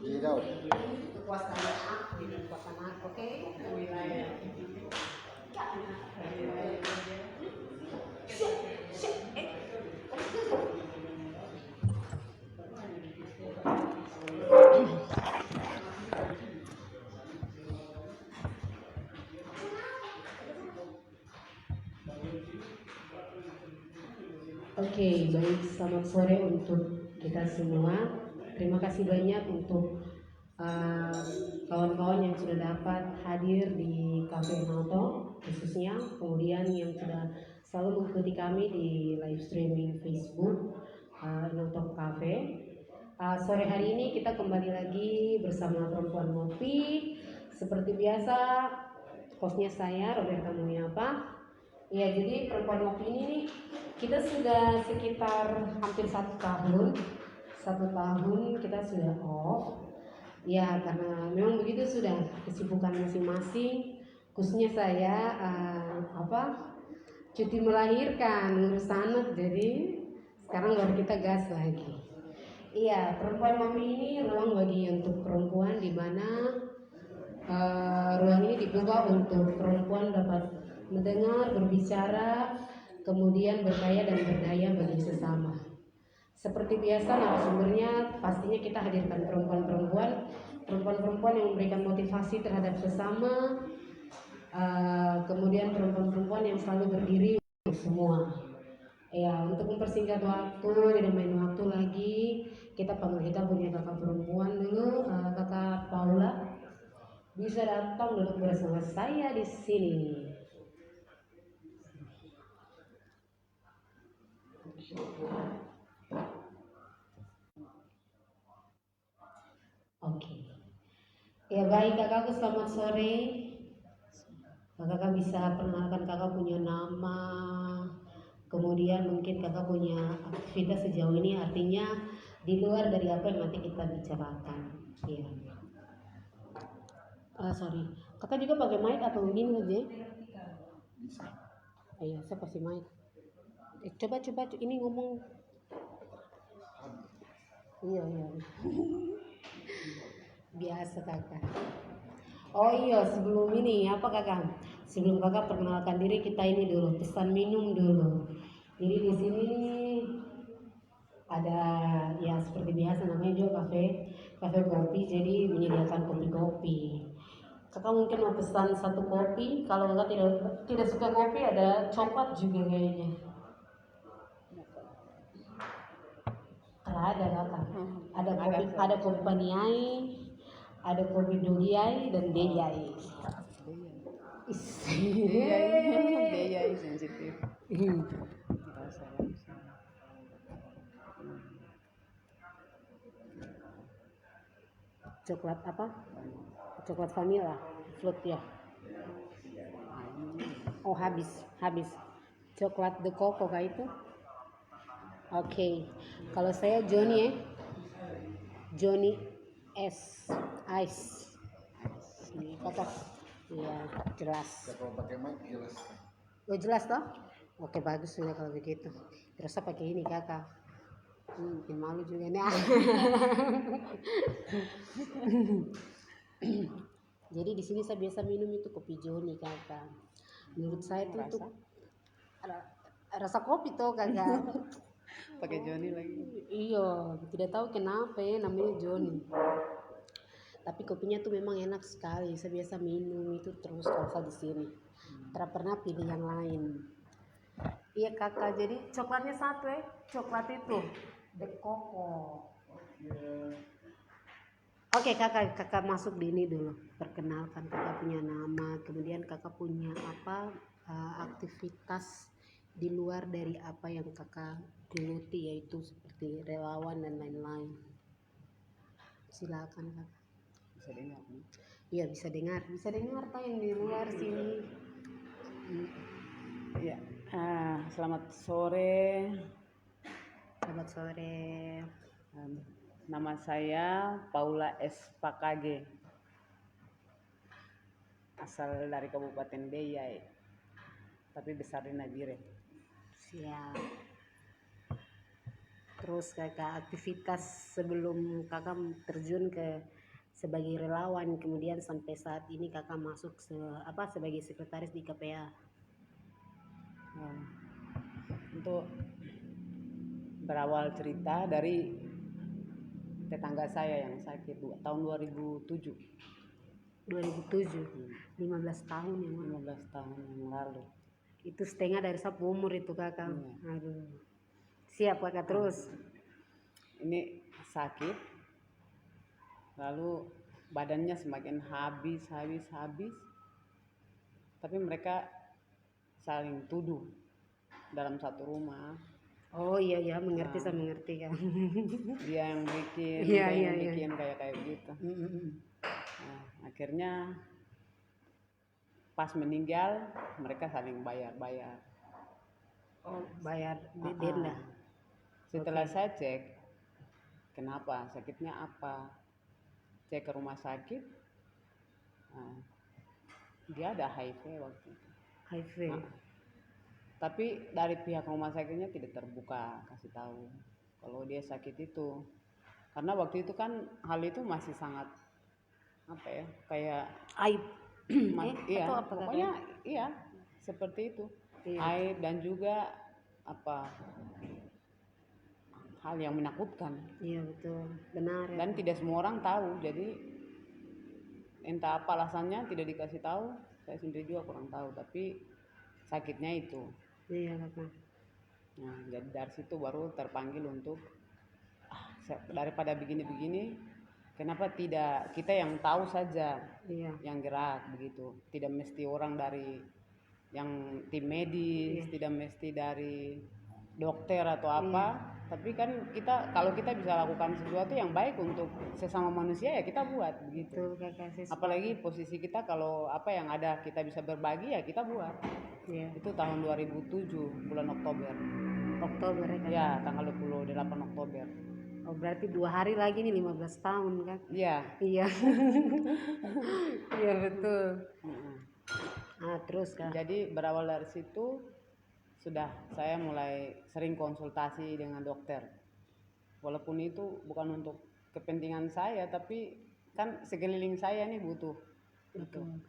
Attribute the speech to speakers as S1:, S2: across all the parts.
S1: kekuasaan aku, oke? Wilayah. Oke, baik, selamat sore untuk kita semua. Terima kasih banyak untuk kawan-kawan yang sudah dapat hadir di Cafe Noto khususnya, kemudian yang sudah selalu mengikuti kami di live streaming Facebook Noto Cafe. Sore hari ini kita kembali lagi bersama Perempuan Ngopi. Seperti biasa, hostnya saya Roberta Mulyapa. Ya, jadi Perempuan Ngopi ini kita sudah sekitar hampir 1 tahun kita sudah off. Ya, karena memang begitu sudah kesibukan masing-masing. Khususnya saya cuti melahirkan, ngurus anak, jadi sekarang baru kita gas lagi. Iya, Perempuan Ngopi ini ruang bagi untuk perempuan di mana ruang ini dibuka untuk perempuan dapat mendengar, berbicara, kemudian berkarya dan berdaya bagi sesama. Seperti biasa, narasumbernya pastinya kita hadirkan perempuan-perempuan yang memberikan motivasi terhadap sesama, kemudian perempuan-perempuan yang selalu berdiri untuk semua. Ya, untuk mempersingkat waktu, tidak main waktu lagi, kita panggil kita punya kakak perempuan dulu, kakak Paula. Bisa datang duduk bersama saya di sini. Oke. Ya baik kakakku, selamat sore. Kakak bisa perkenalkan kakak punya nama, kemudian mungkin kakak punya aktivitas sejauh ini, artinya di luar dari apa yang nanti kita bicarakan. Iya. Sorry, kakak juga pakai mic atau begini aja? Bisa. Iya, saya pasti mic. Coba ini ngomong. Iya. Biasa kakak. Oh iya, sebelum ini apa kakak? Sebelum kakak perkenalkan diri, kita ini dulu pesan minum dulu. Jadi di sini ada ya seperti biasa namanya juga kafe kopi, jadi menyediakan kopi-kopi. Kakak mungkin mau pesan 1 kopi, kalau kakak tidak suka kopi ada coklat juga kayaknya. Ada kakak. Ada kopi paniai, ada kopi duriai dan deyai.
S2: Deyai sensitif.
S1: Coklat apa? Coklat vanilla, float ya. Oh habis. Coklat de coco kah itu? Oke. Kalau saya Johnny ya. Johnny Ice. Ini kakak. Iya, jelas.
S3: Kalau pakai mic jelas.
S1: Oh jelas toh? Oke, bagus sudah kalau begitu. Terus pakai ini kakak. Bikin malu juga nih. Jadi di sini saya biasa minum itu kopi Johnny kakak. Menurut saya itu rasa kopi tuh kakak.
S2: Pakai Johnny lagi.
S1: Iya, tidak tahu kenapa ya namanya Johnny. Tapi kopinya tuh memang enak sekali. Saya biasa minum itu terus kalau di sini. Tidak pernah pilih yang lain. Iya kakak, jadi coklatnya 1 ya. Coklat itu de coco. Oke kakak masuk di ini dulu. Perkenalkan kakak punya nama, kemudian kakak punya apa aktivitas di luar dari apa yang kakak geluti, yaitu seperti relawan dan lain-lain. Silakan kakak.
S2: Bisa dengar?
S1: Iya bisa dengar tak yang di luar sini.
S2: Iya. Selamat sore.
S1: Selamat sore.
S2: Nama saya Paula S. Pakage. Asal dari Kabupaten Deyai, tapi besar di Nabire.
S1: Siap. Terus kakak aktivitas sebelum kakak terjun ke sebagai relawan, kemudian sampai saat ini kakak masuk sebagai sekretaris di KPA.
S2: Nah, untuk berawal cerita dari tetangga saya yang sakit tahun 2007.
S1: 2007, 15 tahun ya, Mak.
S2: 15 tahun yang lalu.
S1: Itu setengah dari sapu umur itu kakak.
S2: Iya.
S1: Aduh. Siap kakak terus.
S2: Ini sakit, lalu badannya semakin habis. Tapi mereka saling tuduh dalam satu rumah.
S1: Oh iya mengerti, saya mengerti kan.
S2: Dia yang bikin,
S1: Iya,
S2: dia yang
S1: iya.
S2: bikin kayak gitu. Nah, akhirnya pas meninggal mereka saling bayar.
S1: Oh bayar denda.
S2: Setelah saya cek kenapa, sakitnya apa, cek ke rumah sakit, nah, dia ada HIV waktu itu.
S1: HIV.
S2: Nah, tapi dari pihak rumah sakitnya tidak terbuka kasih tahu kalau dia sakit itu, karena waktu itu kan hal itu masih sangat apa ya, kayak
S1: Aib.
S2: iya,
S1: atau apa
S2: pokoknya
S1: kakak?
S2: iya seperti itu.
S1: Iya.
S2: Aib dan juga apa hal yang menakutkan.
S1: Iya betul, benar ya.
S2: Dan tidak semua orang tahu, jadi entah apa alasannya tidak dikasih tahu, saya sendiri juga kurang tahu, tapi sakitnya itu.
S1: Iya kakak.
S2: Nah, jadi dari situ baru terpanggil untuk daripada begini-begini, kenapa tidak kita yang tahu saja,
S1: Iya.
S2: yang gerak begitu, tidak mesti orang dari yang tim medis, tidak mesti dari dokter atau apa. Tapi kan kalau kita bisa lakukan sesuatu yang baik untuk sesama manusia ya kita buat begitu.
S1: Betul kakak.
S2: Apalagi posisi kita kalau apa yang ada kita bisa berbagi ya kita buat.
S1: Iya.
S2: Itu tahun 2007 bulan Oktober.
S1: Oktober ya kakak.
S2: Ya, tanggal 28 Oktober.
S1: Oh berarti 2 hari lagi nih 15 tahun kan?
S2: Iya.
S1: Iya. Iya betul. Terus kak.
S2: Jadi berawal dari situ sudah saya mulai sering konsultasi dengan dokter. Walaupun itu bukan untuk kepentingan saya, tapi kan sekeliling saya nih butuh.
S1: Betul.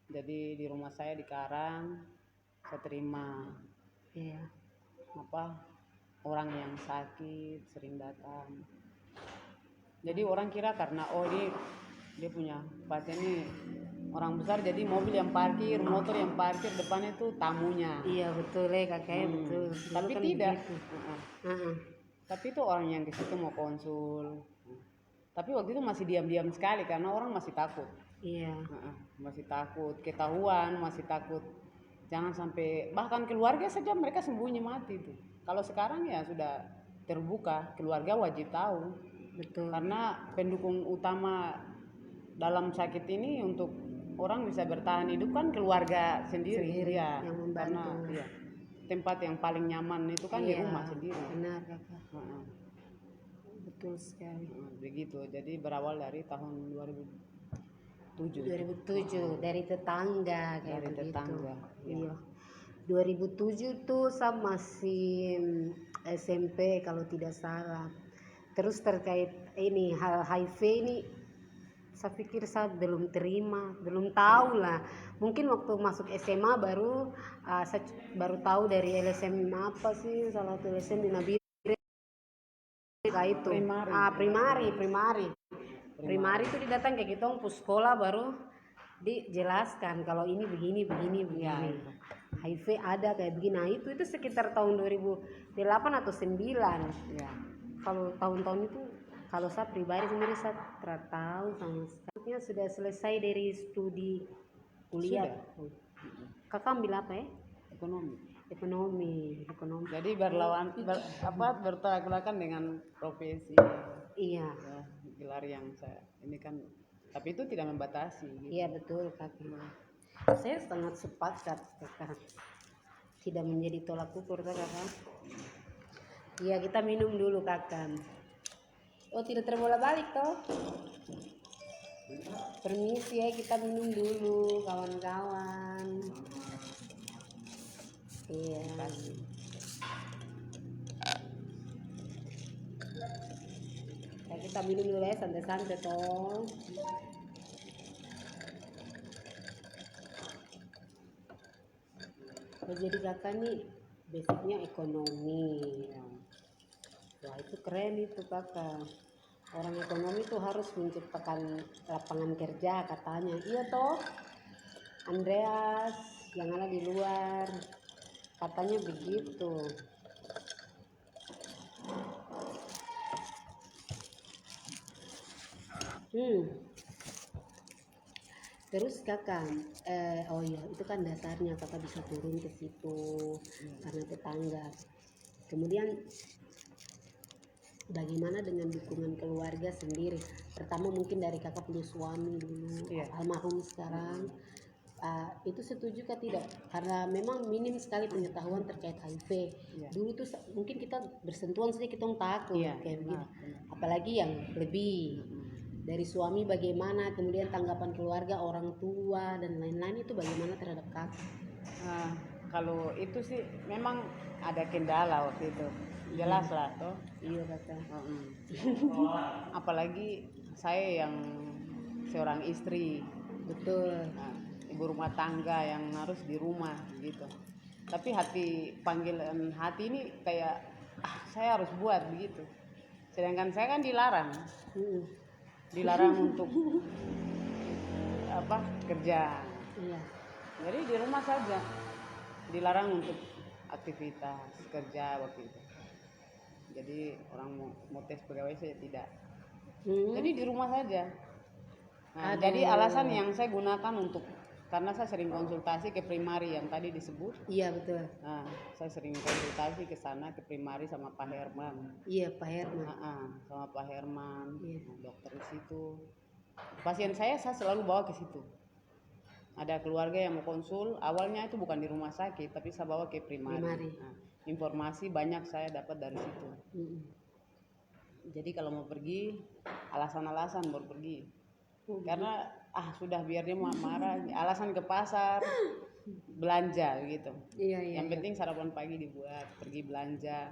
S2: Jadi di rumah saya di Karang saya terima orang yang sakit sering datang. Jadi orang kira karena dia punya pasien ini orang besar, jadi mobil yang parkir, motor yang parkir depannya itu tamunya.
S1: Iya betul kakaknya betul.
S2: Tapi
S1: kan
S2: tidak.
S1: begitu.
S2: Tapi itu orang yang ke situ mau konsul. Tapi waktu itu masih diam-diam sekali karena orang masih takut.
S1: Iya.
S2: Masih takut ketahuan, masih takut jangan sampai bahkan keluarga saja mereka sembunyi mati tuh. Kalau sekarang ya sudah terbuka, keluarga wajib tahu.
S1: Betul.
S2: Karena pendukung utama dalam sakit ini untuk orang bisa bertahan hidup kan keluarga sendiri ya,
S1: yang membantu.
S2: Karena tempat yang paling nyaman itu kan di rumah sendiri.
S1: Benar kakak. Betul sekali.
S2: Begitu. Jadi berawal dari tahun
S1: 2007 dari tetangga kayak
S2: dari
S1: begitu.
S2: Tetangga.
S1: Iya. 2007 tuh saya masih SMP kalau tidak salah. Terus terkait ini hal HIV ini saya pikir saya belum terima, belum tahu lah. Mungkin waktu masuk SMA saya baru tahu dari LSM apa sih, salah satu LSM di Nabire itu. Primari itu didatang ke kita sekolah baru dijelaskan kalau ini begini.
S2: Ya.
S1: HIV ada kayak begini. Nah, itu sekitar tahun 2008 atau 2009.
S2: Ya.
S1: Kalau tahun-tahun itu kalau saya pribadi sendiri saya tidak tahu sama sekali. Sudah selesai dari studi kuliah. Kakak ambil apa ya? Ekonomi.
S2: Jadi bertolak belakang dengan profesi.
S1: Iya.
S2: Ya, gelar yang saya ini kan, tapi itu tidak membatasi. Gitu.
S1: Iya betul kakak. Saya sangat sepakat kakak. Tidak menjadi tolak ukur kakak. Iya kita minum dulu kakak. Oh tidak terbolak balik toh. Permisi ya kita minum dulu kawan-kawan. Iya. kita minum dulu ya santai-santai toh. Oh, jadi kakak nih basicnya ekonomi ya. Wah itu keren itu kakak. Orang ekonomi tuh harus menciptakan lapangan kerja katanya. Iya toh, Andreas yang ada di luar katanya begitu. Terus kakak, oh iya itu kan dasarnya kakak bisa turun ke situ karena tetangga. Kemudian bagaimana dengan dukungan keluarga sendiri? Pertama mungkin dari kakak punya suami dulu, almarhum sekarang. Itu setuju kah tidak? Karena memang minim sekali pengetahuan terkait HIV. Dulu tuh mungkin kita bersentuhan saja kita takut kayak begini. Apalagi yang lebih dari suami bagaimana, kemudian tanggapan keluarga, orang tua dan lain-lain itu bagaimana terhadap kakak?
S2: Kalau itu sih memang ada kendala waktu itu, jelas lah toh.
S1: Iya kakak.
S2: Apalagi saya yang seorang istri,
S1: betul.
S2: Ibu rumah tangga yang harus di rumah gitu. Tapi panggilan hati ini kayak saya harus buat begitu. Sedangkan saya kan dilarang untuk kerja. Iya. Jadi di rumah saja. Dilarang untuk aktivitas kerja waktu itu. Jadi orang mau tes pegawai saya tidak. Jadi di rumah saja. Nah, jadi alasan yang saya gunakan karena saya sering konsultasi ke primari yang tadi disebut.
S1: Iya betul.
S2: Nah, saya sering konsultasi ke sana ke primari sama Pak Herman.
S1: Iya Pak Herman.
S2: Sama Pak Herman, dokter di situ. Pasien saya selalu bawa ke situ. Ada keluarga yang mau konsul, awalnya itu bukan di rumah sakit, tapi saya bawa ke primari. Nah, informasi banyak saya dapat dari situ. Jadi kalau mau pergi, alasan-alasan baru pergi. Karena sudah biar dia marah, alasan ke pasar, belanja gitu. Yang penting sarapan pagi dibuat, pergi belanja.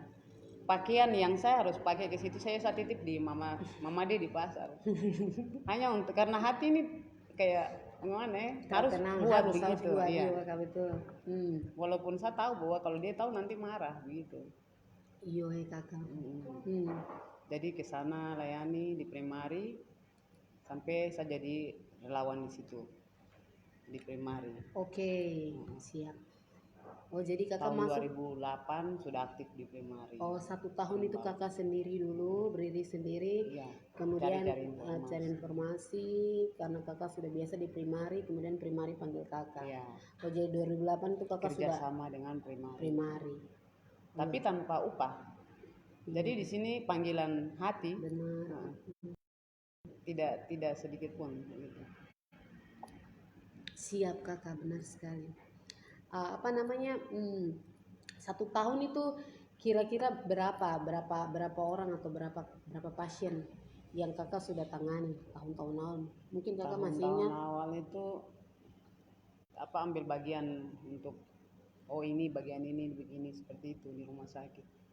S2: Pakaian yang saya harus pakai ke situ saya titip di mama dia di pasar. Hanya karena hati ini kayak gimana ya, harus buat begitu. Iya.
S1: Betul.
S2: Walaupun saya tahu bahwa kalau dia tahu nanti marah begitu.
S1: Iya kakak.
S2: Jadi ke sana layani di primari sampai saya jadi relawan di situ di primari.
S1: Oke, siap. Oh jadi kakak
S2: tahun
S1: masuk
S2: 2008 sudah aktif di primari.
S1: Oh 1 tahun itu kakak sendiri dulu berdiri sendiri.
S2: Iya,
S1: kemudian cari informasi karena kakak sudah biasa di primari, kemudian primari panggil kakak.
S2: Iya.
S1: Oh jadi 2008 itu kakak
S2: kerja
S1: sudah
S2: sama dengan primari.
S1: Tapi
S2: tanpa upah. Jadi di sini panggilan hati.
S1: Benar.
S2: Tidak sedikit pun gitu.
S1: Siap kakak, benar sekali. 1 tahun itu kira-kira berapa orang atau berapa pasien yang kakak sudah tangani tahun-tahun awal? Mungkin kakak masih ingat?
S2: Tahun awal itu ambil bagian untuk ini bagian ini begini seperti itu di rumah sakit.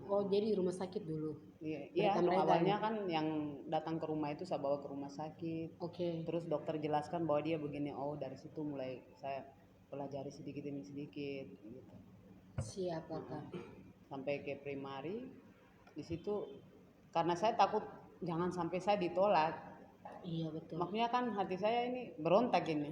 S1: Jadi di rumah sakit dulu.
S2: Iya, awalnya kan yang datang ke rumah itu saya bawa ke rumah sakit. Terus dokter jelaskan bahwa dia begini, dari situ mulai saya pelajari sedikit demi sedikit gitu.
S1: Siap kakak.
S2: Sampai ke primari di situ karena saya takut jangan sampai saya ditolak.
S1: Iya betul.
S2: Makanya kan hati saya ini berontak ini.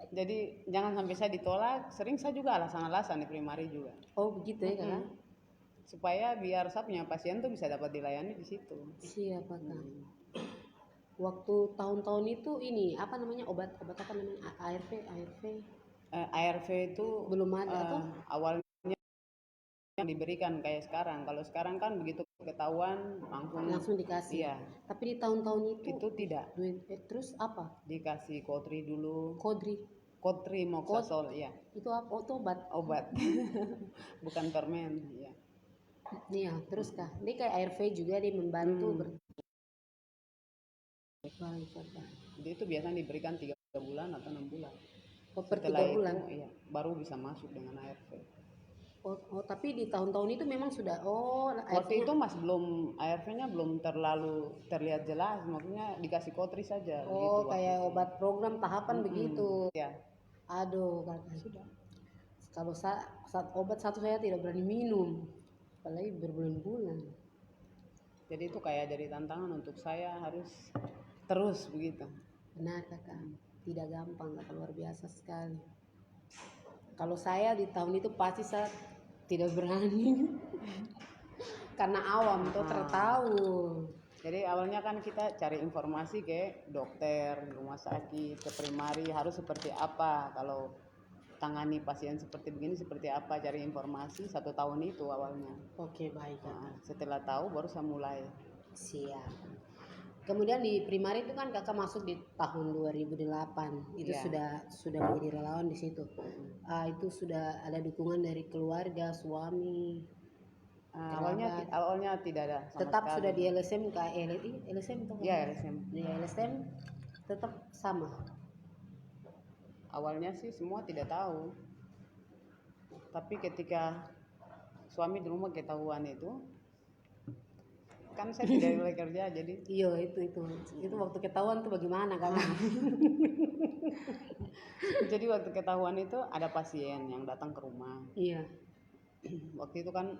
S2: Jadi jangan sampai saya ditolak. Sering saya juga alasan-alasan di primari juga.
S1: Oh begitu ya kakak.
S2: Supaya biar saya punya pasien tuh bisa dapat dilayani di situ.
S1: Siap kakak. Waktu tahun-tahun itu ini apa namanya obat apa namanya ARV?
S2: ARV itu
S1: belum ada
S2: awalnya yang diberikan kayak sekarang. Kalau sekarang kan begitu ketahuan langsung
S1: dikasih.
S2: Iya.
S1: Tapi di tahun-tahun
S2: itu tidak.
S1: Terus apa?
S2: Dikasih Kodri dulu.
S1: Kodri
S2: Moxazol, iya.
S1: Itu apa?
S2: Obat. Bukan permen, ya.
S1: Iya, terus kah? Dia kayak ARV juga dia membantu
S2: Jadi itu biasanya diberikan 3 bulan atau 6 bulan.
S1: Per 3 bulan?
S2: Itu, iya, baru bisa masuk dengan ARV.
S1: Tapi di tahun-tahun itu memang sudah
S2: Waktu itu
S1: ARV-nya.
S2: masih belum, ARV-nya belum terlalu terlihat jelas, maksudnya dikasih kotri saja begitu waktu
S1: Kayak
S2: itu.
S1: obat program tahapan begitu.
S2: Ya,
S1: Aduh, kakak sudah. Kalau saat obat satu saya tidak berani minum, apalagi berbulan-bulan.
S2: jadi itu kayak jadi tantangan untuk saya harus terus begitu.
S1: Benar kakak, tidak gampang kakak, luar biasa sekali. Kalau saya di tahun itu pasti saya tidak berani karena awam tuh tertahu.
S2: Jadi awalnya kan kita cari informasi ke dokter, rumah sakit, ke primari harus seperti apa, kalau tangani pasien seperti begini seperti apa, cari informasi 1 tahun itu awalnya.
S1: Oke, baik kakak.
S2: Nah, setelah tahu baru saya mulai.
S1: Siap. Kemudian di primari itu kan kakak masuk di tahun 2008. Itu
S2: Iya.
S1: sudah menjadi relawan di situ. Itu sudah ada dukungan dari keluarga, suami, kerabat.
S2: Awalnya tidak ada sama
S1: Tetap
S2: sekali.
S1: sudah di LSM ke LSM tuh.
S2: Iya, LSM.
S1: Di LSM tetap sama.
S2: Awalnya sih semua tidak tahu, tapi ketika suami di rumah ketahuan itu, kan saya tidak boleh kerja, jadi
S1: Iya, itu waktu ketahuan tuh bagaimana kakak?
S2: jadi waktu ketahuan itu ada pasien yang datang ke rumah.
S1: Iya.
S2: Waktu itu kan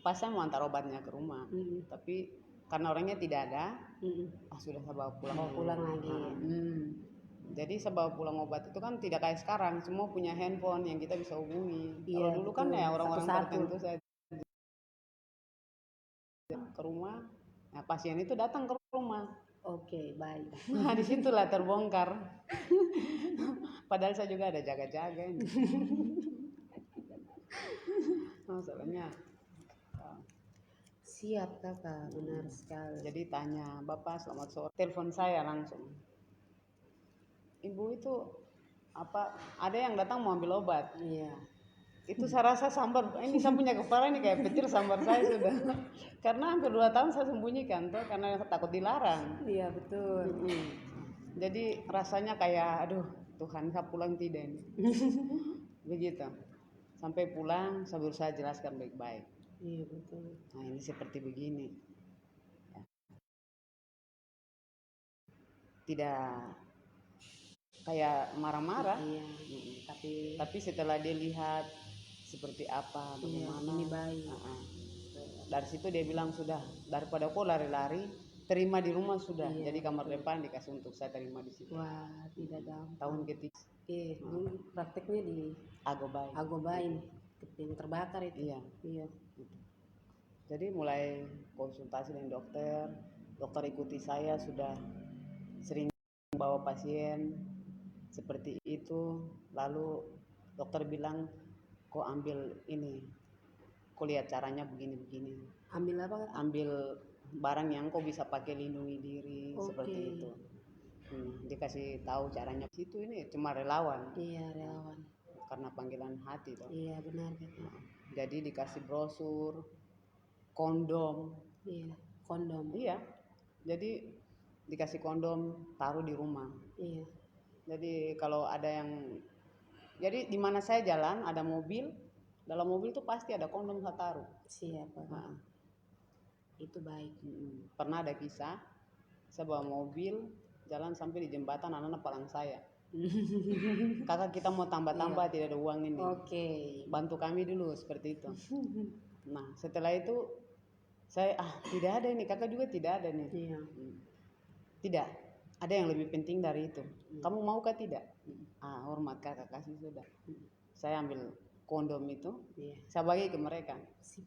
S2: pas saya mau antar obatnya ke rumah, tapi karena orangnya tidak ada, sudah saya bawa pulang.
S1: Pulang lagi.
S2: Jadi saya bawa pulang obat itu kan tidak kayak sekarang, semua punya handphone yang kita bisa hubungi.
S1: Iya,
S2: Kalau dulu kan
S1: betul.
S2: ya orang-orang
S1: Satu-satu.
S2: tertentu saya ke rumah, nah pasien itu datang ke rumah.
S1: Oke, baik.
S2: Nah disitulah terbongkar. Padahal saya juga ada jaga-jaga ini. Masalahnya
S1: Siap kakak, benar sekali.
S2: jadi tanya, Bapak selamat sore, telepon saya langsung. Ibu itu apa, ada yang datang mau ambil obat.
S1: Iya.
S2: Itu saya rasa sambar, ini saya punya kepala ini kayak petir sambar saya sudah. Karena hampir 2 tahun saya sembunyikan tuh karena takut dilarang.
S1: Iya, betul.
S2: Jadi rasanya kayak aduh Tuhan, saya pulang tidak ini. Begitu. Sampai pulang saya berusaha jelaskan baik-baik.
S1: Iya, betul.
S2: Nah ini seperti begini. Tidak kayak marah-marah.
S1: Iya.
S2: Tapi setelah dia lihat seperti apa, bagaimana,
S1: ini baik.
S2: dari situ dia bilang sudah, daripada kau lari-lari, terima di rumah sudah.
S1: Iya,
S2: jadi kamar depan dikasih untuk saya terima di situ.
S1: Wah, tidak gampang.
S2: Tahun ketiga.
S1: Dulu prakteknya di Agobain yang terbakar itu.
S2: Iya. Jadi mulai konsultasi dengan dokter ikuti saya, sudah sering bawa pasien seperti itu. Lalu dokter bilang, kok ambil ini, kok lihat caranya begini-begini.
S1: Ambil apa?
S2: Ambil barang yang kok bisa pakai lindungi diri. Seperti itu. Dikasih tahu caranya. Itu ini cuma relawan.
S1: Iya, relawan.
S2: Karena panggilan hati toh.
S1: Iya, benar.
S2: Jadi dikasih brosur, kondom.
S1: Iya, kondom.
S2: Iya. Jadi dikasih kondom, taruh di rumah.
S1: Iya.
S2: Jadi kalau ada yang, jadi di mana saya jalan ada mobil, dalam mobil itu pasti ada kondom saya taruh.
S1: Siap. Itu baik.
S2: Pernah ada kisah, saya bawa mobil jalan sampai di jembatan, anak-anak palang saya. Kakak kita mau tambah-tambah, tidak ada uang ini.
S1: Oke.
S2: Bantu kami dulu seperti itu. Nah setelah itu saya tidak ada ini, kakak juga tidak ada nih.
S1: Iya.
S2: Tidak, ada yang lebih penting dari itu. Kamu mau kah tidak? Hormat kakak kasih sudah. Saya ambil kondom itu, saya bagi ke mereka.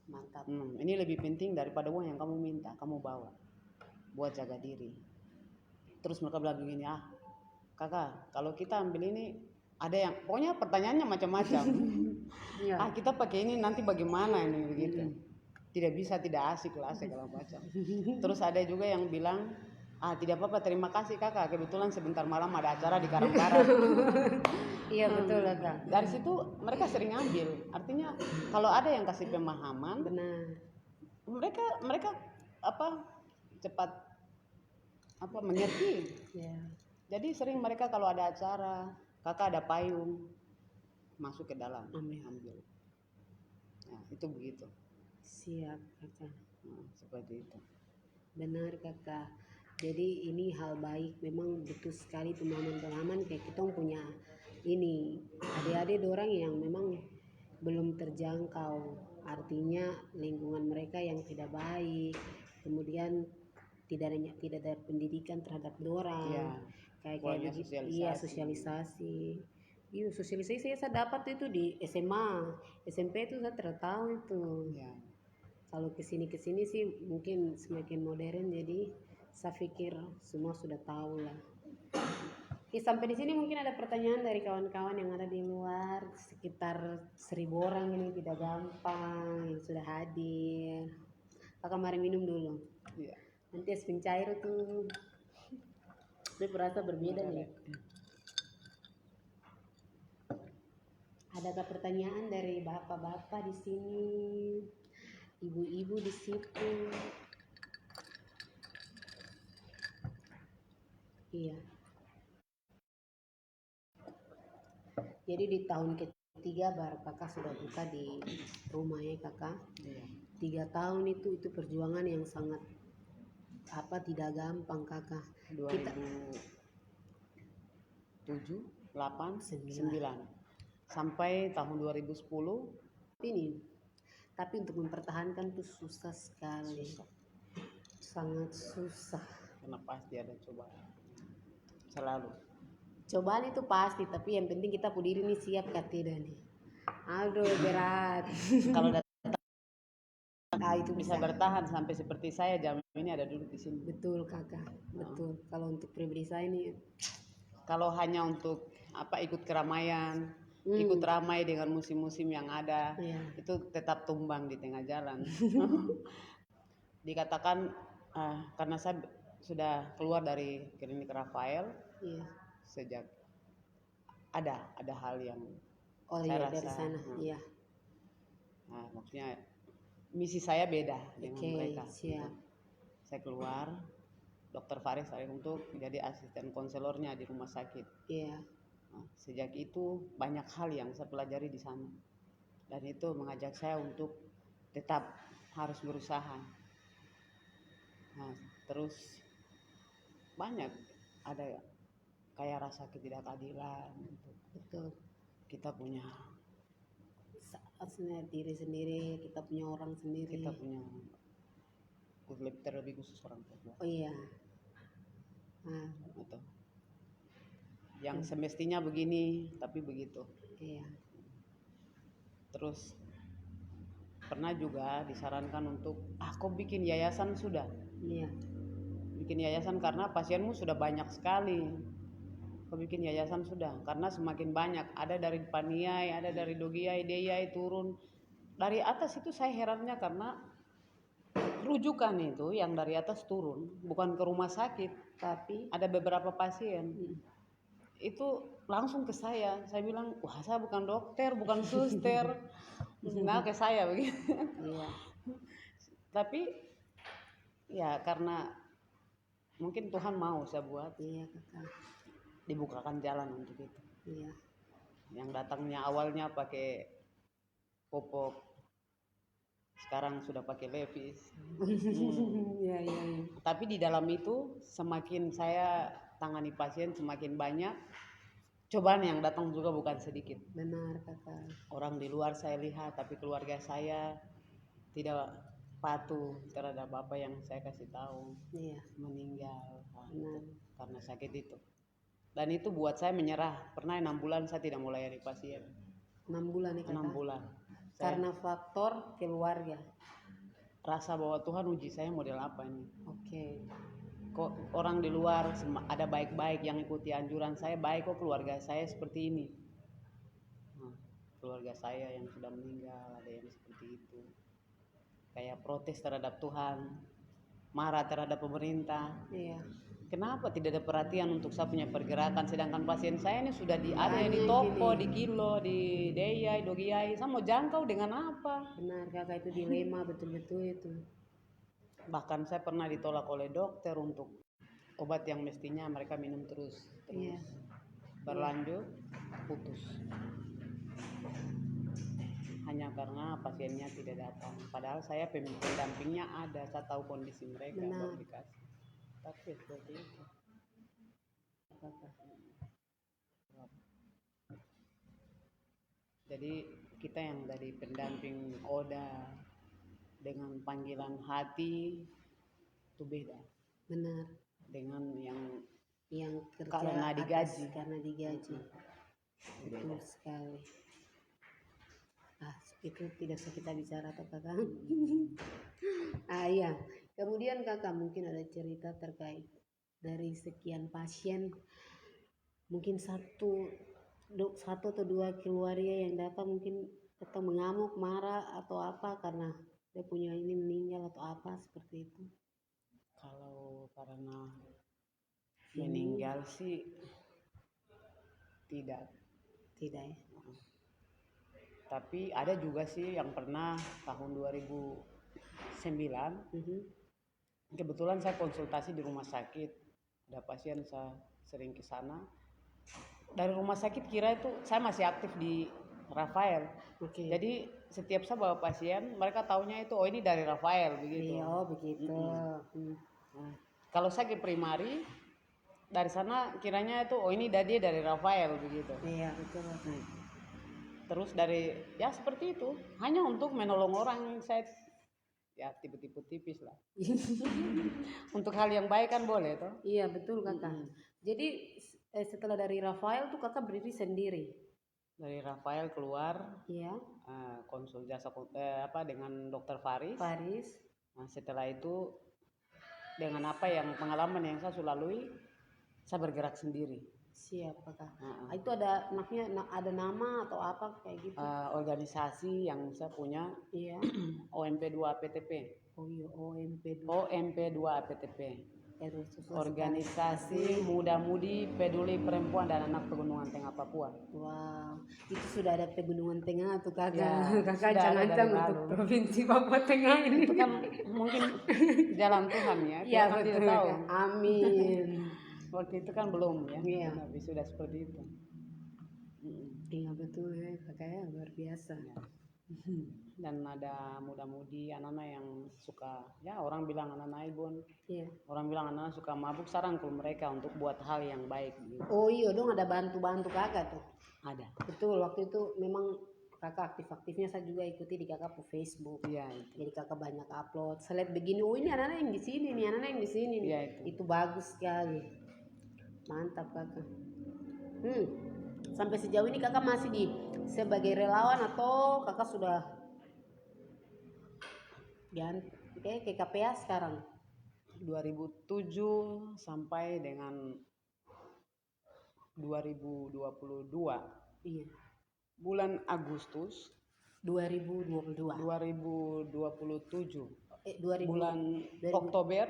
S1: Mantap.
S2: Ini lebih penting daripada uang yang kamu minta, kamu bawa buat jaga diri. Terus mereka bilang begini, kakak kalau kita ambil ini, ada yang pokoknya pertanyaannya macam-macam. Kita pakai ini nanti bagaimana ini begitu. Tidak bisa, tidak asik lah segala macam. Terus ada juga yang bilang, tidak apa-apa, terima kasih kakak, kebetulan sebentar malam ada acara di Karangbarat.
S1: Iya betul kakak.
S2: Dari situ mereka sering ambil. Artinya kalau ada yang kasih pemahaman,
S1: benar.
S2: Mereka cepat mengerti.
S1: Ya.
S2: Jadi sering mereka kalau ada acara, kakak ada payung, masuk ke dalam, ambil. Nah, itu begitu.
S1: Siap kakak.
S2: Nah, seperti itu.
S1: Benar kakak. Jadi ini hal baik, memang betul sekali pemahaman-pemahaman kayak kita punya ini adik-adik orang yang memang belum terjangkau, artinya lingkungan mereka yang tidak baik, kemudian tidak ada pendidikan terhadap
S2: Iya,
S1: dorang, kayak
S2: kurangnya
S1: begitu. Iya, sosialisasi. Iya, sosialisasi saya dapat itu di SMA, SMP itu saya tidak tahu itu.
S2: Iya.
S1: Kalau kesini sih mungkin semakin modern, jadi saya pikir semua sudah tahu lah. Oke, sampai di sini mungkin ada pertanyaan dari kawan-kawan yang ada di luar, sekitar 1.000 orang ini tidak gampang yang sudah hadir. Kakak mari minum dulu.
S2: Iya.
S1: Nanti es pencair tuh, tapi perasa berbeda nih. Adakah pertanyaan dari bapak-bapak di sini? Ibu-ibu di situ. Iya. Jadi di tahun ketiga baru kakak sudah buka di rumah ya kakak.
S2: Iya.
S1: 3 tahun itu perjuangan yang sangat tidak gampang kakak.
S2: 2007, 8,
S1: 9.
S2: 9 sampai tahun 2010
S1: Ini, tapi untuk mempertahankan tuh susah sekali. Sangat susah.
S2: Karena pasti ada cobaan. Selalu.
S1: Cobaan itu pasti, tapi yang penting kita punya diri nih siap kah tidak nih. Aduh berat.
S2: Kalau
S1: itu
S2: bisa bertahan sampai seperti saya jam ini ada duduk di sini.
S1: Betul kakak, betul. Kalau untuk pribadi saya nih,
S2: kalau hanya untuk ikut keramaian, ikut ramai dengan musim-musim yang ada, itu tetap tumbang di tengah jalan. Dikatakan karena saya sudah keluar dari klinik Rafael, sejak ada hal yang saya rasa
S1: dari sana, iya.
S2: Nah, maksudnya misi saya beda dengan mereka.
S1: Siap.
S2: Saya keluar, Dokter Faris untuk jadi asisten konselornya di rumah sakit.
S1: Iya.
S2: Nah, sejak itu banyak hal yang saya pelajari di sana, dan itu mengajak saya untuk tetap harus berusaha. Nah, terus banyak ada kayak rasa ketidakadilan.
S1: Betul.
S2: Kita punya
S1: diri sendiri, kita punya orang sendiri.
S2: Kita punya terlebih khusus orang tua.
S1: Oh iya.
S2: Betul. Yang semestinya begini, tapi begitu.
S1: Iya.
S2: Terus pernah juga disarankan untuk kau bikin yayasan sudah.
S1: Iya.
S2: Bikin yayasan karena pasienmu sudah banyak sekali. Kau bikin yayasan sudah, karena semakin banyak. Ada dari Paniai, ada dari Dogiai, Deyai turun. Dari atas itu saya herannya karena rujukan itu yang dari atas turun, bukan ke rumah sakit, tapi ada beberapa pasien. Itu langsung ke saya bilang, wah saya bukan dokter, bukan suster. Nah ke saya begitu. Iya. Tapi ya karena mungkin Tuhan mau saya buat.
S1: Iya kakak.
S2: Dibukakan jalan untuk itu.
S1: Iya.
S2: Yang datangnya awalnya pakai popok, sekarang sudah pakai levis.
S1: Iya.
S2: Tapi di dalam itu semakin saya tangani pasien semakin banyak cobaan yang datang juga bukan sedikit.
S1: Benar kakak.
S2: Orang di luar saya lihat, tapi keluarga saya tidak patuh terhadap apa yang saya kasih tahu.
S1: Iya.
S2: Meninggal karena sakit itu. Dan itu buat saya menyerah. Pernah 6 bulan saya tidak mau layani pasien.
S1: 6 bulan nih kakak?
S2: 6 bulan.
S1: Karena faktor keluarga?
S2: Rasa bahwa Tuhan uji saya model apa ini.
S1: Oke.
S2: Kok orang di luar ada baik-baik yang ikuti anjuran saya, baik kok keluarga saya seperti ini. Keluarga saya yang sudah meninggal ada yang seperti itu. Kayak protes terhadap Tuhan, marah terhadap pemerintah.
S1: Iya.
S2: Kenapa tidak ada perhatian untuk saya punya pergerakan, sedangkan pasien saya ini sudah ada yang di toko, di kilo, di Deyai, Dogiai. Saya mau jangkau dengan apa?
S1: Benar kakak, itu dilema betul-betul itu.
S2: Bahkan saya pernah ditolak oleh dokter untuk obat yang mestinya mereka minum terus. Berlanjut, putus. hanya karena pasiennya tidak datang. Padahal saya pendampingnya ada, saya tahu kondisi mereka baru dikasih. Tapi seperti itu. Jadi kita yang dari pendamping Oda dengan panggilan hati itu beda.
S1: Benar.
S2: Dengan yang
S1: kerja
S2: karena digaji.
S1: Karena digaji. Betul sekali. Itu tidak bisa kita bicara atau kakak. Iya. Kemudian kakak mungkin ada cerita terkait dari sekian pasien, mungkin satu atau dua keluarga yang datang mungkin atau mengamuk, marah atau apa karena dia punya ini meninggal atau apa seperti itu.
S2: Kalau karena meninggal sih tidak
S1: ya.
S2: Tapi ada juga sih yang pernah tahun 2009 kebetulan saya konsultasi di rumah sakit, ada pasien saya sering ke sana. Dari rumah sakit kira itu saya masih aktif di Rafael. Jadi setiap saya bawa pasien mereka taunya itu ini dari Rafael begitu.
S1: Begitu.
S2: Nah, kalau saya ke primari dari sana kiranya itu ini dia dari Rafael begitu.
S1: Iya betul.
S2: Terus dari seperti itu hanya untuk menolong orang, saya tipe-tipe tipis lah. Untuk hal yang baik kan boleh toh.
S1: Iya betul kakak. Jadi setelah dari Rafael tuh kakak berdiri sendiri.
S2: Dari Rafael keluar.
S1: Iya.
S2: Konsul jasa dengan dokter Faris. Nah, setelah itu dengan pengalaman yang saya sudah lalui, saya bergerak sendiri.
S1: Siap kakak. Itu ada ada nama atau apa kayak gitu?
S2: Organisasi yang saya punya.
S1: Iya.
S2: OMP 2 APTP.
S1: Oh iya, OMP 2
S2: APTP. Organisasi Muda-Mudi Peduli Perempuan dan Anak Pegunungan Tengah Papua.
S1: Wow, itu sudah ada Pegunungan Tengah tuh kakak.
S2: Ya,
S1: kakak jangan-jangan untuk provinsi Papua Tengah ini.
S2: Itu kan mungkin jalan Tuhan ya.
S1: Iya betul. Tahu. Amin.
S2: Waktu itu kan belum ya. Iya. Tapi sudah seperti itu.
S1: Iya betul ya kakaknya luar biasa. Ya.
S2: Dan ada muda-mudi anak-anak yang suka orang bilang anak-anak ibon. Iya. Orang bilang anak-anak suka mabuk, saya rangkul mereka untuk buat hal yang baik gitu.
S1: Oh iya dong, ada bantu-bantu kakak tuh.
S2: Ada.
S1: Betul, waktu itu memang kakak aktif-aktifnya saya juga ikuti di kakak po Facebook.
S2: Iya.
S1: Jadi kakak banyak upload. Saya lihat begini, ini anak-anak yang di sini nih, anak-anak yang di sini nih.
S2: Iya,
S1: itu bagus sekali. Mantap kakak. Sampai sejauh ini kakak masih sebagai relawan atau kakak sudah ganti ke KPA sekarang?
S2: 2007 sampai dengan 2022.
S1: Iya.
S2: Bulan Agustus
S1: 2022.
S2: 2027. Bulan Oktober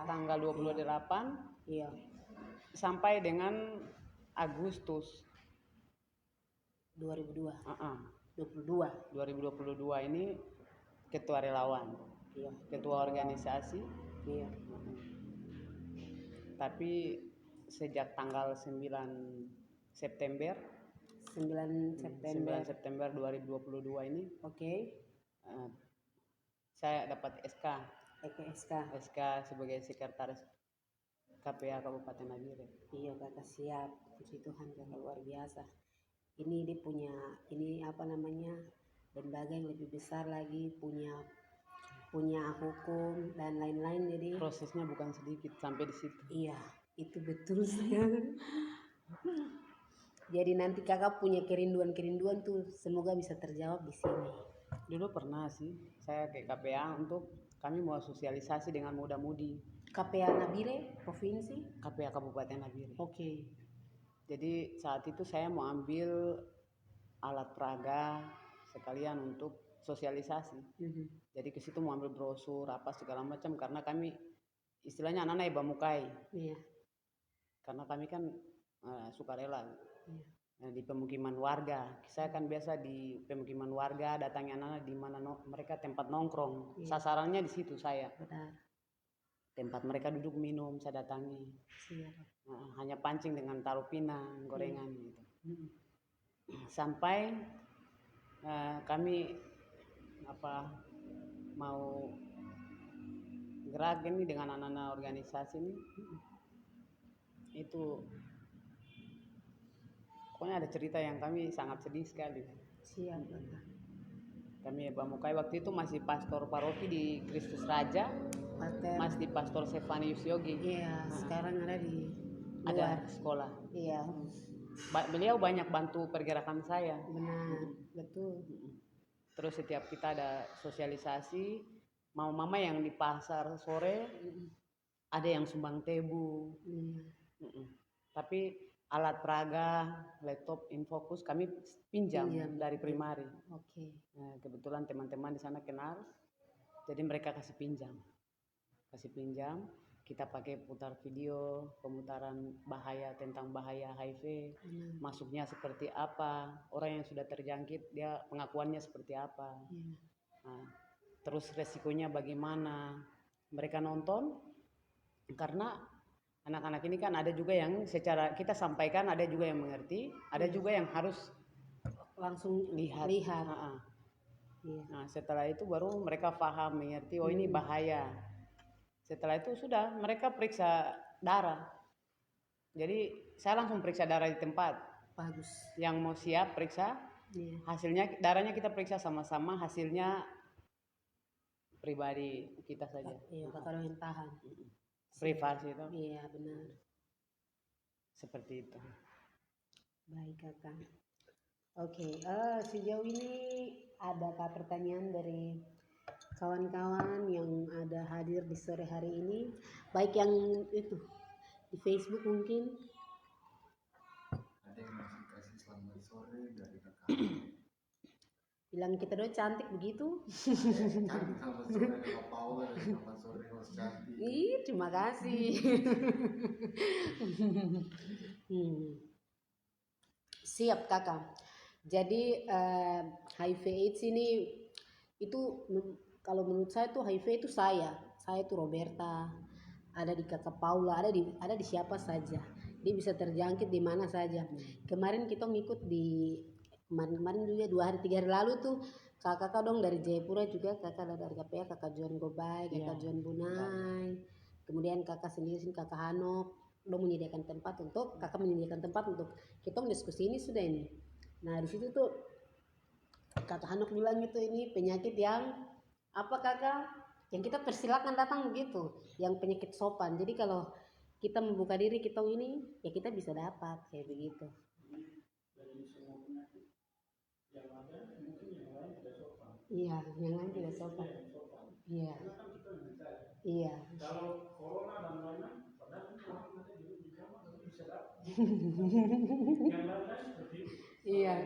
S2: tanggal 28.
S1: Iya.
S2: Sampai dengan Agustus
S1: 2022
S2: ini ketua relawan. Iya. Ketua organisasi.
S1: Iya.
S2: Tapi sejak tanggal 9 September 2022 ini. Saya dapat SK sebagai sekretaris KPA Kabupaten Nabire.
S1: Iya kakak, siap. Puji Tuhan kakak, luar biasa. Ini dia punya lembaga yang lebih besar lagi, punya hukum dan lain-lain, jadi
S2: prosesnya bukan sedikit sampai di situ.
S1: Iya, itu betul sih. Jadi nanti kakak punya kerinduan tuh semoga bisa terjawab di sini.
S2: Dulu pernah sih saya ke KPA untuk kami mau sosialisasi dengan muda-mudi.
S1: KPA Nabire provinsi?
S2: KPA Kabupaten Nabire.
S1: Oke.
S2: Jadi saat itu saya mau ambil alat peraga sekalian untuk sosialisasi. Jadi ke situ mau ambil brosur apa segala macam karena kami istilahnya anak-anak iba mukai.
S1: Iya.
S2: Karena kami kan sukarela. Di pemukiman warga, saya kan biasa di pemukiman warga datangi anak-anak di mana mereka tempat nongkrong. Iya. Sasarannya di situ saya.
S1: Benar.
S2: Tempat mereka duduk minum saya datangi.
S1: Iya.
S2: Hanya pancing dengan taruh pinang, gorengan gitu. Sampai kami apa mau gerak ini dengan anak-anak organisasi ini, itu pokoknya ada cerita yang kami sangat sedih sekali.
S1: Siap Kakak.
S2: Kami Bamukai waktu itu masih pastor paroki di Kristus Raja,
S1: Pater.
S2: masih di pastor Stefanius Yogi.
S1: Iya, sekarang ada di luar.
S2: Ada sekolah.
S1: Iya,
S2: Beliau banyak bantu pergerakan saya.
S1: benar, betul.
S2: Terus setiap kita ada sosialisasi, mama yang di pasar sore, ada yang sumbang tebu. Tapi alat peraga, laptop, infokus kami pinjam dari primari.
S1: Oke.
S2: Nah, kebetulan teman-teman di sana kenal, jadi mereka kasih pinjam. Kita pakai putar video, pemutaran bahaya tentang bahaya HIV, masuknya seperti apa, orang yang sudah terjangkit dia pengakuannya seperti apa. Nah, terus resikonya bagaimana. Mereka nonton, karena anak-anak ini kan ada juga yang secara kita sampaikan, ada juga yang mengerti, ada juga yang harus
S1: langsung lihat.
S2: Nah, setelah itu baru mereka paham, mengerti, oh ini bahaya. Setelah itu sudah mereka periksa darah. Jadi saya langsung periksa darah di tempat.
S1: Bagus.
S2: Yang mau siap periksa, hasilnya darahnya kita periksa sama-sama, hasilnya pribadi kita saja.
S1: Iya, Kakak yang tahan.
S2: Privasi itu.
S1: Iya, benar.
S2: Seperti itu.
S1: Baik Kakak. Oke, sejauh ini adakah pertanyaan dari kawan-kawan yang ada hadir di sore hari ini, baik yang itu di Facebook mungkin?
S3: Ada yang masih kasih selamat sore dari Kakak.
S1: Bilang kita doang cantik begitu?
S3: Cantik, selamat sore Kakak Paula, dan selamat sore Mas cantik.
S1: Ih, terima kasih. Siap Kakak. Jadi HIV/AIDS ini itu kalau menurut saya tuh HIV itu saya tuh Roberta, ada di Kakak Paula, ada di siapa saja. Dia bisa terjangkit di mana saja. Kemarin kita ngikut di kemarin juga 2 hari 3 hari lalu tuh kakak dong dari Jayapura juga, kakak dari KPA, kakak Juan Gobay, kakak Juan Bunai, kemudian kakak sendiri kakak Hanok dong menyediakan tempat untuk kita diskusi ini sudah ini. Nah di situ tuh kakak Hanok bilang gitu, ini penyakit yang apa kakak, yang kita persilakan datang begitu, yang penyakit sopan. Jadi kalau kita membuka diri kita ini ya kita bisa dapat kayak begitu. Iya, yang lain tidak sopan. Iya. Iya.
S4: Kalau corona dan lain-lain, padahal orang nanti duduk di kamar bisa dapat. Yang lain-lain seperti itu.
S1: Iya.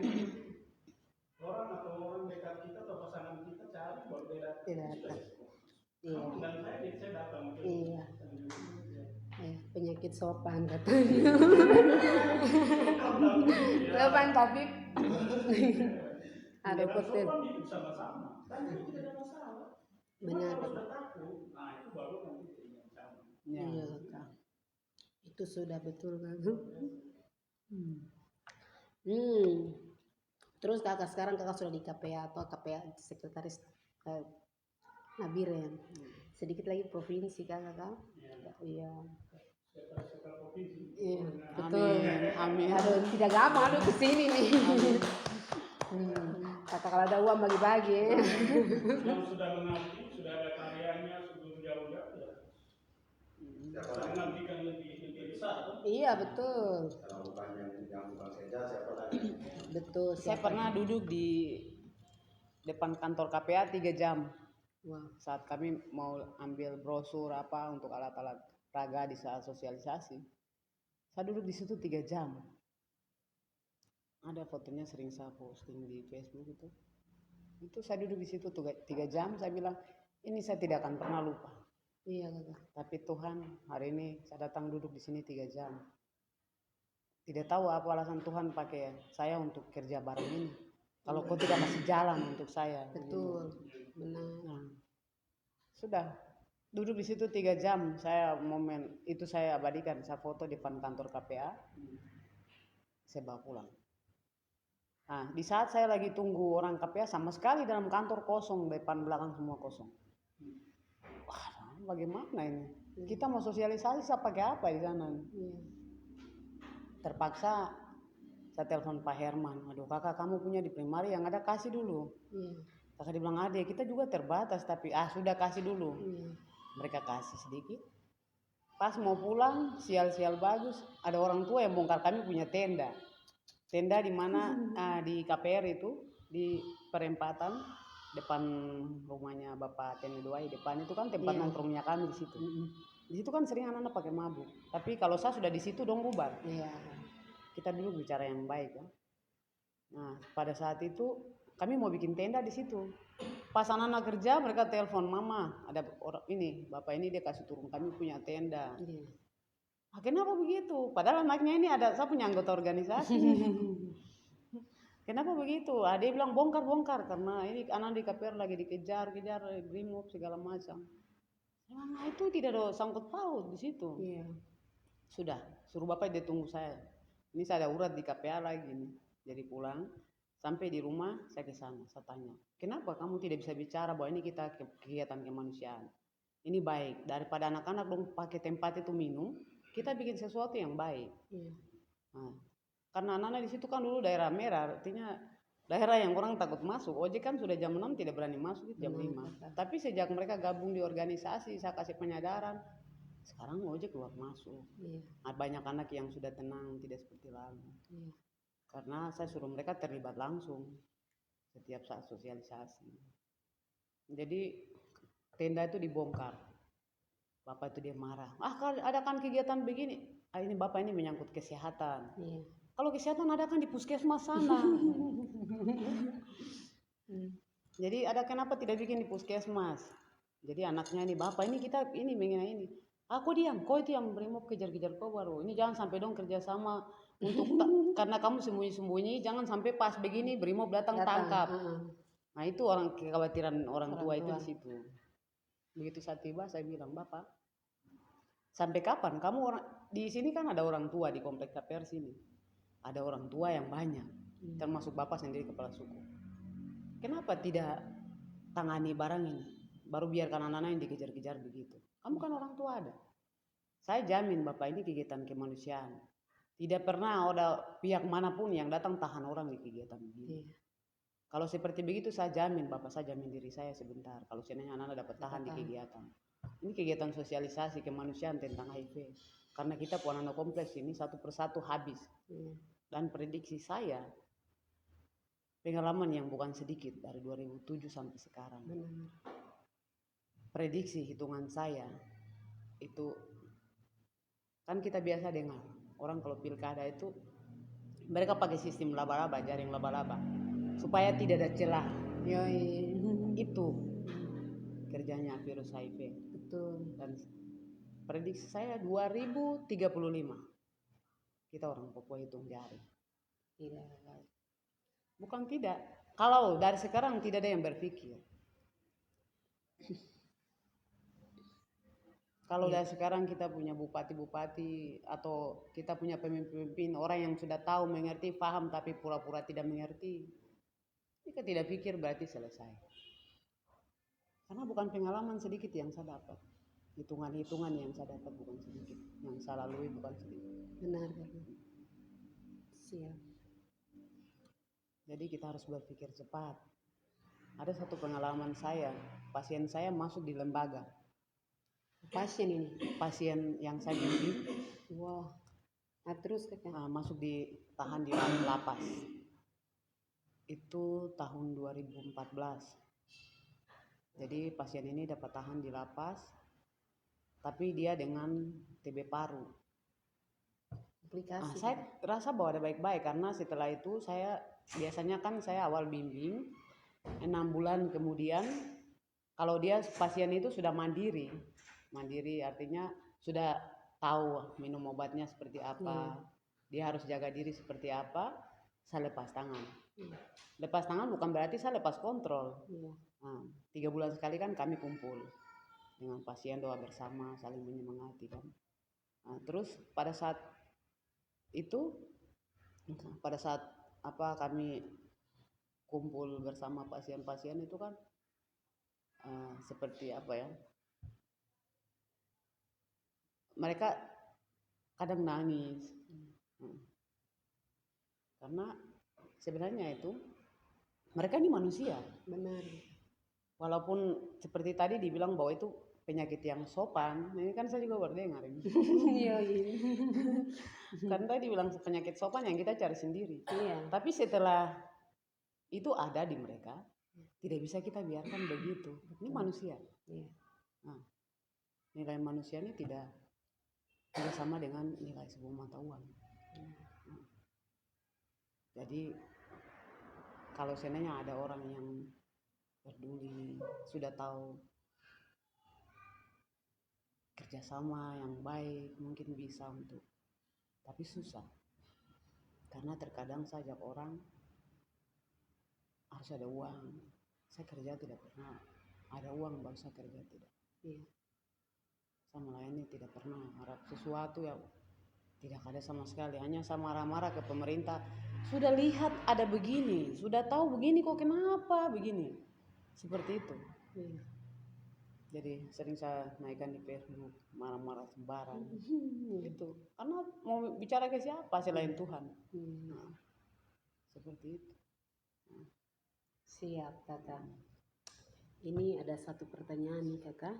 S4: Orang atau orang dekat kita atau pasangan kita cari buat beda.
S1: Tidak. Iya.
S4: Dan saya datang.
S1: Iya. Penyakit sopan katanya. Sopan tapi ada potensi.
S4: Sopan hidup sama-sama. Dan itu tidak ada masalah.
S1: Benar.
S4: Sudah takut. Nah itu baru nanti sama.
S1: Iya Kak. Itu sudah betul kan. Terus kakak sekarang sudah di KPA atau KPA sekretaris Nabire. Sedikit lagi provinsi kakak. Iya. Iya, betul.
S2: Amin.
S1: Aduh, tidak gampang aduh kesini nih. Kata kalau ada uang bagi-bagi.
S4: Yang sudah mengerti, sudah ada karyanya, sudah jauh-jauh ya. Jangan nantikan lebih besar.
S1: Iya betul.
S3: Kalau bukan yang bukan saja, siapa lagi?
S1: Betul.
S2: Saya pernah duduk di depan kantor KPA 3 jam.
S1: Wow.
S2: Saat kami mau ambil brosur apa untuk alat-alat raga di saat sosialisasi. Saya duduk di situ 3 jam. Ada fotonya sering saya posting di Facebook itu. Itu saya duduk di situ 3 jam, saya bilang, ini saya tidak akan pernah lupa.
S1: Iya kakak.
S2: Tapi Tuhan, hari ini saya datang duduk di sini 3 jam. Tidak tahu apa alasan Tuhan pakai saya untuk kerja bareng ini. Kalau kau tidak kasih jalan untuk saya.
S1: Betul. Benar.
S2: Nah, sudah duduk di situ 3 jam. Saya momen itu saya abadikan. Saya foto di depan kantor KPA. Saya bawa pulang. Nah, di saat saya lagi tunggu orang KPA, sama sekali dalam kantor kosong, depan belakang semua kosong. Wah, bagaimana ini? Kita mau sosialisasi pakai apa di sana? Terpaksa saya telepon Pak Herman. Aduh kakak, kamu punya di Primari yang ada kasih dulu. Kakak dibilang ada, kita juga terbatas tapi sudah kasih dulu. Mereka kasih sedikit. Pas mau pulang, sial-sial bagus, ada orang tua yang bongkar kami punya tenda. Tenda di mana di KPR itu, di perempatan depan rumahnya Bapak Tenedoai, depan itu kan tempat nongkrongnya kami di situ. Di situ kan sering anak-anak pakai mabuk. Tapi kalau saya sudah di situ dong bubar. Kita dulu bicara yang baik ya. Nah, pada saat itu kami mau bikin tenda di situ. Pas anak-anak kerja, mereka telepon, mama, ada orang ini, bapak ini dia kasih turun kami punya tenda. Kenapa begitu? Padahal anaknya ini saya punya anggota organisasi. Kenapa begitu? Dia bilang bongkar karena ini anak di KPR lagi dikejar brimob segala macam. Nah, itu tidak ada sangkut paut di situ. Sudah, suruh bapak dia tunggu saya. Ini saya ada urat di KPR lagi nih. Jadi pulang, sampai di rumah saya ke sana, saya tanya, kenapa kamu tidak bisa bicara bahwa ini kita kegiatan kemanusiaan? Ini baik daripada anak-anak dong pakai tempat itu minum. Kita bikin sesuatu yang baik. Nah, karena anak-anak di situ kan dulu daerah merah, artinya daerah yang orang takut masuk. Ojek kan sudah jam 6 tidak berani masuk, jam 5. Tapi sejak mereka gabung di organisasi, saya kasih penyadaran, sekarang ojek keluar masuk. Banyak anak yang sudah tenang, tidak seperti lalu. Karena saya suruh mereka terlibat langsung setiap saat sosialisasi. Jadi tenda itu dibongkar. Bapak itu dia marah. Ada kan kegiatan begini. Ini bapak ini menyangkut kesehatan. Kalau kesehatan ada kan di puskesmas sana. Jadi ada kenapa tidak bikin di puskesmas? Jadi anaknya ini bapak ini kita ini mengenai ini. Aku diam, kau itu yang brimob kejar-kejar kau baru. Ini jangan sampai dong kerjasama untuk karena kamu sembunyi-sembunyi, jangan sampai pas begini brimob datang tangkap. Nah itu kekhawatiran orang tua itu di situ. Begitu saya tiba, saya bilang, bapak, sampai kapan kamu di sini kan ada orang tua di komplek KPR sini, ada orang tua yang banyak, termasuk bapak sendiri kepala suku. Kenapa tidak tangani barang ini, baru biarkan anak-anak yang dikejar-kejar begitu? Kamu kan orang tua ada. Saya jamin bapak ini kegiatan kemanusiaan. Tidak pernah ada pihak manapun yang datang tahan orang di kegiatan begini. Kalau seperti begitu saya jamin, bapak saya jamin diri saya sebentar. Kalau seandainya anak-anak dapat tahan di kegiatan. Ini kegiatan sosialisasi kemanusiaan tentang HIV. Karena kita anak kompleks ini satu persatu habis. Dan prediksi saya, pengalaman yang bukan sedikit dari 2007 sampai sekarang. Prediksi hitungan saya, itu kan kita biasa dengar. Orang kalau pilkada itu, mereka pakai sistem laba-laba, jaring laba-laba. Supaya tidak ada celah. Itu kerjanya virus HIV. Betul. Dan prediksi saya 2035 kita orang Papua hitung jari. Bukan tidak. Kalau dari sekarang tidak ada yang berpikir. Kalau dari sekarang kita punya bupati-bupati atau kita punya pemimpin-pemimpin, orang yang sudah tahu, mengerti, paham tapi pura-pura tidak mengerti. Jika tidak pikir berarti selesai. Karena bukan pengalaman sedikit yang saya dapat. Hitungan-hitungan yang saya dapat bukan sedikit. Yang saya lalui bukan sedikit.
S1: Benar. Siap.
S2: Jadi kita harus berpikir cepat. Ada satu pengalaman saya, pasien saya masuk di lembaga.
S1: Pasien ini?
S2: Pasien yang saya bimbing.
S1: Wah. Nah, terus
S2: masuk ditahan di lapas. Itu tahun 2014. Jadi pasien ini dapat tahan di lapas, tapi dia dengan TB paru. Saya rasa bahwa ada baik-baik, karena setelah itu biasanya kan saya awal bimbing 6 bulan kemudian, kalau dia pasien itu sudah mandiri artinya sudah tahu minum obatnya seperti apa, dia harus jaga diri seperti apa, saya lepas tangan. Lepas tangan bukan berarti saya lepas kontrol. 3 bulan sekali kan kami kumpul dengan pasien, doa bersama, saling menyemangati kan. Terus pada saat kami kumpul bersama pasien-pasien itu kan seperti apa ya, mereka kadang nangis. Karena sebenarnya itu mereka ini manusia.
S1: Benar.
S2: Walaupun seperti tadi dibilang bahwa itu penyakit yang sopan, ini kan saya juga baru dengar ini.
S1: Iya.
S2: Kan tadi bilang penyakit sopan yang kita cari sendiri.
S1: Iya.
S2: Tapi setelah itu ada di mereka, tidak bisa kita biarkan begitu. Ini manusia.
S1: Iya.
S2: Nah, nilai manusia ini tidak sama dengan nilai sebuah mata uang. Jadi kalau seandainya ada orang yang peduli, sudah tahu kerjasama yang baik, mungkin bisa untuk, tapi susah. Karena terkadang saja orang harus ada uang. Saya kerja tidak pernah ada uang baru saya kerja, tidak.
S1: Iya.
S2: Saya melayani tidak pernah harap sesuatu yang tidak ada sama sekali. Hanya saya marah-marah ke pemerintah. Sudah lihat ada begini, sudah tahu begini kok kenapa begini. Seperti itu.
S1: Iya.
S2: Jadi sering saya naikkan di Facebook, marah-marah sembarang. Gitu. Karena mau bicara ke siapa selain Tuhan. Nah, seperti itu.
S1: Siap, Kakak. Ini ada satu pertanyaan nih, Kakak.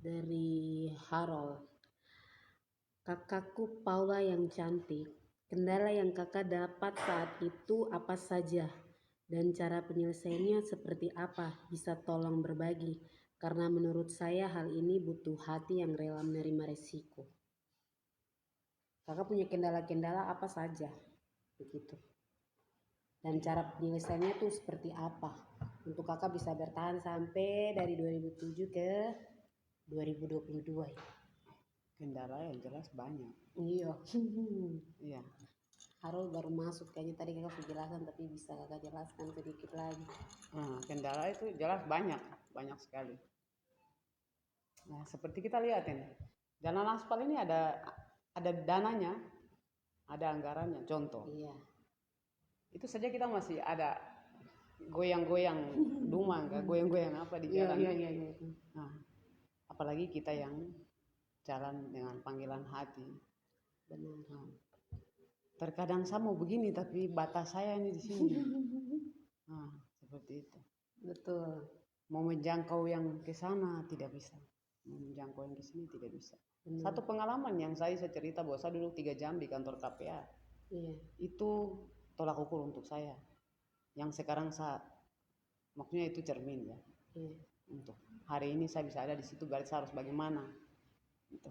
S1: Dari Harold. Kakakku Paula yang cantik, kendala yang kakak dapat saat itu apa saja? Dan cara penyelesaiannya seperti apa? Bisa tolong berbagi? Karena menurut saya hal ini butuh hati yang rela menerima resiko. Kakak punya kendala-kendala apa saja? Begitu. Dan cara penyelesaiannya tuh seperti apa? Untuk kakak bisa bertahan sampai dari 2007 ke 2022 ya.
S2: Kendala yang jelas banyak.
S1: Iya.
S2: Iya.
S1: Harold baru masuk, kayaknya tadi kakak sudah jelaskan, tapi bisa kakak jelaskan sedikit lagi.
S2: Kendala itu jelas banyak sekali. Nah, seperti kita lihat ini, jalan aspal ini ada dananya, ada anggarannya. Contoh,
S1: Iya.
S2: itu saja kita masih ada goyang-goyang dumang, goyang-goyang apa di jalan.
S1: Iya.
S2: Nah, apalagi kita yang jalan dengan panggilan hati.
S1: Benar.
S2: Nah, terkadang saya mau begini tapi batas saya ini di sini. Nah, seperti itu.
S1: Betul.
S2: Mau menjangkau yang ke sana tidak bisa. Mau menjangkau yang ke sini tidak bisa.
S1: Benar.
S2: Satu pengalaman yang saya cerita bahwa saya duduk 3 jam di kantor KPA.
S1: Iya.
S2: Itu tolak ukur untuk saya. Yang sekarang maksudnya itu cermin ya.
S1: Iya.
S2: Untuk hari ini saya bisa ada di situ, berarti saya harus bagaimana? Gitu.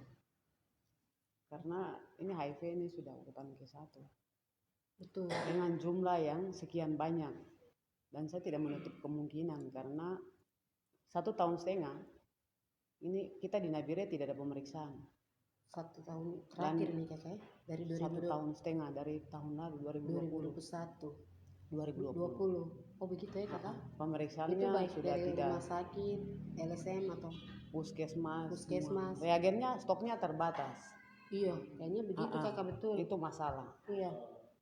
S2: Karena ini HIV ini sudah urutan ke-1.
S1: Betul.
S2: Dengan jumlah yang sekian banyak. Dan saya tidak menutup kemungkinan karena 1,5 tahun ini kita di Nabire tidak ada pemeriksaan.
S1: 1 tahun terakhir nih kakak ya? Dari
S2: 1,5 tahun dari tahun lalu 2020.
S1: Oh begitu ya kakak?
S2: Pemeriksaannya
S1: Itu baik
S2: sudah
S1: dari
S2: tidak
S1: rumah sakit, LSM atau
S2: puskesmas.
S1: Puskesmas.
S2: Reagennya stoknya terbatas.
S1: Iya, kayaknya begitu kakak, betul.
S2: Itu masalah.
S1: Iya.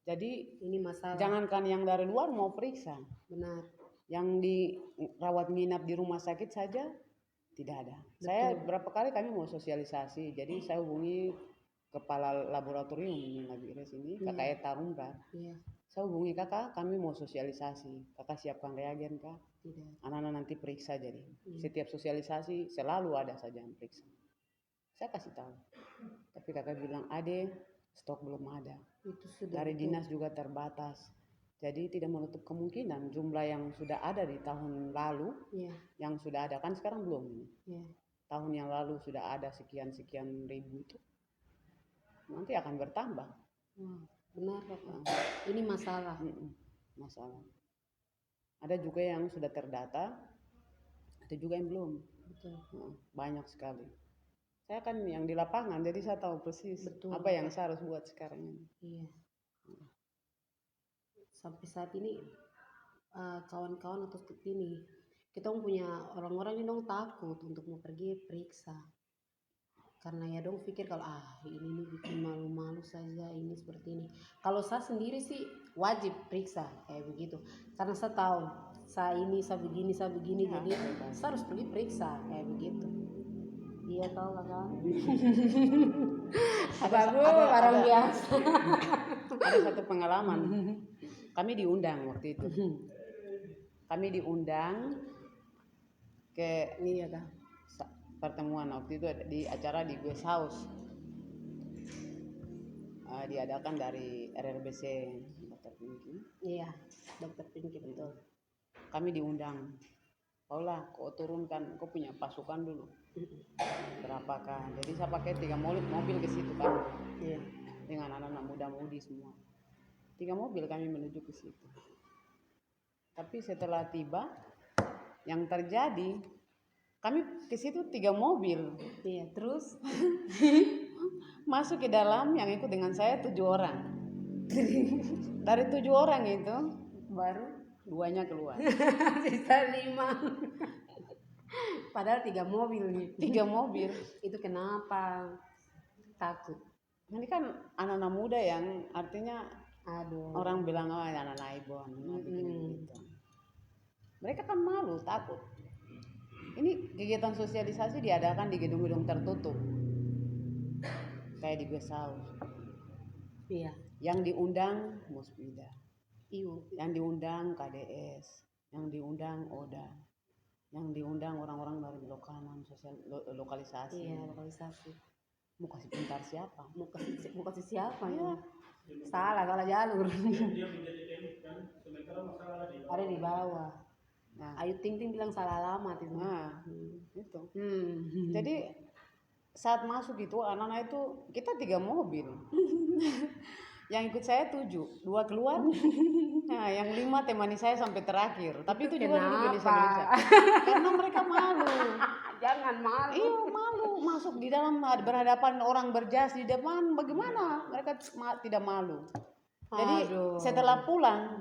S2: Jadi
S1: Ini masalah.
S2: jangankan yang dari luar mau periksa.
S1: Benar.
S2: Yang dirawat nginap di rumah sakit saja tidak ada.
S1: Betul.
S2: Saya berapa kali kami mau sosialisasi, jadi saya hubungi kepala laboratorium di Nabire sini, Kakak Eta Rumra.
S1: Iya.
S2: Saya hubungi kakak, kami mau sosialisasi. Kakak siapkan reagen kah?
S1: Tidak.
S2: Anak-anak nanti periksa jadi. Setiap sosialisasi selalu ada saja yang periksa. Saya kasih tahu. Tapi kakak bilang, Ade, stok belum ada.
S1: Itu sudah
S2: Dari
S1: betul.
S2: dinas juga terbatas. Jadi tidak menutup kemungkinan jumlah yang sudah ada di tahun lalu,
S1: Iya.
S2: yang sudah ada, kan sekarang belum ini.
S1: Iya.
S2: Tahun yang lalu sudah ada sekian ribu itu. Nanti akan bertambah.
S1: Wah, benar kakak. Ini masalah.
S2: Masalah. Ada juga yang sudah terdata, ada juga yang belum.
S1: Betul.
S2: Banyak sekali. Saya kan yang di lapangan, jadi saya tahu persis
S1: Betul.
S2: apa yang saya harus buat sekarang ini.
S1: Iya. Sampai saat ini kawan-kawan atau ini kita punya orang-orang yang takut untuk mau pergi periksa karena ya dong pikir kalau ini nih bikin malu-malu saja ini seperti ini. Kalau saya sendiri sih wajib periksa kayak begitu, karena saya tahu saya begini
S2: Ya,
S1: jadi saya harus pergi periksa kayak begitu. Iya tahu kan? Barang biasa.
S2: Ada satu pengalaman. Kami diundang waktu itu. Kami diundang ke
S1: Iya kak.
S2: pertemuan waktu itu di acara di Guest House. Diadakan dari RRBC Dr. Pinky.
S1: Iya, Dokter Pinky betul.
S2: Kami diundang. Paula, kau turunkan, kau punya pasukan dulu. Berapakah? Jadi saya pakai 3 mobil ke situ kan.
S1: Iya.
S2: Dengan anak-anak muda-mudi semua. 3 mobil kami menuju ke situ. Tapi setelah tiba, yang terjadi kami ke situ 3 mobil.
S1: Iya, terus
S2: Masuk ke dalam, yang ikut dengan saya 7 orang. Dari 7 orang itu
S1: baru
S2: 2-nya keluar.
S1: sisa 5. Padahal 3 mobil nih.
S2: 3 mobil.
S1: Itu kenapa? Takut.
S2: Ini kan anak-anak muda yang artinya
S1: Aduh.
S2: orang bilang anak-anak ibon, gitu. Mereka kan malu, takut. Ini kegiatan sosialisasi diadakan di gedung-gedung tertutup. Kayak di Guest House.
S1: Iya.
S2: Yang diundang Musbida,
S1: Iu.
S2: yang diundang KDS, yang diundang ODA, yang diundang orang-orang dari blok kanan lokalisasi.
S1: Iya, lokalisasi.
S2: Mau kasih pintar siapa?
S1: Mau kasih siapa
S2: Iya.
S1: ya? Salah jalur.
S4: Dia menjadi elit kan, sementara masalah di
S1: Ada di bawah.
S2: Nah,
S1: Ayu Ting Ting bilang salah alamat itu.
S2: itu.
S1: Hmm.
S2: Jadi saat masuk itu anak-anak itu kita 3 mobil. Yang ikut saya 7, 2 keluar. Nah, yang 5 temani saya sampai terakhir. Tapi itu juga dulu gelisah-gelisah. Karena mereka malu.
S1: Jangan malu.
S2: Iya, malu masuk di dalam berhadapan orang berjas di depan, bagaimana? Mereka tidak malu. Jadi
S1: Aduh.
S2: setelah pulang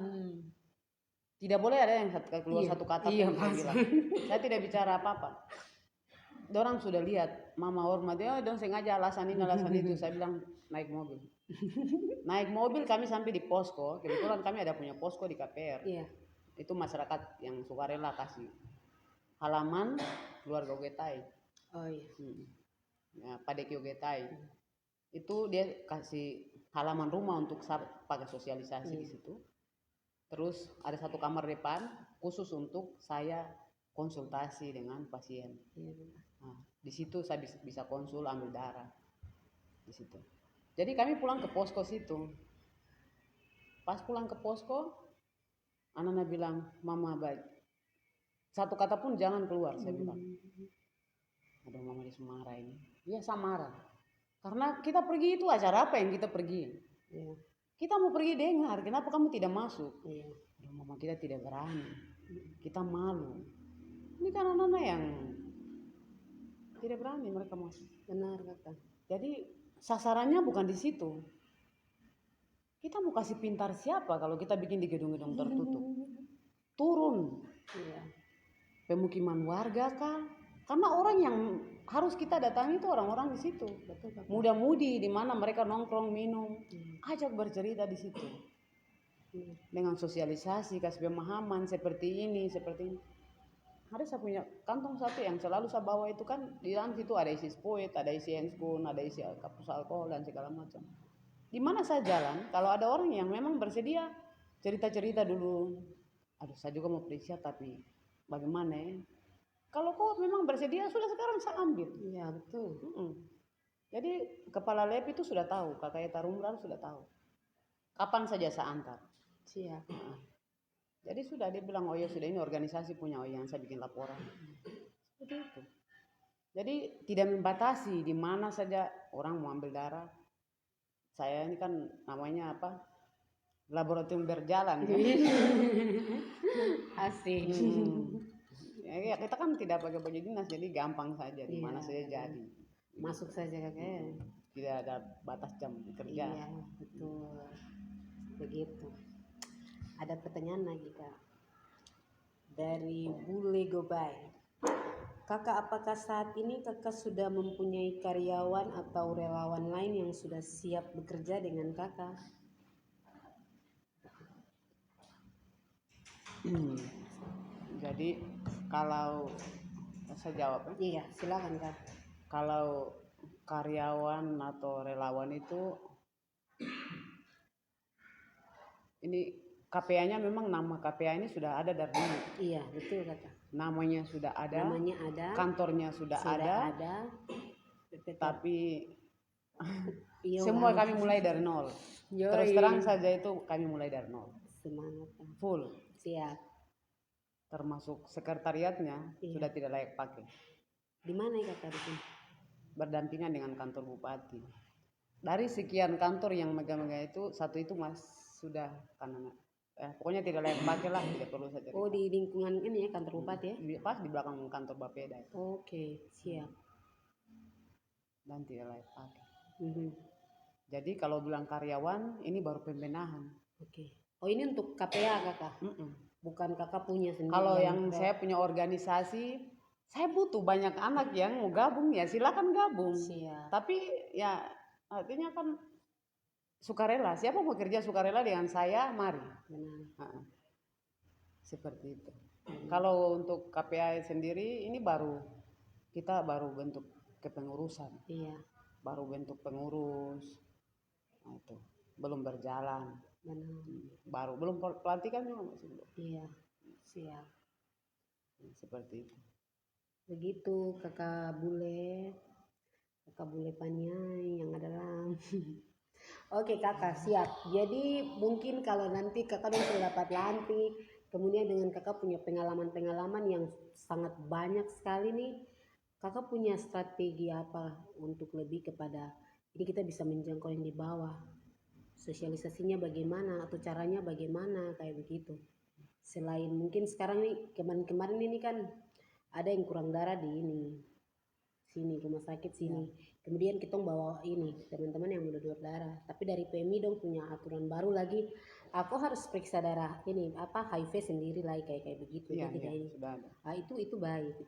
S2: tidak boleh ada yang keluar
S1: Iya.
S2: satu kata
S1: Iya,
S2: pun saya bilang. Saya tidak bicara apa-apa. Dorang sudah lihat Mama hormat, dong sengaja alasan ini alasan itu. Saya bilang naik mobil. Naik mobil kami sampai di posko. Kebetulan kami ada punya posko di KPR.
S1: Iya.
S2: Itu masyarakat yang sukarela kasih halaman keluarga Ogetai.
S1: Oh iya.
S2: Ya, Padeki Ogetai. Itu dia kasih halaman rumah untuk pakai sosialisasi di situ. Terus ada satu kamar depan khusus untuk saya konsultasi dengan pasien. Nah, di situ saya bisa konsul ambil darah di situ. Jadi kami pulang ke posko situ. Pas pulang ke posko, anak-anak bilang, Mama baik. Satu kata pun jangan keluar, saya bilang. Aduh, Mama di Semarang ini. Iya, saya marah. Karena kita pergi itu acara apa yang kita pergi?
S1: Iya.
S2: Kita mau pergi dengar, kenapa kamu tidak masuk?
S1: Iya.
S2: Aduh, Mama kita tidak berani. Kita malu. Ini kan anak-anak yang tidak berani mereka masuk.
S1: Benar kata.
S2: Jadi sasarannya bukan di situ. Kita mau kasih pintar siapa kalau kita bikin di gedung-gedung tertutup? Turun.
S1: Iya.
S2: Pemukiman warga kah? Karena orang yang harus kita datangi itu orang-orang di situ.
S1: Betul kata.
S2: Muda-mudi di mana mereka nongkrong minum. Ajak bercerita di situ. Dengan sosialisasi, kasih pemahaman seperti ini, seperti ini. Ada saya punya kantong satu yang selalu saya bawa itu kan di dalam situ ada isi spoit, ada isi handphone, ada isi kapus alkohol dan segala macam. Di mana saya jalan, kalau ada orang yang memang bersedia cerita-cerita dulu. Aduh, saya juga mau periksa tapi bagaimana ya? Kalau kau memang bersedia sudah sekarang saya ambil.
S1: Iya betul.
S2: Jadi kepala lab itu sudah tahu, Kakak Eta Rumran sudah tahu. Kapan saja saya antar.
S1: Siap.
S2: Jadi sudah dia bilang, oh ya sudah ini organisasi punya, oh yang saya bikin laporan. Seperti itu. Jadi tidak membatasi di mana saja orang mau ambil darah. Saya ini kan namanya apa? Laboratorium berjalan. Kan?
S1: Asik.
S2: Ya, kita kan tidak pakai baju dinas, jadi gampang saja di mana saja jadi.
S1: Masuk saja kakek.
S2: Tidak ada batas jam kerja.
S1: Iya betul. Begitu. Ada pertanyaan lagi kak dari Bule Gobay. Kakak, apakah saat ini kakak sudah mempunyai karyawan atau relawan lain yang sudah siap bekerja dengan kakak?
S2: Jadi kalau saya jawab ya,
S1: Iya, silakan kak.
S2: kalau karyawan atau relawan itu ini KPA-nya memang nama KPA ini sudah ada dari dulu.
S1: Iya, betul kakak.
S2: Namanya sudah ada,
S1: Namanya ada,
S2: kantornya sudah ada,
S1: PPT.
S2: tapi
S1: Iya,
S2: semua
S1: Bang.
S2: kami mulai dari nol.
S1: Yoi.
S2: Terus terang saja itu kami mulai dari nol.
S1: Semangat kak.
S2: Full.
S1: Siap.
S2: Termasuk sekretariatnya
S1: Iya.
S2: sudah tidak layak pakai.
S1: Di mana ya kakak di sini?
S2: Berdampingan dengan kantor bupati. Dari sekian kantor yang megang-megang itu, satu itu mas sudah karena pokoknya tidak layak pakai lah, tidak perlu saja.
S1: Oh, di lingkungan ini ya, kantor bupati ya?
S2: Pas di belakang kantor Bapeda itu.
S1: Oke, siap.
S2: Dan tidak layak pakai.
S1: Mhm.
S2: Jadi kalau bilang karyawan, ini baru pembenahan.
S1: Oke. Oh, ini untuk KPA kakak? Bukan kakak punya sendiri?
S2: Kalau yang saya punya organisasi, saya butuh banyak anak yang mau gabung, ya silakan gabung.
S1: Siap.
S2: Tapi ya artinya kan sukarela. Siapa mau kerja sukarela dengan saya, mari.
S1: Benar.
S2: Seperti itu. Kalau untuk KPA sendiri ini kita baru bentuk kepengurusan.
S1: Iya.
S2: Baru bentuk pengurus. Nah, itu belum berjalan.
S1: Benar.
S2: Belum pelantikan juga masih belum.
S1: Iya. Siap.
S2: Seperti itu.
S1: Begitu kakak bule Panyai yang adalah. Oke kakak, siap. Jadi mungkin kalau nanti kakak sudah dapat lantik, kemudian dengan kakak punya pengalaman-pengalaman yang sangat banyak sekali nih, kakak punya strategi apa untuk lebih kepada, jadi kita bisa menjangkau yang di bawah, sosialisasinya bagaimana atau caranya bagaimana, kayak begitu. Selain mungkin sekarang nih, kemarin ini kan ada yang kurang darah di sini rumah sakit sini. Kemudian kita bawa ini teman-teman yang udah donor darah. Tapi dari PMI dong punya aturan baru lagi. Aku harus periksa darah ini HIV sendiri lah kayak begitu.
S2: Iya,
S1: ini.
S2: sudah ada.
S1: Nah, itu baik.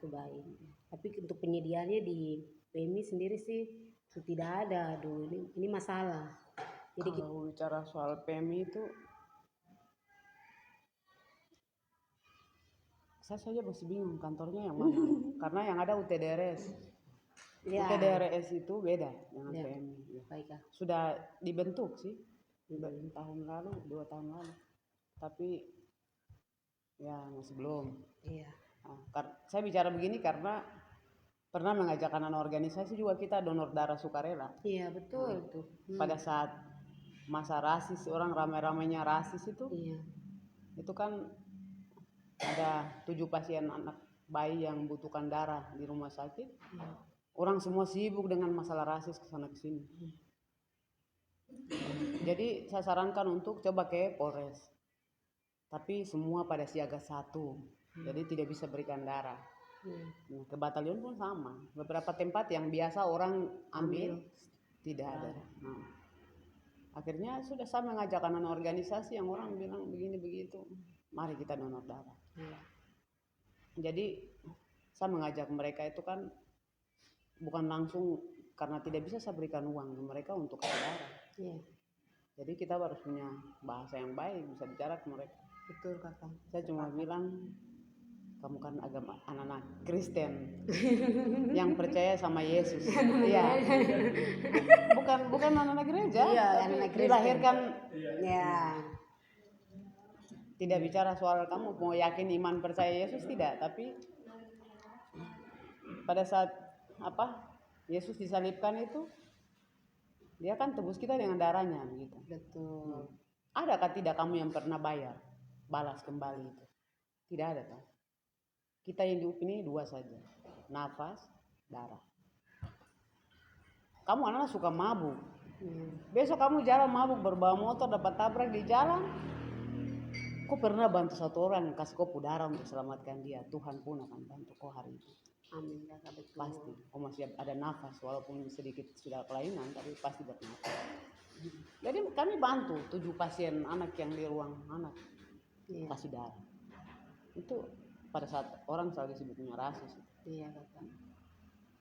S1: Tapi untuk penyediaannya di PMI sendiri sih tidak ada. Aduh, ini masalah. Jadi
S2: kalau bicara soal PMI itu, saya saja masih bingung kantornya yang mana. Karena yang ada UTDRS.
S1: ya.
S2: UTDRS itu beda dengan PMI. Ya.
S1: Baiklah.
S2: Sudah dibentuk sih, tahun lalu, 2 tahun lalu. Tapi ya masih belum.
S1: Iya.
S2: Nah, saya bicara begini karena pernah mengajak anak organisasi juga kita donor darah sukarela.
S1: Iya betul tuh.
S2: Pada saat masa rasis, orang ramai-ramainya rasis itu,
S1: Iya.
S2: itu kan ada 7 pasien anak bayi yang membutuhkan darah di rumah sakit.
S1: Iya.
S2: Orang semua sibuk dengan masalah rasis kesana kesini. Jadi saya sarankan untuk coba ke Polres. Tapi semua pada siaga 1. Jadi tidak bisa berikan darah. Nah, ke batalion pun sama. Beberapa tempat yang biasa orang ambil tidak ada. Nah, akhirnya sudah saya mengajak anak organisasi yang orang bilang begini begitu. Mari kita donor darah. Jadi saya mengajak mereka itu kan bukan langsung karena tidak bisa saya berikan uang mereka untuk kasih darah. Jadi kita harus punya bahasa yang baik, bisa bicara ke mereka.
S1: Betul kakak.
S2: Saya cuma bilang kamu kan agama anak-anak Kristen yang percaya sama Yesus. Iya. Bukan anak-anak gereja.
S1: Iya,
S2: tapi
S1: anak-anak Kristen.
S2: dilahirkan.
S1: Ya.
S2: Tidak bicara soal kamu mau yakin iman percaya Yesus tidak, tapi pada saat Yesus disalibkan itu dia kan tebus kita dengan darahnya begitu.
S1: Betul.
S2: Adakah tidak kamu yang pernah bayar balas kembali itu? Tidak ada kan? Kita yang hidup ini 2 saja, nafas, darah. Kamu anak suka mabuk. Besok kamu jalan mabuk berbawa motor dapat tabrak di jalan. Kau pernah bantu satu orang kasih kau darah untuk selamatkan dia, Tuhan pun akan bantu kau hari itu.
S1: Amin kakak, betul.
S2: Pasti kau masih ada nafas walaupun sedikit sudah kelainan tapi pasti bernafas. Jadi kami bantu 7 pasien anak yang di ruang anak kasih darah. Itu pada saat orang selalu sibuknya rasis.
S1: Iya kakak.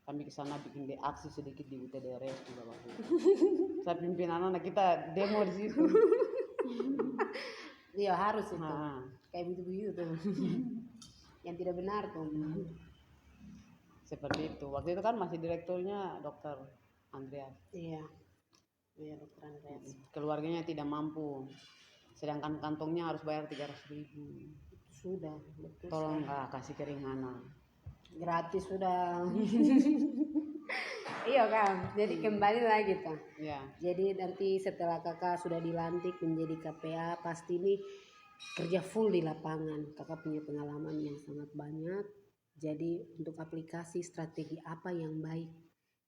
S2: Kami ke sana bikin aksi sedikit di UTDRS juga waktu itu. Saya pimpin anak-anak kita demo di situ.
S1: Iya harus itu.
S2: Nah,
S1: Kayak begitu tuh. Yang tidak benar tuh.
S2: seperti itu. Waktu itu kan masih direkturnya Dokter Andreas.
S1: Iya. Iya dokter Andreas.
S2: Keluarganya tidak mampu. Sedangkan kantongnya harus bayar 300.000.
S1: Sudah. Betul.
S2: Tolong kasih keringanan.
S1: Gratis sudah. Iya kan. Jadi kembali lagi tuh.
S2: Ya,
S1: Jadi nanti setelah kakak sudah dilantik menjadi KPA pasti ini kerja full di lapangan. Kakak punya pengalaman yang sangat banyak. Jadi untuk aplikasi strategi apa yang baik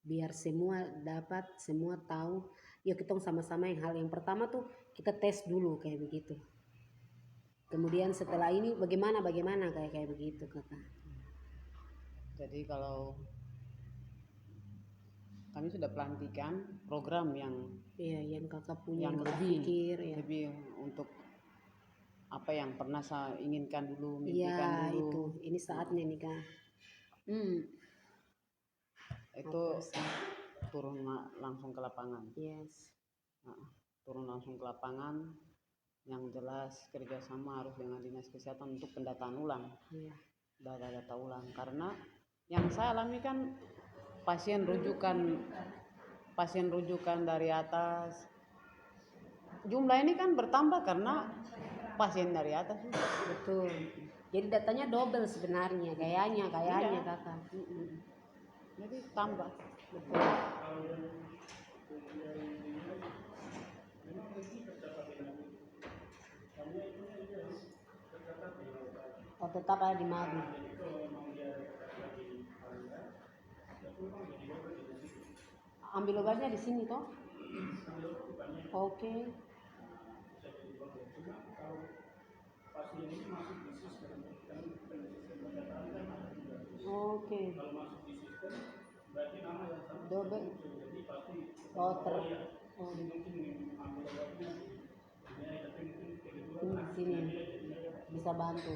S1: biar semua dapat, semua tahu. Ya kita sama-sama yang hal yang pertama tuh kita tes dulu kayak begitu. Kemudian setelah ini bagaimana kayak begitu kakak.
S2: jadi kalau kami sudah pelantikan program yang
S1: Iya yang kakak punya
S2: yang
S1: kakak
S2: lebih
S1: pikir ya.
S2: lebih untuk apa yang pernah saya inginkan dulu,
S1: Iya
S2: mimpikan dulu.
S1: itu ini saatnya nih kak.
S2: Itu turun langsung ke lapangan.
S1: Yes.
S2: Nah, turun langsung ke lapangan, yang jelas kerjasama harus dengan dinas kesehatan untuk pendataan ulang,
S1: Iya.
S2: data ulang, karena yang saya alami kan pasien rujukan dari atas. Jumlah ini kan bertambah karena pasien dari atas juga.
S1: Betul. Jadi datanya double sebenarnya, kayaknya
S2: Iya.
S1: kakak.
S2: Jadi tambah.
S1: Betul. Oh tetap ada di Madi. Ambil obatnya di sini toh? Oke. Oke. Double. Oh ini di sini bisa bantu.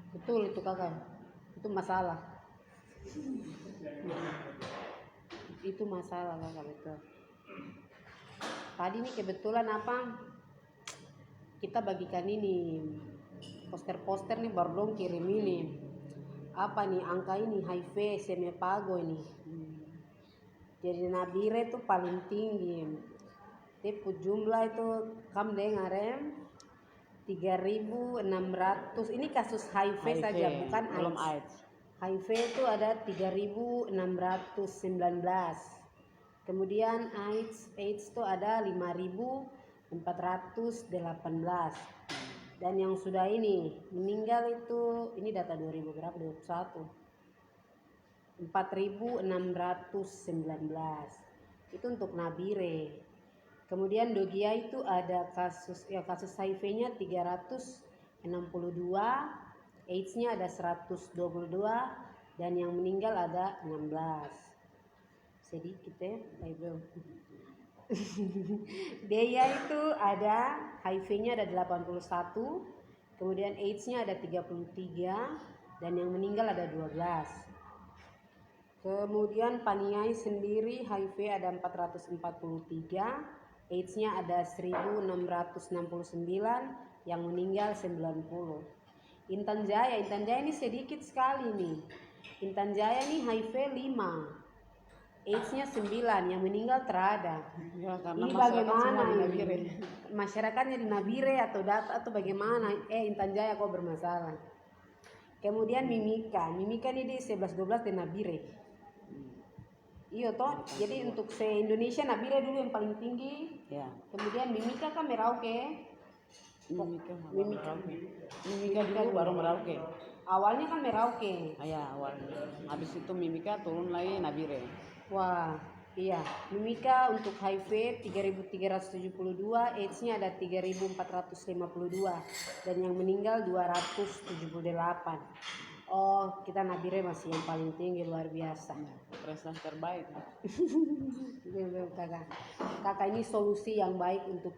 S1: Betul itu kakak. Itu masalah. Itu masalah kakak betul. Tadi nih kebetulan apa? Kita bagikan ini poster-poster nih baru dong kirim ini. Apa nih angka ini HIV Semepago ini. Jadi nabire tuh paling tinggi. Tipe jumlah itu kamu dengar ya? 3.600. Ini kasus HIV saja bukan
S2: belum
S1: AIDS.
S2: AIDS.
S1: HIV itu ada 3.619. Kemudian AIDS itu ada 5.418. Dan yang sudah ini meninggal itu ini data 2000 berapa? 21. 4.619. Itu untuk nabire. Kemudian Dogia itu ada kasus HIV-nya 362, AIDS-nya ada 122 dan yang meninggal ada 16. Sedikit ya, Bible. Dia itu ada HIV-nya ada 81, kemudian AIDS-nya ada 33 dan yang meninggal ada 12. Kemudian Paniai sendiri HIV ada 443, AIDS-nya ada 1669, yang meninggal 90. Intan Jaya ini sedikit sekali nih. Intan Jaya nih HIV 5, AIDS-nya 9, yang meninggal terada.
S2: Ya, karena
S1: Ini
S2: masyarakat
S1: bagaimana
S2: semua di
S1: ini?
S2: Nabire.
S1: Masyarakatnya di Nabire atau data atau bagaimana? Intan Jaya kok bermasalah. Kemudian Mimika ini di 11-12 di Nabire. Iya toh, jadi untuk se-Indonesia Nabire dulu yang paling tinggi.
S2: Ya.
S1: Kemudian Mimika kan Merauke.
S2: Mimika dulu baru Merauke.
S1: Awalnya kan Merauke.
S2: Ya, awalnya. Habis itu Mimika turun lagi Nabire.
S1: Wah, iya. Mimika untuk HIV 3.372, AIDS-nya ada 3.452 dan yang meninggal 278. Oh, kita Nabire masih yang paling tinggi, luar biasa.
S2: Prestasi terbaik.
S1: Kakak ini solusi yang baik untuk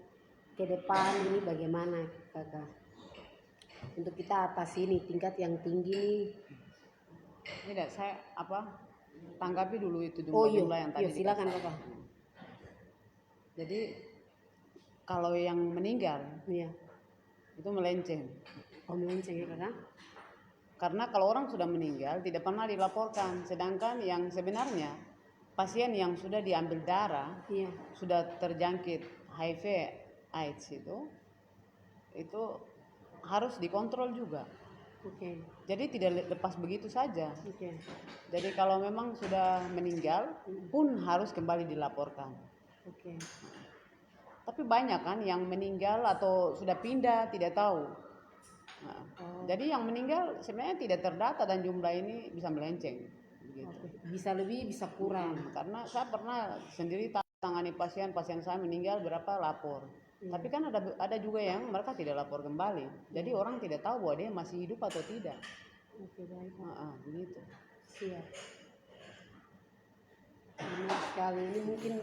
S1: ke depan ini bagaimana kakak? Untuk kita atasi ini tingkat yang tinggi nih.
S2: Tidak, saya tanggapi dulu itu
S1: Oh iya,
S2: jumlah-jumlah yang tadi
S1: iya silakan
S2: dikasih.
S1: kakak.
S2: Jadi kalau yang meninggal
S1: Iya.
S2: itu melenceng.
S1: Oh melenceng ya kakak?
S2: Karena kalau orang sudah meninggal tidak pernah dilaporkan, sedangkan yang sebenarnya pasien yang sudah diambil darah,
S1: Iya.
S2: sudah terjangkit HIV AIDS itu harus dikontrol juga.
S1: Oke.
S2: Jadi tidak lepas begitu saja.
S1: Oke.
S2: Jadi kalau memang sudah meninggal pun harus kembali dilaporkan.
S1: Oke.
S2: Tapi banyak kan yang meninggal atau sudah pindah tidak tahu. Nah, jadi yang meninggal sebenarnya tidak terdata dan jumlah ini bisa melenceng. Begitu.
S1: Oke. Bisa lebih, bisa kurang.
S2: Karena saya pernah sendiri tangani pasien saya meninggal berapa lapor. Tapi kan ada juga yang mereka tidak lapor kembali. Jadi orang tidak tahu bahwa dia masih hidup atau tidak.
S1: Oke baik.
S2: Begitu.
S1: Siap. Benar sekali. Ini mungkin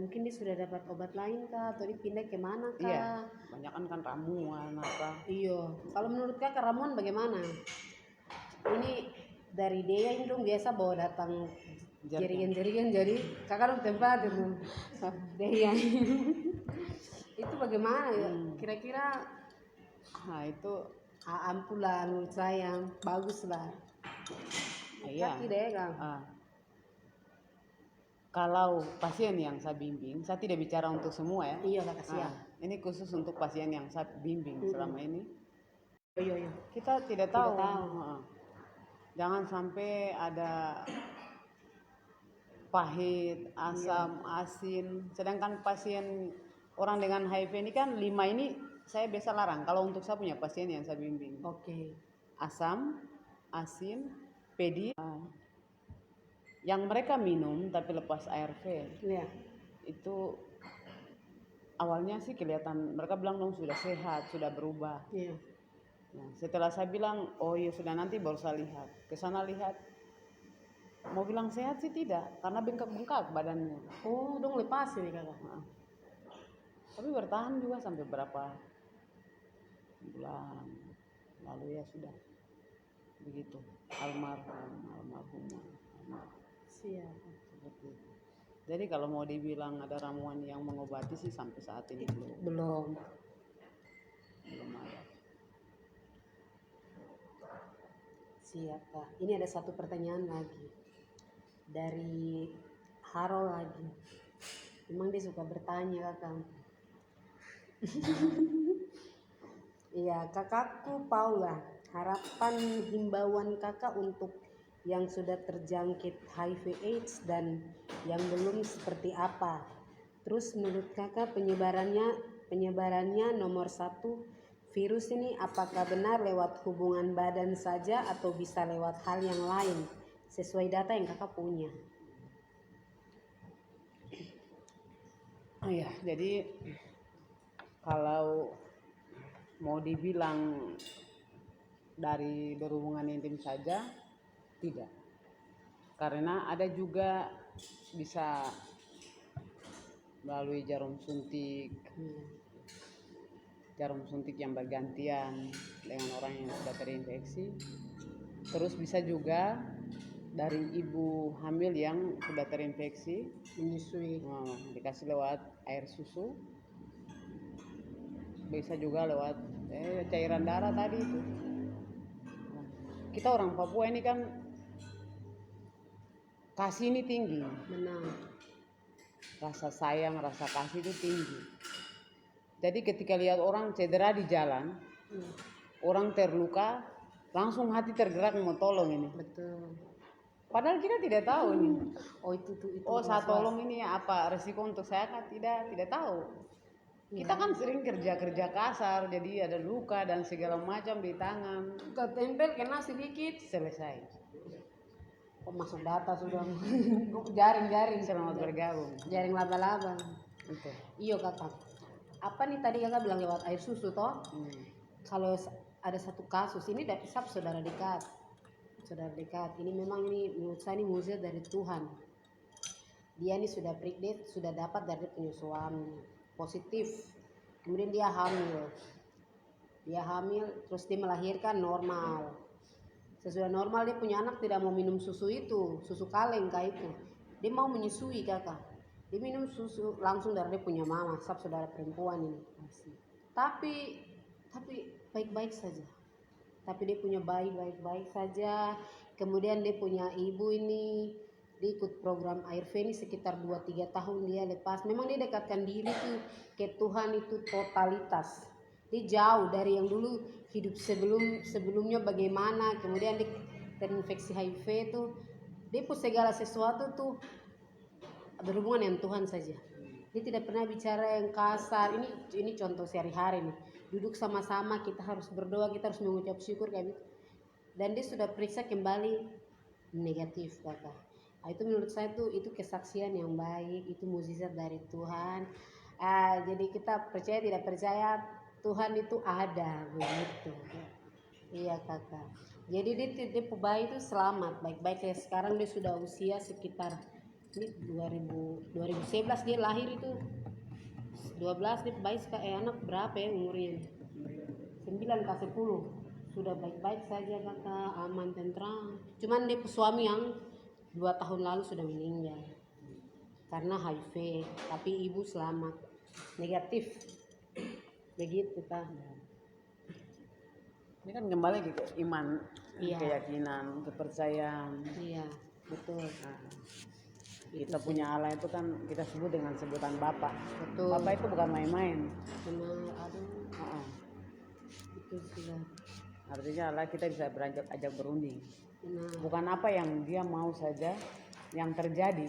S1: mungkin dia sudah dapat obat lain kah atau dipindah kemana kah?
S2: Iya, banyak kan ramuan apa.
S1: Iya. Kalau menurut kakak ramuan bagaimana? Ini dari dia ini dong biasa bawa datang jaringan jadi kakak dong tempat itu dia itu bagaimana ya? Kira-kira
S2: itu
S1: ampun lah menurut saya bagus lah.
S2: iya.
S1: Tidak ya kang?
S2: Kalau pasien yang saya bimbing, saya tidak bicara untuk semua ya.
S1: Iya kakak siap.
S2: Ini khusus untuk pasien yang saya bimbing selama ini.
S1: Iya.
S2: Kita tidak tahu. Jangan sampai ada pahit, asam, asin. Sedangkan pasien orang dengan HIV ini kan 5 ini saya biasa larang. Kalau untuk saya punya pasien yang saya bimbing.
S1: Oke.
S2: Asam, asin, pedis. Yang mereka minum tapi lepas ARV.
S1: Iya.
S2: Itu awalnya sih kelihatan mereka bilang dong sudah sehat, sudah berubah.
S1: Iya.
S2: Nah, setelah saya bilang, oh iya sudah, nanti baru saya lihat. Kesana lihat, mau bilang sehat sih tidak, karena bengkak-bengkak badannya.
S1: Oh, dong lepas ya kakak.
S2: Tapi bertahan juga sampai berapa bulan. Lalu ya sudah, begitu. Almarhumah.
S1: Siap.
S2: Seperti itu. Jadi kalau mau dibilang ada ramuan yang mengobati sih sampai saat ini
S1: Belum
S2: ada.
S1: Siap kak. Ini ada satu pertanyaan lagi dari Haro lagi. Memang dia suka bertanya kakak. Iya, kakakku Paula, harapan himbauan kakak untuk yang sudah terjangkit HIV/AIDS dan yang belum seperti apa? Terus menurut kakak penyebarannya nomor 1 virus ini apakah benar lewat hubungan badan saja atau bisa lewat hal yang lain sesuai data yang kakak punya?
S2: Iya, jadi kalau mau dibilang dari berhubungan intim saja, tidak. Karena ada juga bisa melalui jarum suntik yang bergantian dengan orang yang sudah terinfeksi. Terus bisa juga dari ibu hamil yang sudah terinfeksi, menyusui, dikasih lewat air susu. Bisa juga lewat cairan darah tadi itu. Kita orang Papua ini kan kasih ini tinggi.
S1: Benar.
S2: Rasa sayang, rasa kasih itu tinggi. Jadi ketika lihat orang cedera di jalan, orang terluka, langsung hati tergerak mau tolong ini.
S1: Betul.
S2: Padahal kita tidak tahu ini.
S1: Oh itu.
S2: Saya tolong ini apa resiko untuk saya kan tidak tahu. Kita kan sering kerja kasar, jadi ada luka dan segala macam di tangan.
S1: Ketempel kena sedikit,
S2: Selesai.
S1: oh masuk data sudah. Jaring.
S2: Selamat bergabung.
S1: Jaring laba-laba.
S2: Itu.
S1: Iya kakak. Apa nih tadi kakak bilang lewat air susu toh? Kalau ada satu kasus ini dari saudara dekat. Ini memang ini menurut saya ini mujizat dari Tuhan. dia ini sudah dia sudah dapat dari punya suami positif, kemudian dia hamil terus dia melahirkan normal. Sesudah normal dia punya anak tidak mau minum susu itu, susu kaleng kayak itu, dia mau menyusui kakak, dia minum susu langsung dari dia punya mama, saudara perempuan ini. Tapi baik-baik saja, tapi dia punya bayi baik-baik saja. Kemudian dia punya ibu ini, dia ikut program ARV ini sekitar 2-3 tahun dia lepas. Memang dia dekatkan diri tuh ke Tuhan itu totalitas. Dia jauh dari yang dulu hidup sebelumnya bagaimana, kemudian dia terinfeksi HIV tuh, dia pun segala sesuatu tuh berhubungan dengan Tuhan saja. Dia tidak pernah bicara yang kasar. Ini contoh sehari-hari nih. Duduk sama-sama kita harus berdoa, kita harus mengucap syukur kayak gitu. Dan dia sudah periksa kembali negatif kakak. Nah, itu menurut saya tuh itu kesaksian yang baik, itu mukjizat dari Tuhan. Jadi kita percaya tidak percaya Tuhan itu ada begitu. Iya kakak. Jadi dia bayi itu selamat baik-baik. Sekarang dia sudah usia sekitar ini 2011 dia lahir itu 12, dia bayi anak berapa ya umurnya? 9 ke 10. Sudah baik-baik saja kakak, aman tentram. Cuman dia suami yang 2 tahun lalu sudah meninggal karena HIV, tapi ibu selamat negatif. Begitu kak.
S2: Ini kan kembali ke iman,
S1: Iya.
S2: keyakinan, kepercayaan.
S1: Iya betul.
S2: Nah, kita punya Allah itu kan kita sebut dengan sebutan Bapa.
S1: Betul.
S2: Bapa itu bukan main-main.
S1: Benar, aduh. Itu sudah.
S2: Artinya Allah kita bisa ajak berunding.
S1: Benar.
S2: Bukan apa yang dia mau saja yang terjadi.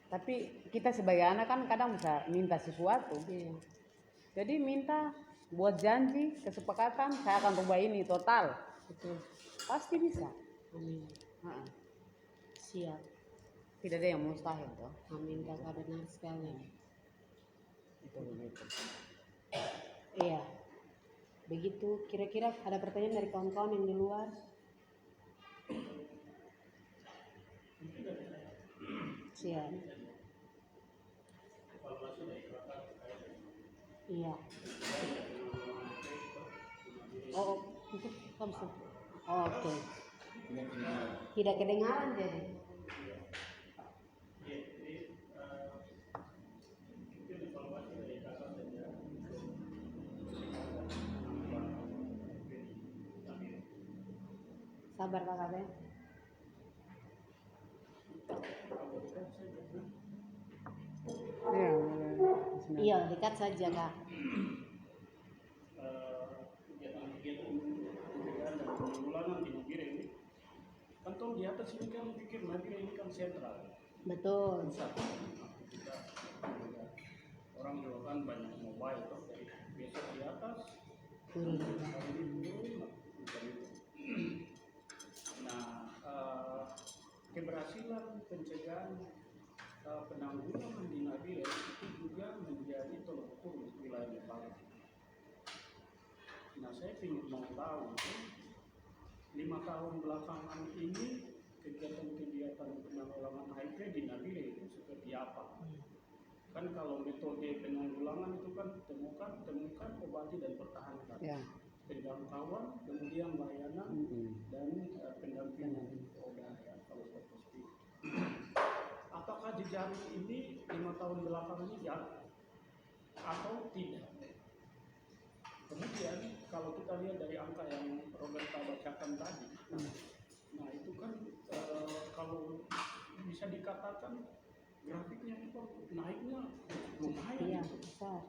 S2: Tapi kita sebagai anak kan kadang bisa minta sesuatu.
S1: Iya.
S2: Jadi minta buat janji, kesepakatan, saya akan rubah ini total.
S1: Betul.
S2: Pasti bisa.
S1: Amin. Siap.
S2: Tidak ada yang mustahil toh.
S1: Amin kakak, benar sekali.
S2: Itu begitu.
S1: Iya. Begitu. Kira-kira ada pertanyaan dari kawan-kawan yang di luar? Siap. Iya. Oh, itu kamu. Oh, oke. Tidak kedengaran jadi. Sabar kakak ya. Iya, dekat saja kak.
S4: Kegiatan pencegahan dan penanggulangan di Nabire ini, kan toh di atas ini kan pikir Nabire ini kan sentral.
S1: Betul.
S4: Pusat. Kita orang juga kan banyak mobile toh, dari besok di atas,
S1: Turun.
S4: hari ini turun, bukan itu. Nah, keberhasilan pencegahan penanggulangan di Nabire itu juga menjadi tolok ukur wilayah Nepal. Nah, saya ingin mau tahu 5 tahun belakangan ini kegiatan-kegiatan penanggulangan HIV di Nabire itu seperti apa? Kan kalau metode penanggulangan itu kan temukan, obati dan pertahankan.
S2: Ya.
S4: Penjangkauan, kemudian layanan dan pendampingan. Ya, kalau saya positif. Apakah jejaring ini 5 tahun belakangan ini jalan atau tidak? Kemudian kalau kita lihat dari angka yang Roberta bacakan tadi, nah itu kan kalau bisa dikatakan grafiknya itu naiknya lumayan.
S1: Iya, besar.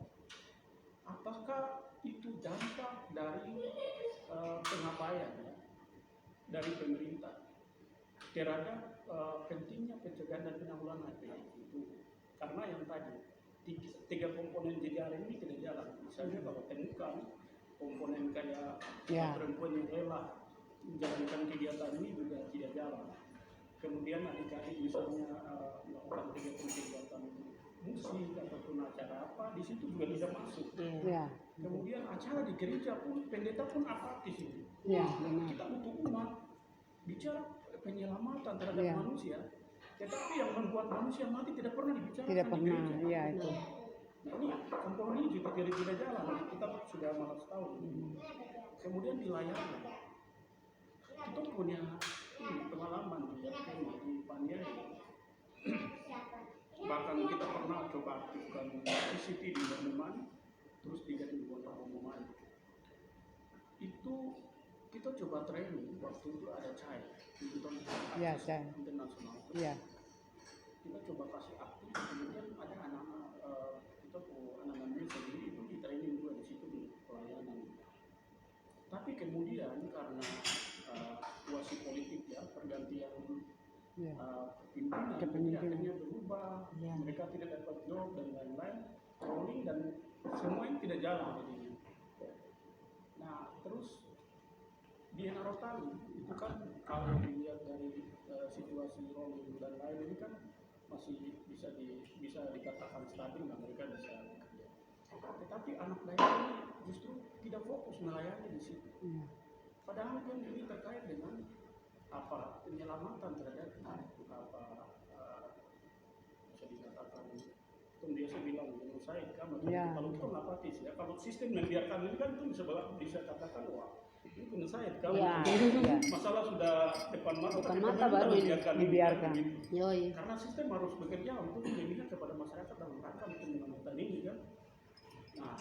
S4: Apakah itu dampak dari pengabaian ya, dari pemerintah terhadap pentingnya pencegahan dan penanggulangan itu? Karena yang tadi 3 komponen jejaring ini tidak jalan. Misalnya kalau temukan komponen kayak perempuan yang rela menjalankan kegiatan ini juga tidak jalan. Kemudian adik-adik misalnya melakukan kegiatan musik ataupun acara apa, di situ juga bisa masuk.
S2: Ya.
S4: Kemudian acara di gereja pun pendeta pun apatis itu.
S2: Ya, benar.
S4: Kita butuh umat bicara penyelamatan terhadap manusia, Tetapi yang membuat manusia mati tidak pernah dibicarakan
S2: Tidak
S4: di
S2: pernah,
S4: gereja.
S2: iya itu.
S4: Nah ini komponen ini juga tidak jalan. Kita sudah malas tahu. Kemudian dilayani. Kita punya pengalaman di Paniai. Bahkan kita pernah coba aktifkan CCTV di Bandeman, terus dijadiin kota umuman. Itu kita coba training waktu itu ada CHAI,
S2: Iya, CHAI.
S4: internasional.
S2: Iya.
S4: Kita coba kasih aktif, kemudian ada anak-anak kita anak-anaknya sendiri itu di training juga di situ di pelayanan. Tapi kemudian karena situasi politik ya, pergantian kepemimpinan, jadi akhirnya berubah, mereka tidak dapat job dan lain-lain, rolling dan semuanya tidak jalan jadinya. Nah terus di Rotary itu kan kalau dilihat dari situasi rolling dan lain ini kan masih bisa dikatakan stabil dan mereka bisa bekerja. Tetapi anak daerah ini justru tidak fokus melayani di situ. Padahal kan ini terkait dengan penyelamatan terhadap bisa dikatakan itu biasa bilang genocide kan kalau itu apatis ya, kalau sistem membiarkan ini kan itu bisa katakan wah ini genocide kan masalah sudah depan mata
S1: baru
S2: dibiarkan.
S4: Karena sistem harus bekerja untuk memihak kepada masyarakat dalam rangka untuk menyelamatkan ini kan. Nah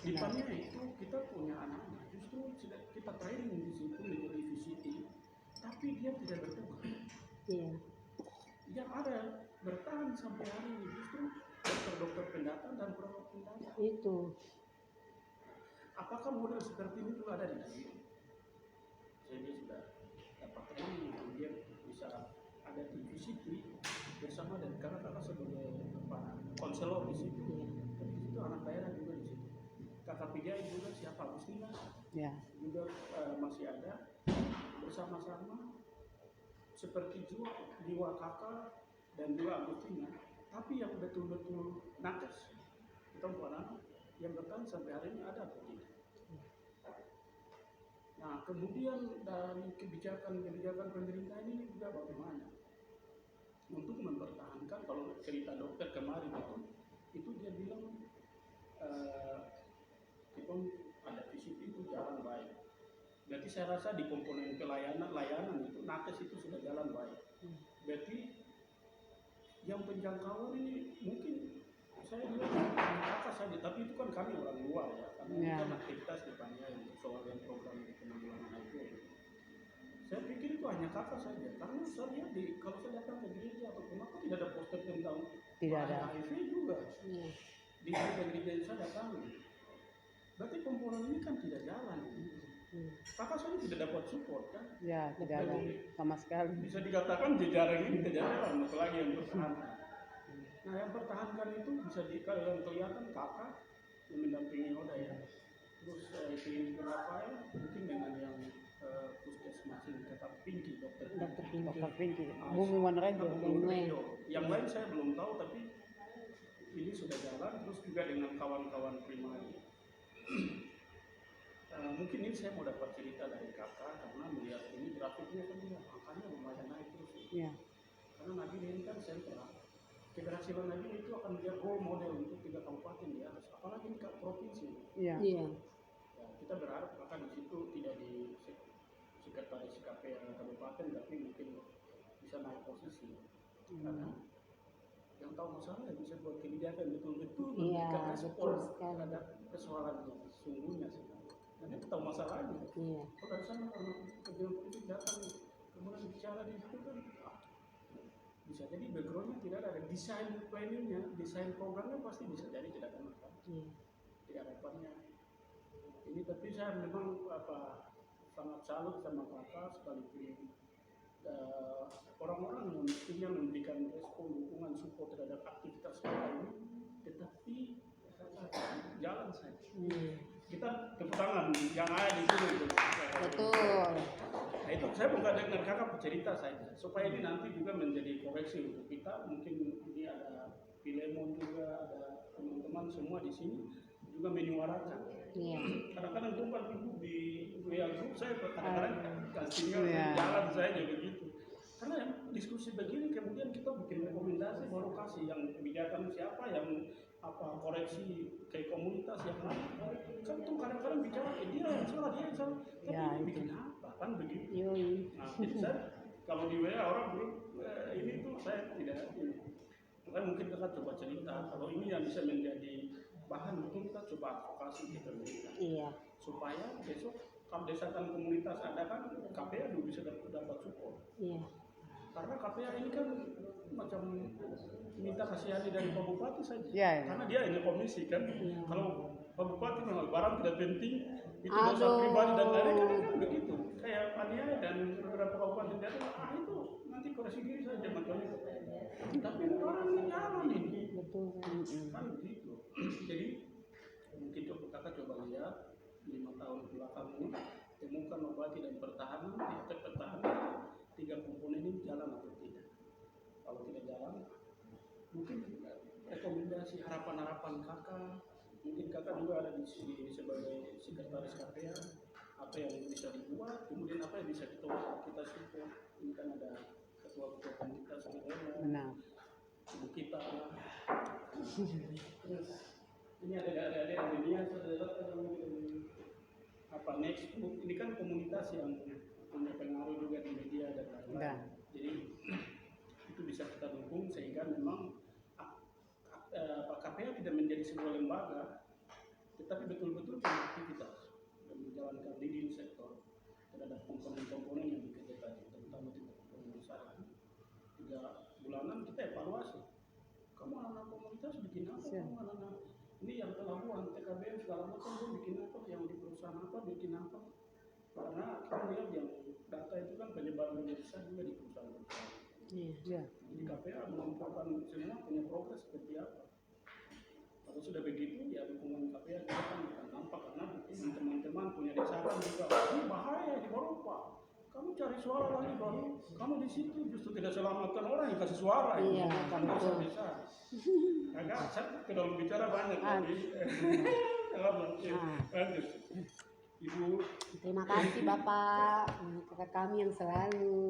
S4: di Paniai itu kita punya anak-anak justru kita training di situ menjadi VCT, tapi dia tidak bertugas. Yang ada bertahan sampai hari ini justru dokter-dokter pendatang dan perawat pendatang.
S1: Itu.
S4: Apakah model seperti ini juga ada di Nigeria? Jadi sudah dapat training, kemudian bisa ada di VCT bersama dan kakak-kakak sebagai konselor di situ. Dan di situ anak daerah juga di situ. Kakak Pijai juga siapa Agustina juga masih ada bersama-sama seperti jiwa kakak dan juga Agustina, tapi yang betul-betul nakes kita bukan yang bertahan sampai hari ini ada atau tidak. Nah kemudian dari kebijakan pemerintah ini juga bagaimana untuk mempertahankan, kalau cerita dokter kemarin itu dia bilang kita ada VCT itu jalan baik. Berarti saya rasa di komponen layanan itu nakes itu sudah jalan baik. Berarti yang penjangkauan ini mungkin saya bilang kakak saja, tapi itu kan kami orang luar ya, karena ini kan aktivitas di Paniai soal yang program penanggulangan HIV. Saya pikir itu hanya kakak saja, karena saya lihat kalau saya datang ke gereja atau kenapa tidak ada poster tentang HIV juga di gereja yang saya datangi. Berarti komponen ini kan tidak jalan. Kakak saya tidak dapat support kan?
S2: Ya, tidak ada sama sekali.
S4: Bisa dikatakan jejaring ini tidak jalan, apalagi yang bertahankan. Nah yang pertahankan itu bisa yang kelihatan kakak yang mendampingi Oda ya. Terus tim Rafael mungkin dengan yang puskesmas ini tetap Pinky, dokter
S2: Pinky, Bumi Wanrejo.
S4: Yang lain saya belum tahu, tapi ini sudah jalan. Terus juga dengan kawan-kawan primari. Mungkin ini saya mau dapat cerita dari kakak karena melihat ini grafiknya kan dia angkanya lumayan naik terus. Karena Nabil ini kan sentral. Keberhasilan Nabil itu akan menjadi role model untuk 3 kabupaten di atas, apalagi di provinsi. Ya, kita berharap kakak di situ tidak di sekretaris KPA kabupaten, tapi mungkin bisa naik posisi. Karena yang tahu masalah bisa buat kebijakan betul-betul memberikan respon terhadap persoalan yang sesungguhnya sih. Karena kita tahu masalahnya. Kalau dari sana karena pejabat politik datang kemudian bicara di situ kan bisa jadi backgroundnya tidak ada desain planningnya, desain programnya pasti bisa jadi tidak ada masalah. Tidak harapannya. Ini tapi saya memang sangat salut sama kakak sekalipun orang-orang yang mestinya memberikan respon dukungan support terhadap aktivitas sekolah ini, tetapi jalan saja. Kita tepuk tangan yang ada di sini itu.
S1: Betul.
S4: Nah itu saya bukan dengar kakak bercerita saja, supaya ini nanti juga menjadi koreksi untuk kita. Mungkin ini ada Filemon juga, ada teman-teman semua di sini juga menyuarakan. Kadang-kadang tumpang ibu di WA group saya kadang-kadang kasihnya jalan saja begitu. Karena diskusi begini kemudian kita bikin rekomendasi baru kasih yang kebijakan siapa yang apa koreksi ke komunitas yang mana. Kan tuh kadang-kadang bicara dia yang salah, tapi
S2: Ya,
S4: ini
S2: itu.
S4: bikin apa kan begitu.
S1: Yoi.
S4: Nah, jadi saya kalau di WA orang belum ini tuh saya tidak ini. Makanya mungkin kita coba cerita kalau ini yang bisa menjadi bahan mungkin kita coba advokasi di pemerintah
S1: Iya.
S4: supaya besok kalau desakan komunitas ada kan KPA juga bisa dapat support.
S1: Iya.
S4: Karena KPA ini kan macam minta kasihani dari Pak Bupati saja.
S2: Iya, iya.
S4: Karena dia ini komisi kan.
S1: Iya.
S4: Kalau Pak Bupati memang barang tidak penting, itu
S1: Aduh.
S4: dosa pribadi dan lain-lain kan begitu. Kayak Ania dan beberapa kabupaten daerah, itu nanti koreksi diri saja macam itu. Tapi orang ini jalan ini.
S1: Betul kan.
S4: Kan begitu. Jadi mungkin kakak coba lihat 5 tahun belakang ini temukan obati dan pertahanan di pertahanan 3 komponen ini jalan atau tidak. Kalau tidak jalan, mungkin rekomendasi harapan-harapan kakak, mungkin kakak juga ada di sini sebagai sekretaris KPA, apa yang bisa dibuat, kemudian apa yang bisa kita support. Ini kan ada ketua-ketua komunitas yang
S2: Benar.
S4: ibu kita. Terus ini ada dunia apa next ini kan komunitas yang punya pengaruh juga di media dan lain-lain.
S2: Ya.
S4: Jadi itu bisa kita dukung sehingga memang KPA tidak menjadi sebuah lembaga, tetapi betul-betul aktivitas dan menjalankan leading sektor terhadap komponen-komponen yang dikerjakan, terutama di pengurusan 3 bulanan kita evaluasi. Kamu anak komunitas bikin apa? Kamu anak ini yang pelabuhan TKBM segala macam dia bikin apa? Yang di perusahaan apa bikin apa? Karena kita lihat yang data itu kan penyebaran besar juga di perusahaan-perusahaan.
S2: Iya.
S4: Jadi KPA mengumpulkan semua punya progres seperti apa. Kalau sudah begitu ya dukungan KPA kita kan akan nampak karena teman-teman punya desakan juga. Ini bahaya di Eropa. Kamu cari suara lagi baru kamu di situ justru tidak selamatkan orang yang kasih suara.
S1: Iya,
S4: kan
S1: betul.
S4: bisa. Agak saya kalau bicara banyak
S2: Ah.
S4: tapi lanjut. Ibu
S1: Terima kasih Bapak, kakak kami yang selalu.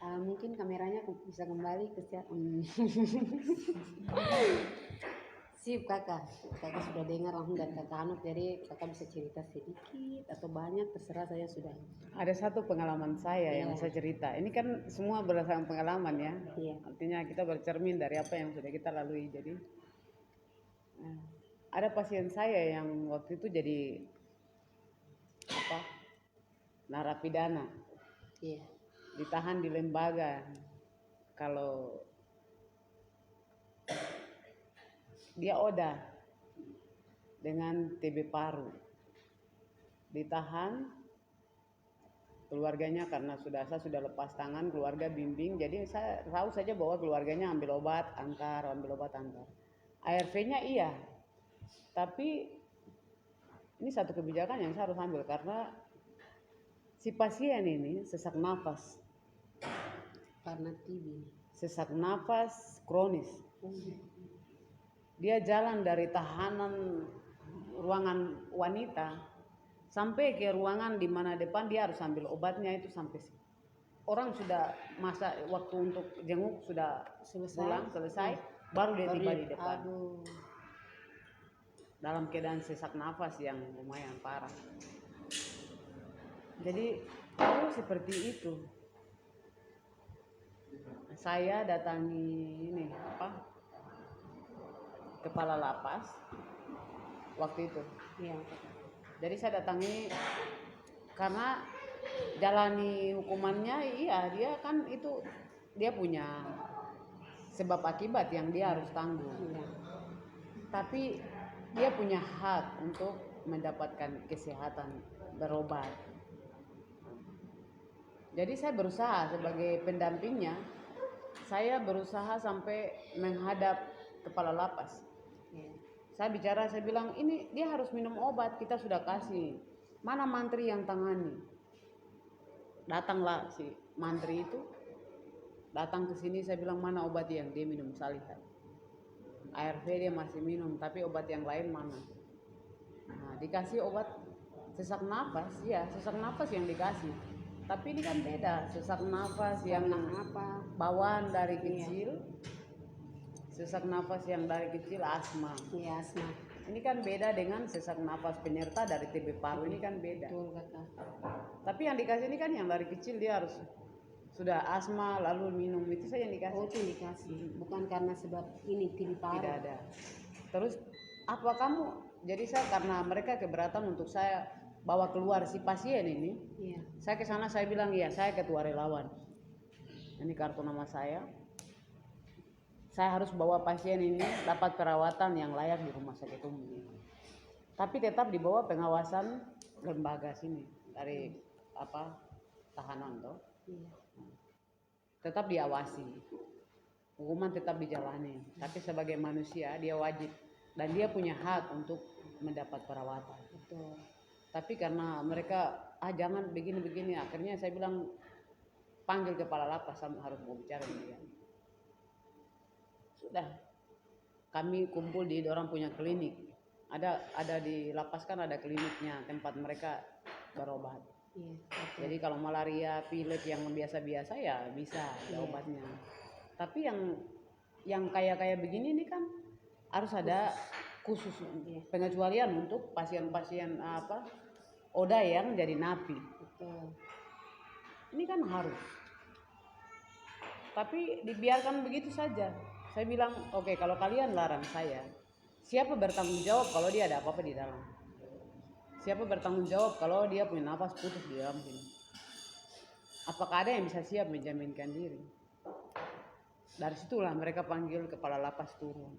S1: Mungkin kameranya bisa kembali ke Sip kakak sudah dengar langsung dari kakak Anuk, jadi kakak bisa cerita sedikit atau banyak terserah, saya sudah.
S2: Ada satu pengalaman saya yang
S1: Iya.
S2: saya cerita. Ini kan semua berdasarkan pengalaman ya.
S1: Iya.
S2: Artinya kita bercermin dari apa yang sudah kita lalui. Jadi ada pasien saya yang waktu itu jadi narapidana,
S1: Iya.
S2: ditahan di lembaga. Kalau dia ODA dengan TB paru, ditahan, keluarganya karena saya sudah lepas tangan, keluarga bimbing, jadi saya tahu saja bahwa keluarganya ambil obat antar. ARV-nya iya, tapi ini satu kebijakan yang saya harus ambil karena si pasien ini sesak nafas,
S1: Karena TB.
S2: sesak nafas kronis. Dia jalan dari tahanan ruangan wanita sampai ke ruangan di mana depan dia harus ambil obatnya itu sampai orang sudah masa waktu untuk jenguk sudah selesai, baru dia tiba di depan.
S1: Aduh.
S2: Dalam keadaan sesak nafas yang lumayan parah. Jadi seperti itu. Saya datangi kepala lapas waktu itu.
S1: Iya.
S2: Jadi saya datangi karena jalani hukumannya, iya dia kan itu dia punya sebab akibat yang dia harus tanggung.
S1: Iya.
S2: Tapi dia punya hak untuk mendapatkan kesehatan, berobat. Jadi saya berusaha sebagai pendampingnya, saya berusaha sampai menghadap kepala lapas.
S1: Iya.
S2: Saya bilang ini dia harus minum obat, kita sudah kasih. Mana mantri yang tangani? Datanglah si mantri itu, datang ke sini, saya bilang mana obat yang dia minum, saya lihat. ARV dia masih minum, tapi obat yang lain mana? Nah, dikasih obat sesak nafas, ya sesak nafas yang dikasih. Tapi ini kan beda, sesak nafas yang
S1: apa?
S2: bawaan dari
S1: Iya.
S2: kecil, sesak nafas yang dari kecil asma.
S1: Iya, asma.
S2: Ini kan beda dengan sesak nafas penyerta dari TB paru, ini kan beda.
S1: Betul kakak.
S2: Tapi yang dikasih ini kan yang dari kecil dia harus sudah asma lalu minum itu saja yang dikasih.
S1: Oh, itu yang dikasih. Bukan karena sebab ini TB paru.
S2: Tidak ada. Terus apa kamu? Jadi saya karena mereka keberatan untuk saya bawa keluar si pasien ini.
S1: Iya.
S2: Saya ke sana saya bilang ya saya ketua relawan. Ini kartu nama saya. Saya harus bawa pasien ini dapat perawatan yang layak di rumah sakit umum. Tapi tetap di bawah pengawasan lembaga sini dari apa tahanan toh.
S1: Iya.
S2: Tetap diawasi. Hukuman tetap dijalani. Tapi sebagai manusia dia wajib dan dia punya hak untuk mendapat perawatan.
S1: Betul.
S2: Tapi karena mereka jangan begini-begini, akhirnya saya bilang panggil kepala lapas harus mau bicara dengan dia. Sudah, kami kumpul di orang punya klinik. Ada di lapas kan ada kliniknya tempat mereka berobat.
S1: Iya. Betul.
S2: Jadi kalau malaria, pilek yang biasa-biasa ya bisa ada
S1: Iya.
S2: obatnya. Tapi yang kayak begini ini kan harus ada khusus pengecualian untuk pasien-pasien ODA yang jadi napi.
S1: Betul.
S2: Ini kan harus. Tapi dibiarkan begitu saja. Saya bilang, oke, kalau kalian larang saya, siapa bertanggung jawab kalau dia ada apa-apa di dalam? Siapa bertanggung jawab kalau dia punya nafas putus di dalam sini? Apakah ada yang bisa siap menjaminkan diri? Dari situlah mereka panggil kepala lapas turun.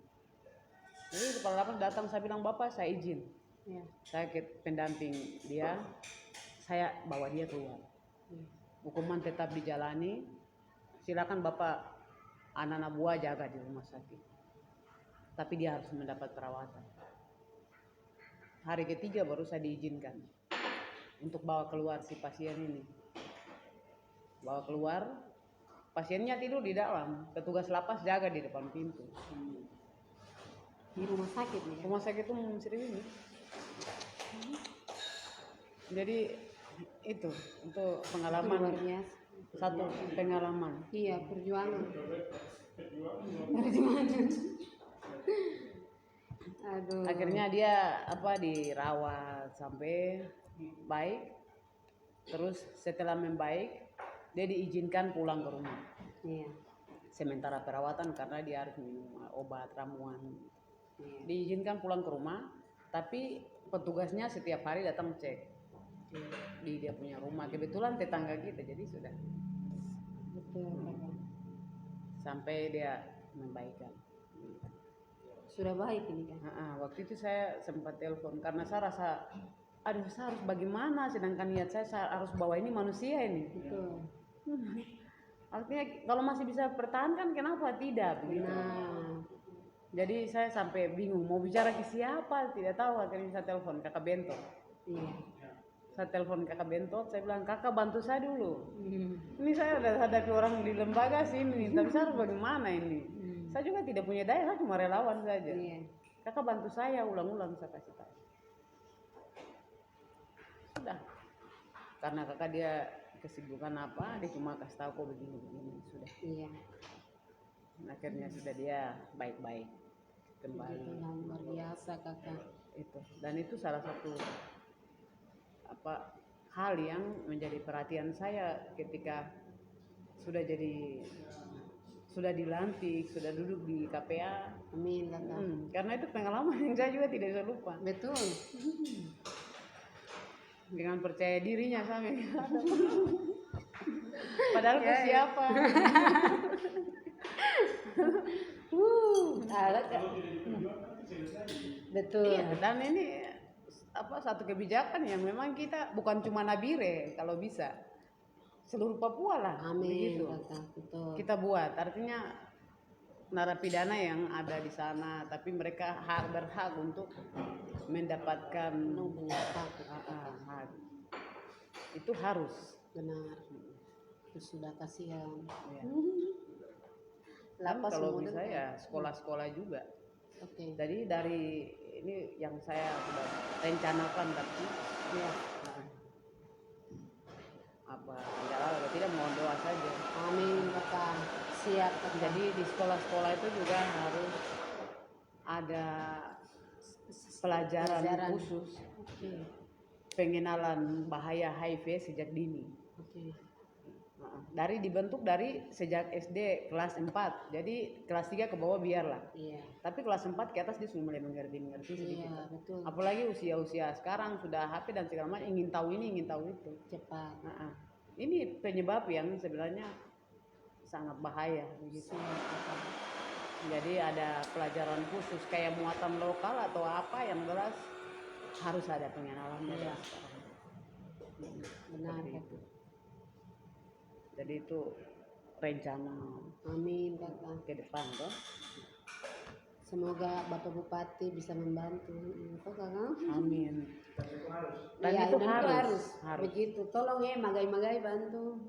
S2: Jadi kepala lapas datang, saya bilang, Bapak saya izin.
S1: Iya.
S2: Saya ke pendamping dia, saya bawa dia keluar.
S1: Iya.
S2: Hukuman tetap dijalani. Silakan Bapak anak-anak buah jaga di rumah sakit. Tapi dia harus mendapat perawatan. Hari ketiga baru saya diizinkan untuk bawa keluar si pasien ini. Bawa keluar, pasiennya tidur di dalam. Petugas lapas jaga di depan pintu.
S1: Di rumah sakit nih.
S2: Rumah sakit umum Sriwini. Jadi itu untuk pengalaman
S1: Luar biasa.
S2: satu pengalaman.
S1: Iya, perjuangan. Aduh.
S2: Akhirnya dia dirawat sampai baik. Terus setelah membaik dia diizinkan pulang ke rumah.
S1: Iya.
S2: Sementara perawatan karena dia harus minum obat ramuan.
S1: Iya.
S2: Diizinkan pulang ke rumah, tapi petugasnya setiap hari datang cek di dia punya rumah. Kebetulan tetangga kita, jadi sudah
S1: Betul. Kakak.
S2: sampai dia membaikkan.
S1: Sudah baik ini kan.
S2: Waktu itu saya sempat telepon karena saya rasa, aduh saya harus bagaimana, sedangkan niat saya harus bawa ini manusia ini.
S1: Betul.
S2: Artinya kalau masih bisa pertahankan kenapa tidak begitu.
S1: Nah,
S2: Jadi saya sampai bingung mau bicara ke siapa, tidak tahu. Akhirnya saya telepon kakak Bentot.
S1: iya.
S2: Saya telepon kakak Bentot, saya bilang kakak bantu saya dulu.
S1: Hmm.
S2: Ini saya udah hadapi orang di lembaga sini, tapi saya harus bagaimana ini? Saya juga tidak punya daya, saya cuma relawan saja.
S1: Iya.
S2: Kakak bantu saya ulang-ulang saya kasih tahu. Sudah. Karena kakak dia kesibukan apa, dia cuma kasih tahu kok begini-begini sudah.
S1: Iya.
S2: Akhirnya sudah dia baik-baik kembali.
S1: Itulah luar biasa kakak.
S2: Itu. Dan itu salah satu hal yang menjadi perhatian saya ketika sudah dilantik, sudah duduk di KPA.
S1: Amin kakak.
S2: Karena itu pengalaman yang saya juga tidak bisa lupa.
S1: Betul.
S2: Dengan percaya dirinya sampai padahal ke siapa.
S1: Betul.
S2: Iya, dan ini satu kebijakan yang memang kita bukan cuma Nabire kalau bisa seluruh Papua lah.
S1: Amin
S2: Begitu.
S1: kakak. Betul.
S2: Kita buat, artinya narapidana yang ada di sana, tapi mereka berhak untuk mendapatkan hak. Itu harus.
S1: Benar. Itu sudah kasihan.
S2: Ya. Dan
S1: Lapas
S2: kalau
S1: model
S2: bisa
S1: kan?
S2: ya sekolah-sekolah juga.
S1: Oke.
S2: Jadi dari ini yang saya sudah rencanakan tapi
S1: Iya. Siap. Kakak.
S2: Jadi di sekolah-sekolah itu juga harus ada pelajaran khusus
S1: Oke.
S2: pengenalan bahaya HIV sejak dini.
S1: Oke.
S2: Dari dibentuk dari sejak SD kelas 4. Jadi kelas 3 ke bawah biarlah.
S1: Iya.
S2: Tapi kelas 4 ke atas dia sudah mulai mengerti sedikit.
S1: Iya, betul.
S2: Apalagi usia-usia sekarang sudah HP dan segala macam, ingin tahu ini, ingin tahu itu.
S1: Cepat.
S2: Ini penyebab yang sebenarnya sangat bahaya begitu. Jadi ada pelajaran khusus kayak muatan lokal atau apa yang jelas harus ada pengenalannya.
S1: Iya. Benar
S2: Seperti
S1: Kak.
S2: itu. Jadi itu rencana
S1: Amin Kakak.
S2: ke depan toh.
S1: Semoga Bapak Bupati bisa membantu. Kok Kakak?
S2: Amin. Dan
S1: Iya,
S2: itu
S1: dan
S2: harus.
S1: begitu. Tolong ya magai-magai bantu.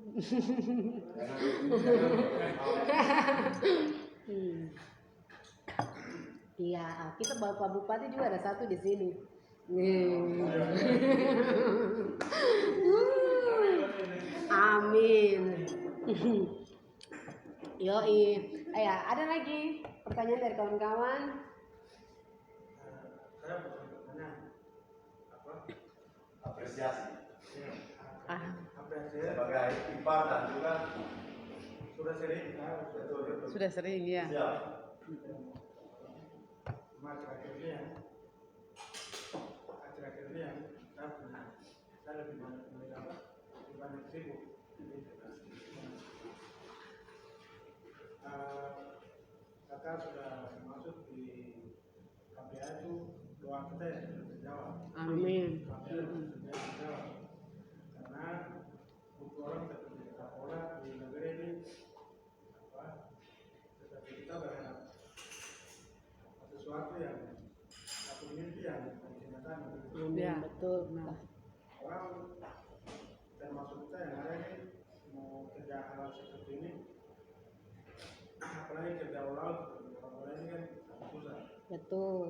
S1: Iya, kita Bapak Bupati juga ada satu di sini. Amin. Yoi. Ya, ada lagi pertanyaan dari kawan-kawan?
S5: Saya bukan bertanya apa
S3: Apresiasi
S5: apresiasi
S3: sebagai ipar dan juga
S5: sudah sering
S2: Sudah sering ya.
S3: siap.
S5: cuma akhir-akhir ini yang saya lebih banyak lebih banyak sibuk. Kakak sudah masuk di KPA itu doa kita yang sudah terjawab.
S1: Amin.
S5: KPA yang sudah terjawab. Karena buku orang seperti Kapolda di negeri ini tetapi kita berharap sesuatu yang satu mimpi yang kenyataan.
S1: Amin.
S2: Ya.
S1: Betul.
S5: Orang termasuk kita yang ada ini mau kerja hal seperti ini, apalagi kerja oral seperti orang ini kan sangat susah.
S1: Betul.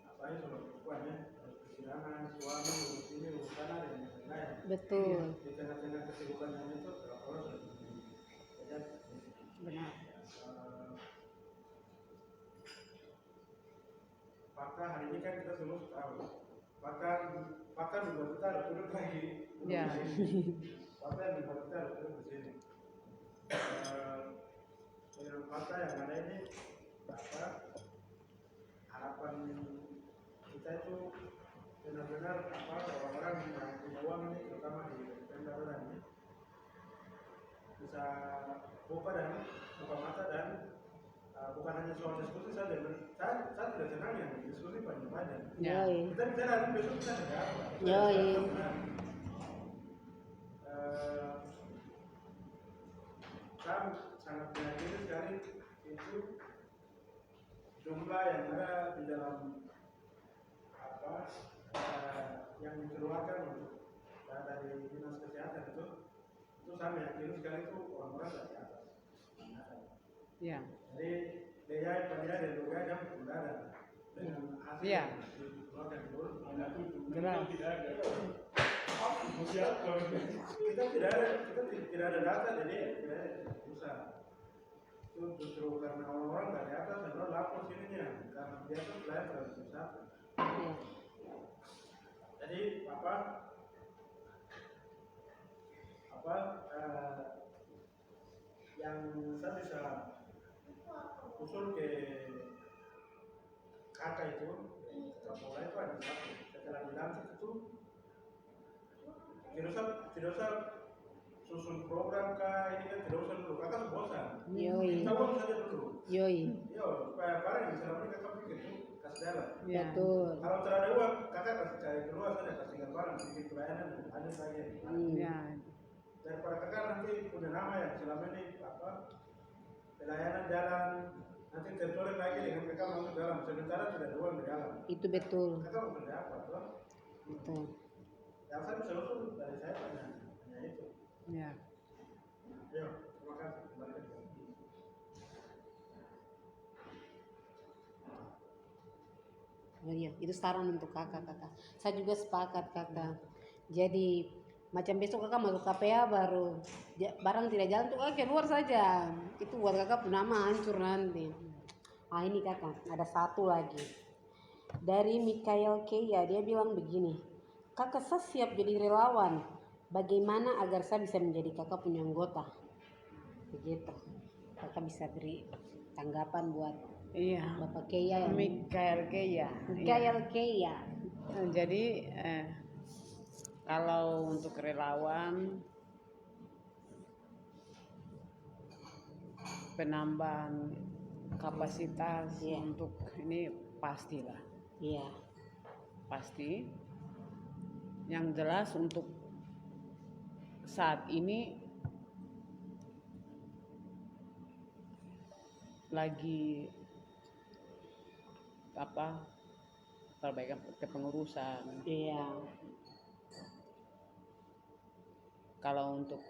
S5: Apalagi kalau perempuan ya, harus kesirangan, suami, urus ini, urus sana dan lain-lain.
S1: Betul.
S5: Di tengah-tengah kesibukan yang itu, orang sudah kerja.
S2: Benar.
S5: Fakta hari ini kan kita semua tahu. Bahkan juga kita harus duduk lagi.
S2: Ya.
S5: Fakta yang juga kita harus duduk di sini. Dengan fakta yang ada ini, harapan kita itu benar-benar orang-orang yang punya uang ini, terutama di daerah ini, bisa buka mata dan bukan hanya soal diskusi saja. Saya tidak senang yang diskusi panjang-panjang.
S2: Ya.
S1: Yoi.
S5: Kita bicara besok kita ada apa?
S1: Yoi.
S5: Saya sangat meyakini sekali itu jumlah yang ada di dalam yang dikeluarkan untuk dari dinas kesehatan itu saya meyakini sekali itu orang-orang dari atas.
S2: Ya.
S5: Jadi daya dan juga yang sudah ada dengan hasil
S2: Iya.
S5: yang dikeluarkan dulu.
S2: Jelas.
S5: Kita tidak ada data, jadi tidak susah. Itu justru karena orang-orang dari atas dan orang lapor sininya karena biasa pelayan terlalu susah.
S1: Iya.
S5: Jadi yang saya bisa usul ke kakak itu Kapolda itu ada satu. Setelah dilantik itu tidak usah susun program kah, ini kan tidak usah dulu. Kakak bosan.
S1: Yoi.
S5: Kita buat saja dulu.
S1: Yoi.
S5: Yo, supaya barang yang selama ini kakak pikir itu kasih jalan.
S2: Ya.
S1: Betul.
S5: Kalau tidak ada uang, kakak kasih cari keluar saja, kasih barang, bikin pelayanan, ada saja.
S2: Ya.
S5: Daripada kakak nanti punya nama yang selama ini pelayanan jalan, nanti tercolek lagi dengan kakak masuk dalam, sementara tidak ada uang di dalam.
S1: Itu betul.
S5: Kakak mau kerja apa? Tuh?
S1: Betul.
S5: Yang saya bisa usul dari saya hanya itu.
S2: Ya.
S5: Yo, terima kasih. Kembali ke
S1: Oh iya, itu saran untuk kakak. Saya juga sepakat kakak. Jadi Macam besok kakak masuk KPA baru barang tidak jalan tuh keluar saja. Itu buat kakak pun nama hancur nanti. Ah ini kakak ada satu lagi dari Mikael Keya, dia bilang begini, kakak saya siap jadi relawan. Bagaimana agar saya bisa menjadi kakak punya anggota? Begitu. Kakak bisa beri tanggapan buat
S2: Iya.
S1: Bapak Keya yang
S2: Mikael Keya.
S1: Mikael Keya.
S2: Jadi kalau untuk relawan penambahan kapasitas
S1: Iya.
S2: untuk ini pastilah.
S1: Iya.
S2: Pasti. Yang jelas untuk saat ini lagi perbaikan kepengurusan.
S1: Iya.
S2: Kalau untuk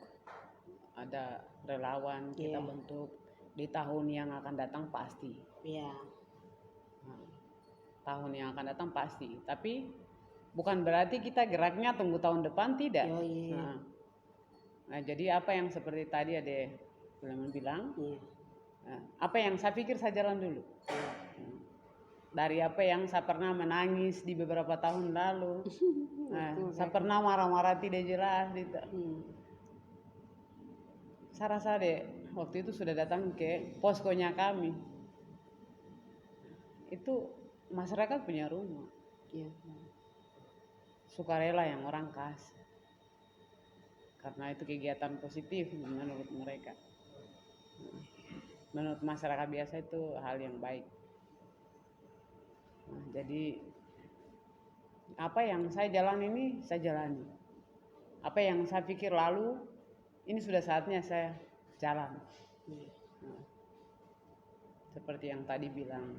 S2: ada relawan kita
S1: Iya.
S2: bentuk di tahun yang akan datang pasti.
S1: Iya.
S2: Nah, tahun yang akan datang pasti. Tapi bukan berarti kita geraknya tunggu tahun depan, tidak.
S1: Iya.
S2: Nah, jadi apa yang seperti tadi ada bilang,
S1: Iya.
S2: nah, apa yang saya pikir saya jalan dulu. Dari apa yang saya pernah menangis di beberapa tahun lalu, nah, saya pernah marah-marah tidak jelas. Saya rasa deh waktu itu sudah datang ke poskonya kami. Itu masyarakat punya rumah,
S1: Iya.
S2: sukarela yang orang kasih, karena itu kegiatan positif menurut mereka. Menurut masyarakat biasa itu hal yang baik. Nah, jadi apa yang saya jalan ini saya jalani. Apa yang saya pikir lalu ini sudah saatnya saya jalan. Nah, seperti yang tadi bilang,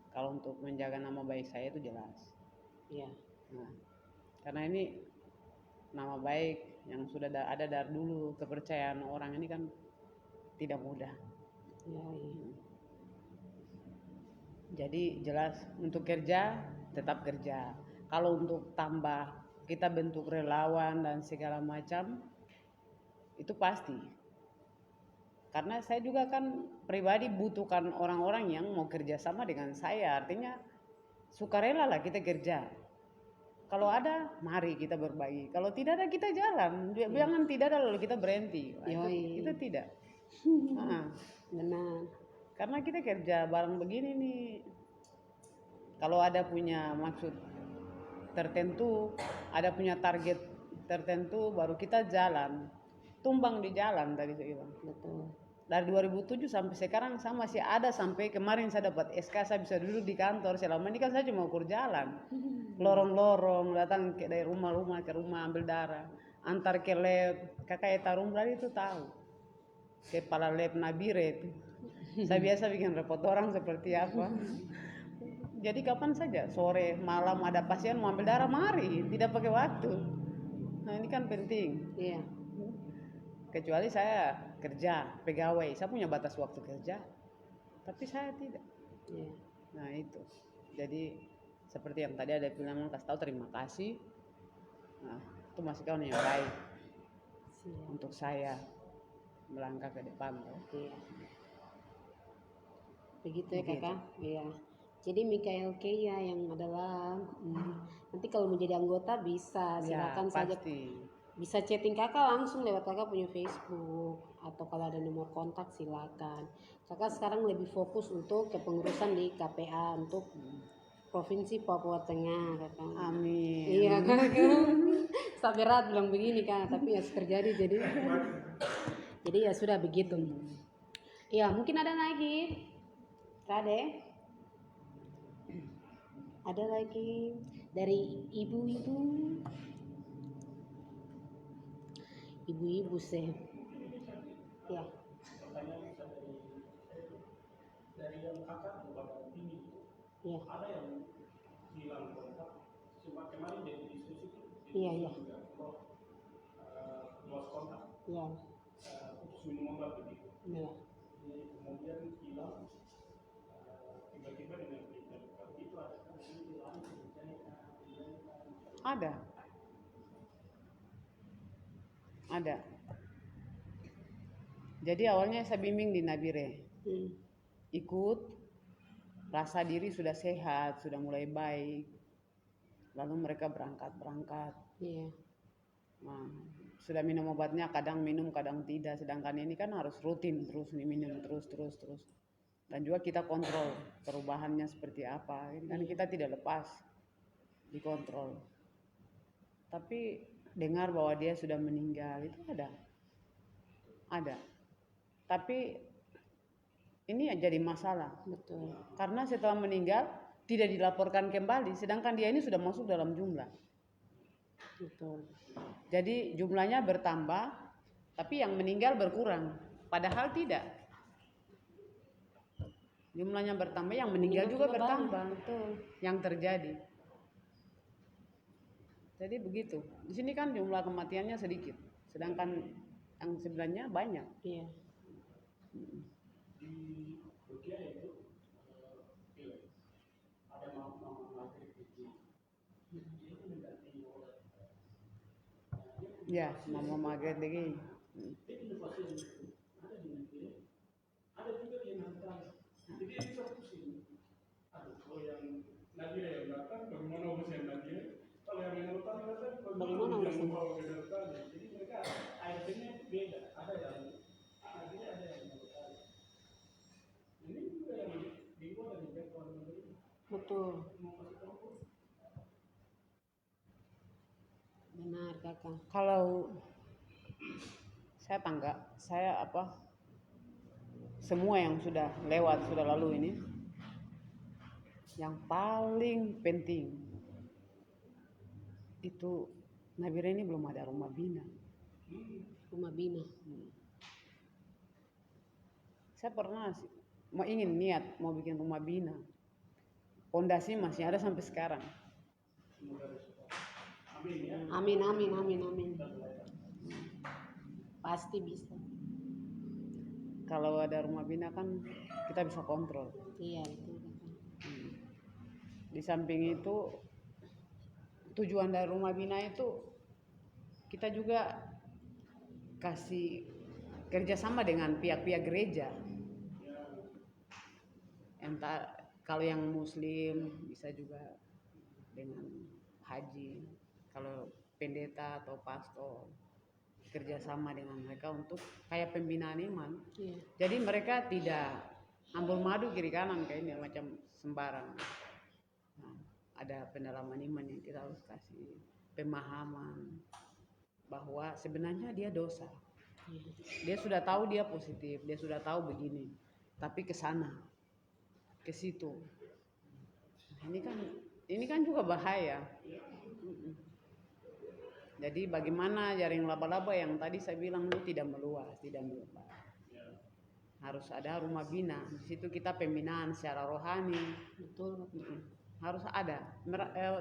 S2: kalau untuk menjaga nama baik saya itu jelas.
S1: Iya.
S2: Nah, karena ini nama baik yang sudah ada dari dulu, kepercayaan orang ini kan tidak mudah.
S1: Iya.
S2: Jadi jelas untuk kerja tetap kerja. Kalau untuk tambah kita bentuk relawan dan segala macam itu pasti. Karena saya juga kan pribadi butuhkan orang-orang yang mau kerja sama dengan saya. Artinya sukarela lah kita kerja. Kalau ada, mari kita berbagi. Kalau tidak ada, kita jalan. Jangan tidak ada lalu kita berhenti. Itu tidak.
S1: Benar.
S2: Karena kita kerja bareng begini nih. Kalau ada punya maksud tertentu, ada punya target tertentu, baru kita jalan. Tumbang di jalan tadi saya bilang.
S1: Betul.
S2: Dari 2007 sampai sekarang saya masih ada, sampai kemarin saya dapat SK, saya bisa duduk di kantor. Selama ini kan saya cuma ukur jalan, lorong-lorong, datang dari rumah-rumah ke rumah ambil darah, antar ke lab. Kakak Etarum tadi itu tahu, kepala lab Nabire itu. Saya biasa bikin repot orang seperti apa. Jadi kapan saja, sore, malam ada pasien mau ambil darah, mari, tidak pakai waktu. Nah ini kan penting.
S1: Iya.
S2: Kecuali saya kerja, pegawai, saya punya batas waktu kerja, tapi saya tidak.
S1: Iya.
S2: Nah itu, jadi seperti yang tadi ada bilang, kasih tahu terima kasih. Nah itu masih kawan yang baik untuk saya melangkah ke depan.
S1: Iya. Begitu ya kakak. Iya. Jadi Mikael Keya yang adalah nanti kalau menjadi anggota bisa silakan saja. Bisa chatting kakak langsung lewat kakak punya Facebook, atau kalau ada nomor kontak silakan. Kakak sekarang lebih fokus untuk kepengurusan di KPA untuk Provinsi Papua Tengah kakak.
S2: Amin.
S1: Iya kakak. Saberat bilang begini kan, tapi ya terjadi jadi ya sudah begitu. Iya mungkin ada lagi, Rade. Ada lagi dari ibu-ibu. Ibu-ibu sih. Ya.
S4: Pertanyaan bisa dari yang kakak beberapa ini.
S1: Ya.
S4: Ada yang bilang kontak, cuma kemarin dari diskusi itu.
S1: Iya.
S4: Lost kontak.
S1: Iya.
S4: Putus minum obat begitu.
S1: Iya.
S4: Kemudian hilang. Tiba-tiba dengan berita itu ada
S2: Ada. Ada. Jadi awalnya saya bimbing di Nabire. Ikut, rasa diri sudah sehat, sudah mulai baik. Lalu mereka berangkat.
S1: Iya.
S2: Nah, sudah minum obatnya, kadang minum, kadang tidak. Sedangkan ini kan harus rutin terus minum terus. Dan juga kita kontrol perubahannya seperti apa. Ini kan kita tidak lepas dikontrol. Tapi dengar bahwa dia sudah meninggal itu ada. Tapi ini jadi masalah.
S1: Betul.
S2: Karena setelah meninggal tidak dilaporkan kembali, sedangkan dia ini sudah masuk dalam jumlah.
S1: Betul.
S2: Jadi jumlahnya bertambah, tapi yang meninggal berkurang. Padahal tidak. Jumlahnya bertambah, yang meninggal juga bertambah.
S1: Betul.
S2: Yang terjadi. Jadi begitu. Di sini kan jumlah kematiannya sedikit, sedangkan yang sebenarnya banyak.
S1: Iya.
S4: Di Turki itu ada mama maghrib itu mengganti oleh
S2: Ya, mama maghrib lagi.
S4: inovasi ada di negeri, ada juga yang nanti. Jadi bisa pusing. Aduh, kalau yang Nadia yang datang, bagaimana urus yang Nadia? Kalau yang menurutkan
S1: Bagaimana urusnya?
S4: Jadi mereka ART-nya beda. Ada yang Nadia, ada yang menurutkan. Ini juga yang dibuat dari background negeri.
S1: Betul. Benar kakak.
S2: Kalau saya semua yang sudah lewat, sudah lalu ini, yang paling penting itu Nabire ini belum ada rumah bina.
S1: Rumah bina.
S2: Saya pernah niat mau bikin rumah bina. Pondasi masih ada sampai sekarang.
S1: Amin. Pasti bisa.
S2: Kalau ada rumah bina kan kita bisa kontrol.
S1: Iya, betul kakak.
S2: Di samping itu tujuan dari rumah bina itu kita juga kasih kerjasama dengan pihak-pihak gereja. Entah kalau yang muslim bisa juga dengan haji, kalau pendeta atau pastor kerjasama dengan mereka untuk kayak pembinaan iman.
S1: Iya.
S2: Jadi mereka tidak ambil madu kiri kanan kayaknya macam sembarang. Nah, ada pendalaman iman yang kita harus kasih pemahaman bahwa sebenarnya dia dosa. Dia sudah tahu dia positif, dia sudah tahu begini, tapi ke sana, ke situ. Nah, ini kan juga bahaya. Jadi bagaimana jaring laba-laba yang tadi saya bilang itu tidak meluas. Harus ada rumah bina. Di situ kita pembinaan secara rohani.
S1: Betul.
S2: Harus ada.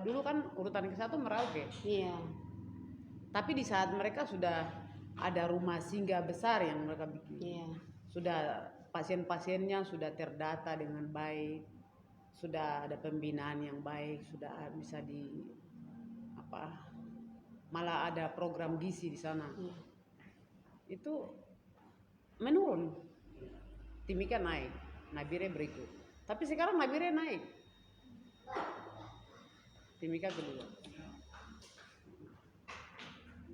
S2: Dulu kan urutan ke-1 Merauke.
S1: Iya.
S2: Tapi di saat mereka sudah ada rumah singgah besar yang mereka bikin.
S1: Iya.
S2: Sudah pasien-pasiennya sudah terdata dengan baik. Sudah ada pembinaan yang baik, sudah bisa malah ada program gizi di sana. Itu menurun. Timika naik, Nabire berikut. Tapi sekarang Nabire naik. Timika kedua.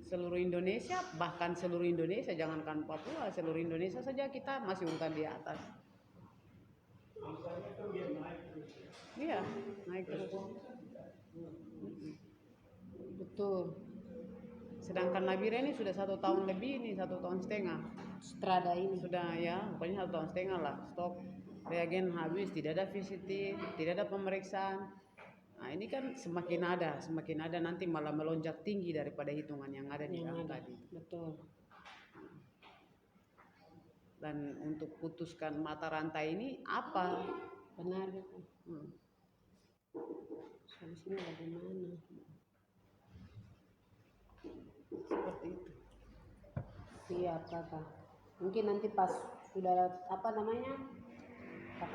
S2: Seluruh Indonesia, bahkan seluruh Indonesia, jangankan Papua, seluruh Indonesia saja kita masih urutan di atas. Iya, naik terus.
S1: Betul.
S2: Sedangkan Nabire ini sudah 1 tahun lebih, ini 1 tahun setengah.
S1: Strada ini.
S2: Sudah ya, pokoknya 1 tahun setengah lah. Stok reagen habis, tidak ada visitif, tidak ada pemeriksaan. Nah ini kan semakin ada nanti malah melonjak tinggi daripada hitungan yang ada di tadi.
S1: Betul.
S2: Dan untuk putuskan mata rantai ini apa?
S1: Benar kakak. Solusinya bagaimana?
S2: Seperti itu.
S1: Siap kakak. Mungkin nanti pas sudah kakak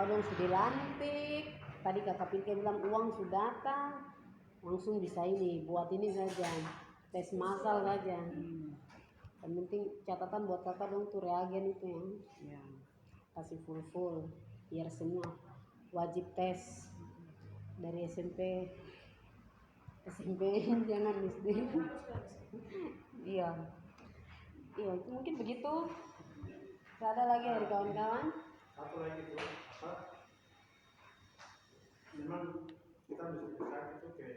S1: dong sudah lantik. Tadi kakak Pinky bilang uang sudah datang, langsung bisa ini buat ini saja, tes massal saja. Yang penting catatan buat kakak dong tuh reagen itu yang
S2: Ya.
S1: kasih full biar semua wajib tes dari SMP jangan SD. Iya itu mungkin begitu. Gak ada lagi dari kawan-kawan.
S5: Satu lagi itu apa? Memang kita bisa besar itu ke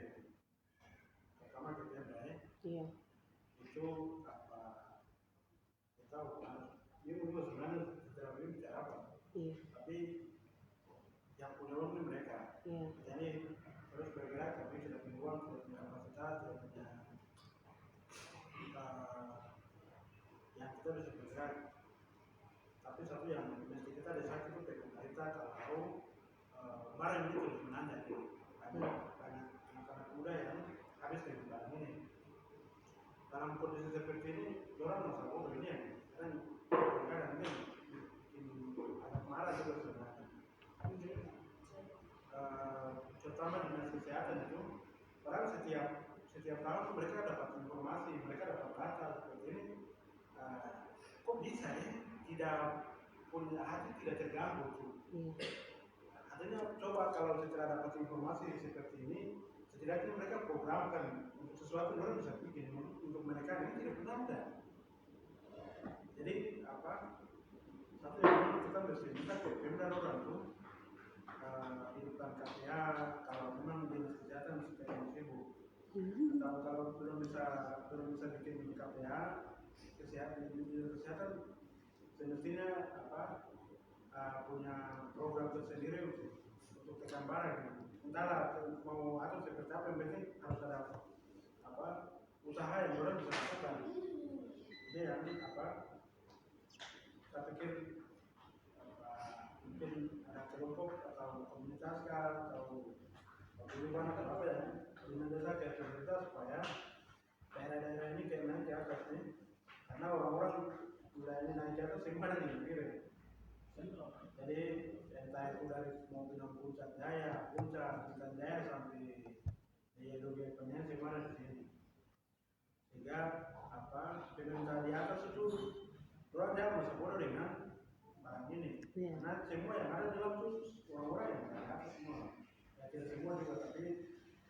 S5: pertama kerja baik.
S1: Iya.
S5: Itu apa? Kita ini juga sebenarnya secara pribadi bicara apa?
S1: Iya.
S5: Tapi yang punya uang ini mereka.
S1: Iya.
S5: Jadi terus bergerak tapi tidak punya uang, tidak punya kapasitas, tidak punya yang kita bisa bergerak. Tapi satu yang mesti kita desak itu ke pemerintah kalau barang ini terus menanjak. Banyak anak-anak muda yang habis dengan barang ini. Dalam kondisi seperti ini, orang masa bodoh ini ya, kan kadang ini agak marah juga sebenarnya. Terutama dinas kesehatan itu, orang setiap tahun mereka dapat informasi, mereka dapat data seperti ini. Kok bisa ya tidak punya hati tidak terganggu tuh. Artinya coba kalau setelah dapat informasi seperti ini, setidaknya mereka programkan untuk sesuatu yang orang bisa bikin untuk mereka ini tidak pernah ada. Jadi apa? Satu yang kita mesti minta ke Pemda orang tuh hidupkan KPA kalau memang dinas kesehatan mesti kayak sibuk. Kalau belum bisa bikin KPA kesehatan semestinya apa punya program tersendiri untuk tekan barang. Entahlah mau atur seperti apa, yang penting harus ada apa usaha yang orang bisa lakukan. Jadi yang apa saya pikir mungkin ada kelompok atau komunitas atau perubahan atau apa ya dengan desa kayak pemerintah supaya daerah-daerah ini kayak naik ke atas nih, karena orang-orang wilayah ini naik ke atas semua ada di kiri. Jadi entah itu dari mau bilang puncak jaya sampai di Edoge Penyen semua ada di sini. Sehingga apa pemerintah di atas itu orang jangan masa bodoh dengan barang ini. Karena semua yang ada dalam itu orang-orang yang ada di atas semua. Ya tidak semua juga, tapi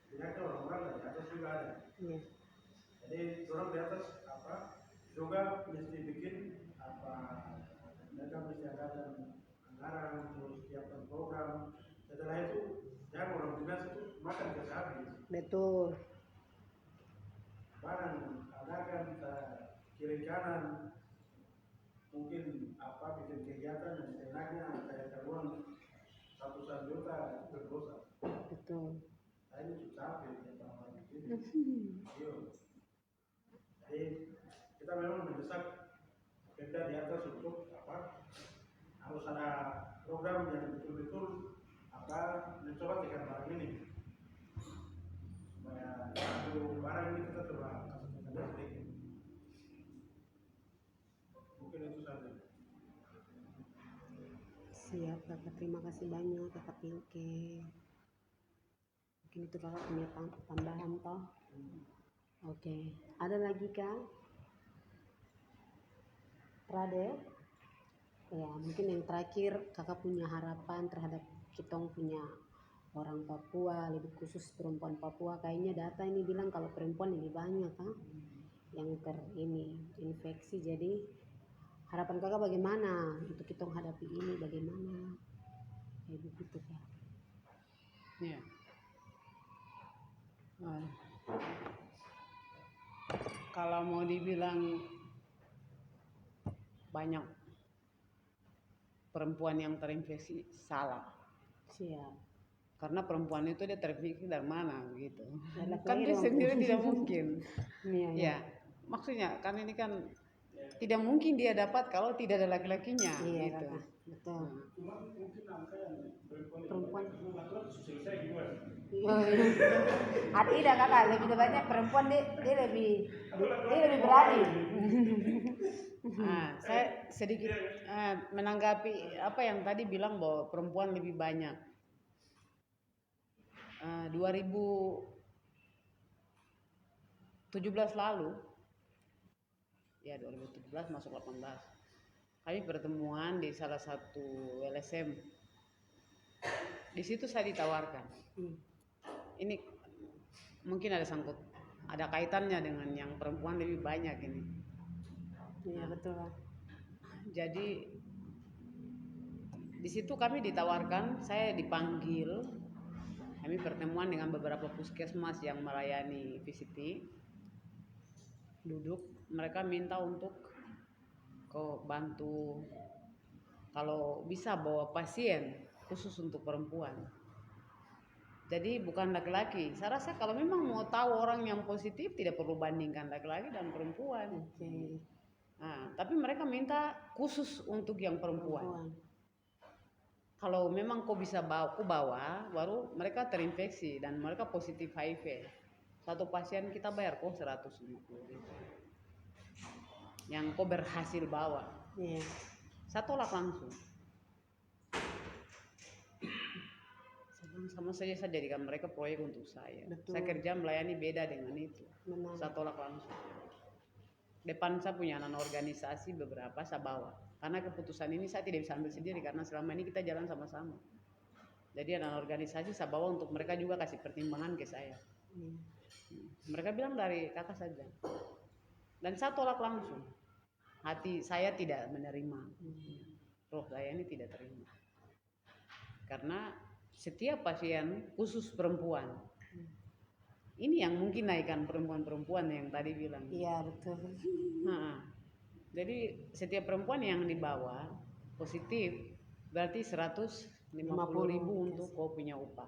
S5: tidaknya orang-orang dari atas juga ada. Jadi orang di atas apa juga mesti bikin apa mereka mesti ada anggaran terus siapkan program. Setelah itu jangan orang dinas itu makan ke habis.
S1: Betul.
S5: Barang adakan kiri kanan mungkin apa bikin kegiatan yang enaknya kayak karuan 100 juta berdosa.
S1: Betul.
S5: Saya ini capek ya sama begini. Jadi kita memang mendesak Pemda di atas untuk apa harus ada program yang betul-betul apa mencoba tekan barang ini supaya barang ini kita coba ada sedikit. Mungkin itu saja.
S1: Siap kakak, terima kasih banyak kakak Pilke. Mungkin itu kakak punya tambahan toh. Oke, ada lagi kak? Prade? Ya, mungkin yang terakhir kakak punya harapan terhadap kitong punya orang Papua, lebih khusus perempuan Papua. Kayaknya data ini bilang kalau perempuan lebih banyak kan yang infeksi. Jadi harapan kakak bagaimana untuk kitong hadapi ini, bagaimana? Kayak begitu kak.
S2: Iya. Kalau mau dibilang banyak perempuan yang terinfeksi, salah.
S1: Siap.
S2: Karena perempuan itu dia terinfeksi dari mana gitu.
S1: Ya,
S2: Kan dia sendiri tidak mungkin.
S1: Iya,
S2: Ya, maksudnya kan ini kan tidak mungkin dia dapat kalau tidak ada laki-lakinya
S1: iya,
S2: gitu.
S1: kakak. Betul.
S5: Cuma mungkin angka yang
S1: Perempuan.
S5: selesai juga.
S1: Tidak kakak, lebih banyak perempuan dia lebih berani.
S2: Saya sedikit menanggapi apa yang tadi bilang bahwa perempuan lebih banyak. 2017 lalu ya 2017 masuk 18. Kami pertemuan di salah satu LSM. Di situ saya ditawarkan. Ini mungkin ada kaitannya dengan yang perempuan lebih banyak ini.
S1: Iya betul.
S2: Jadi di situ kami ditawarkan, saya dipanggil, kami pertemuan dengan beberapa puskesmas yang melayani VCT. Duduk, mereka minta untuk bantu kalau bisa bawa pasien khusus untuk perempuan. Jadi bukan laki-laki. Saya rasa kalau memang mau tahu orang yang positif tidak perlu bandingkan laki-laki dan perempuan. Nah, tapi mereka minta khusus untuk yang perempuan. Kalau memang kau bisa bawa, baru mereka terinfeksi dan mereka positif HIV. Satu pasien kita bayar kok 150.000. Yang kau berhasil bawa. Saya tolak langsung. Sama saja saya jadikan mereka proyek untuk saya.
S1: Betul.
S2: Saya kerja melayani beda dengan itu. Saya tolak langsung. Depan saya punya anak organisasi beberapa saya bawa. Karena keputusan ini saya tidak bisa ambil sendiri karena selama ini kita jalan sama-sama. Jadi anak organisasi saya bawa untuk mereka juga kasih pertimbangan ke saya. Mereka bilang dari kakak saja. Dan saya tolak langsung. Hati saya tidak menerima. Roh saya ini tidak terima. Karena setiap pasien khusus perempuan. Ini yang mungkin naikkan perempuan-perempuan yang tadi bilang.
S1: Iya betul.
S2: Jadi setiap perempuan yang dibawa positif berarti 150.000 untuk kau punya upah.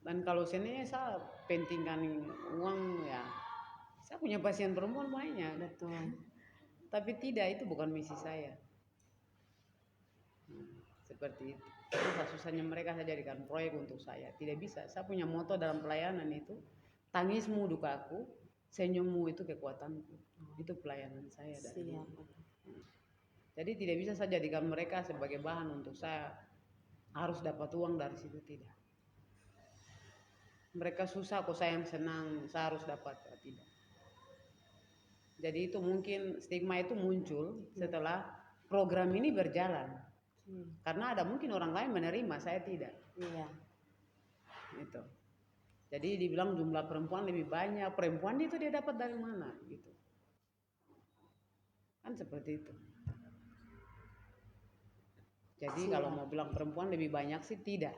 S2: Dan kalau sebenarnya saya pentingkan uang ya, saya punya pasien perempuan banyak.
S1: Betul.
S2: Tapi tidak, itu bukan misi saya. Seperti itu. Susah-susahnya mereka saya jadikan proyek untuk saya. Tidak bisa. Saya punya moto dalam pelayanan itu, tangismu dukaku, senyummu itu kekuatanku. Itu pelayanan saya dari dulu. Jadi tidak bisa saya jadikan mereka sebagai bahan untuk saya harus dapat uang dari situ, tidak. Mereka susah kok saya yang senang, saya harus dapat, tidak. Jadi itu mungkin stigma itu muncul setelah program ini berjalan. Karena ada mungkin orang lain menerima, saya tidak.
S1: Iya.
S2: Gitu. Jadi dibilang jumlah perempuan lebih banyak, perempuan itu dia dapat dari mana gitu. Kan seperti itu. Jadi kalau mau bilang perempuan lebih banyak sih tidak.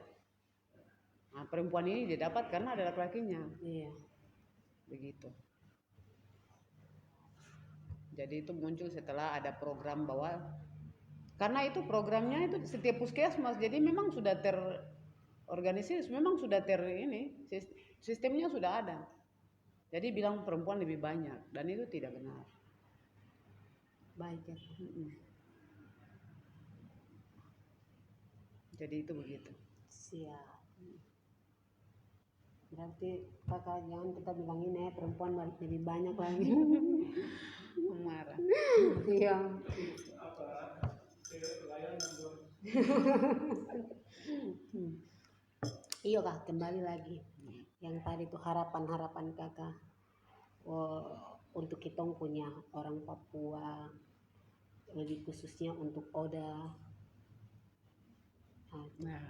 S2: Nah, perempuan ini dia dapat karena ada laki-lakinya.
S1: Iya.
S2: Begitu. Jadi itu muncul setelah ada program bahwa karena itu programnya itu setiap puskesmas, jadi memang sudah terorganisir, memang sudah sistemnya sudah ada. Jadi bilang perempuan lebih banyak dan itu tidak benar.
S1: Baik ya.
S2: Jadi itu begitu.
S1: Siap. Berarti kakak jangan kita bilangin perempuan lebih banyak lagi.
S2: Marah.
S1: Iya. Iya kak, kembali lagi yang tadi itu harapan kakak untuk kita punya orang Papua, lebih khususnya untuk Oda.
S2: Nah,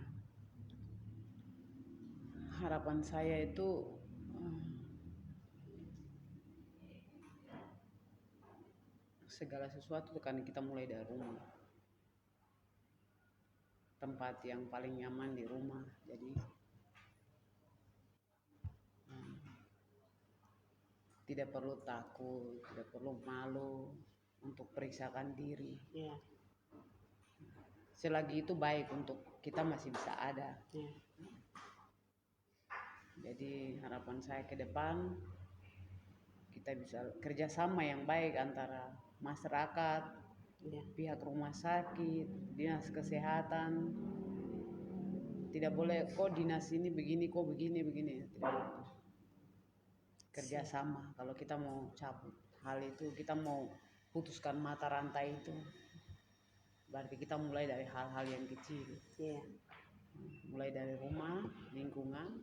S2: harapan saya itu segala sesuatu kan kita mulai dari rumah. Tempat yang paling nyaman di rumah. Jadi tidak perlu takut, tidak perlu malu untuk periksakan diri.
S1: Yeah.
S2: Selagi itu baik untuk kita masih bisa ada.
S1: Yeah.
S2: Jadi harapan saya ke depan kita bisa kerjasama yang baik antara masyarakat, pihak rumah sakit, dinas kesehatan. Tidak boleh kok dinas ini begini, kok begini. Tidak boleh. Kerjasama. Kalau kita mau cabut hal itu, kita mau putuskan mata rantai itu, berarti kita mulai dari hal-hal yang kecil. Mulai dari rumah, lingkungan,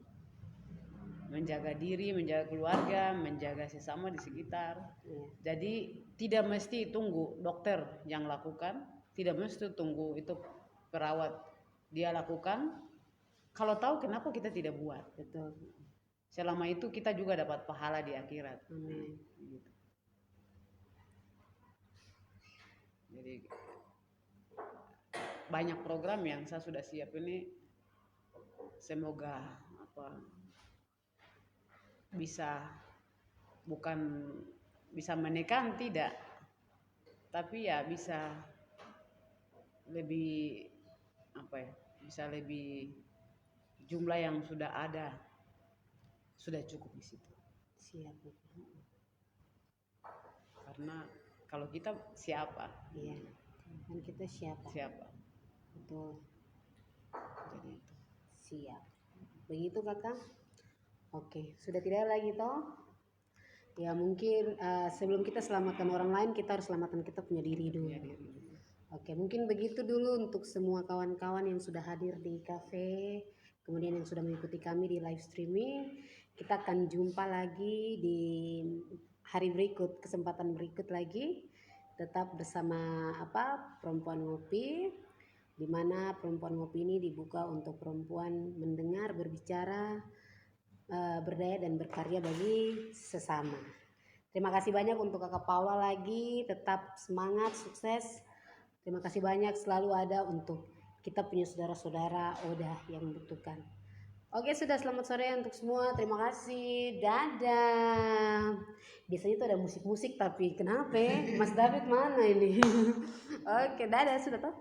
S2: menjaga diri, menjaga keluarga, menjaga sesama di sekitar.
S1: Iya.
S2: Jadi tidak mesti tunggu dokter yang lakukan, tidak mesti tunggu itu perawat dia lakukan. Kalau tahu kenapa kita tidak buat?
S1: Betul.
S2: Selama itu kita juga dapat pahala di akhirat.
S1: Amin.
S2: Gitu. Jadi banyak program yang saya sudah siap ini, semoga bisa, bukan bisa menekan tidak, tapi ya bisa lebih bisa lebih jumlah yang sudah ada sudah cukup di situ.
S1: Siap.
S2: Karena kalau kita siapa?
S1: Iya. Kan kita siapa? Betul.
S2: Jadi itu.
S1: Siap. Begitu Kakak? Oke, sudah tidak lagi toh? Ya mungkin sebelum kita selamatkan orang lain, kita harus selamatkan kita punya diri dulu. Oke, mungkin begitu dulu untuk semua kawan-kawan yang sudah hadir di kafe, kemudian yang sudah mengikuti kami di live streaming. Kita akan jumpa lagi di hari berikut, kesempatan berikut lagi. Tetap bersama Perempuan Ngopi, di mana Perempuan Ngopi ini dibuka untuk perempuan mendengar, berbicara, berdaya dan berkarya bagi sesama. Terima kasih banyak untuk Kakak Paula lagi, tetap semangat, sukses. Terima kasih banyak, selalu ada untuk kita punya saudara-saudara Oda yang membutuhkan. Oke, sudah, selamat sore untuk semua. Terima kasih. Dadah. Biasanya itu ada musik-musik, tapi kenapa? Mas David mana ini? Oke, dadah, sudah toh?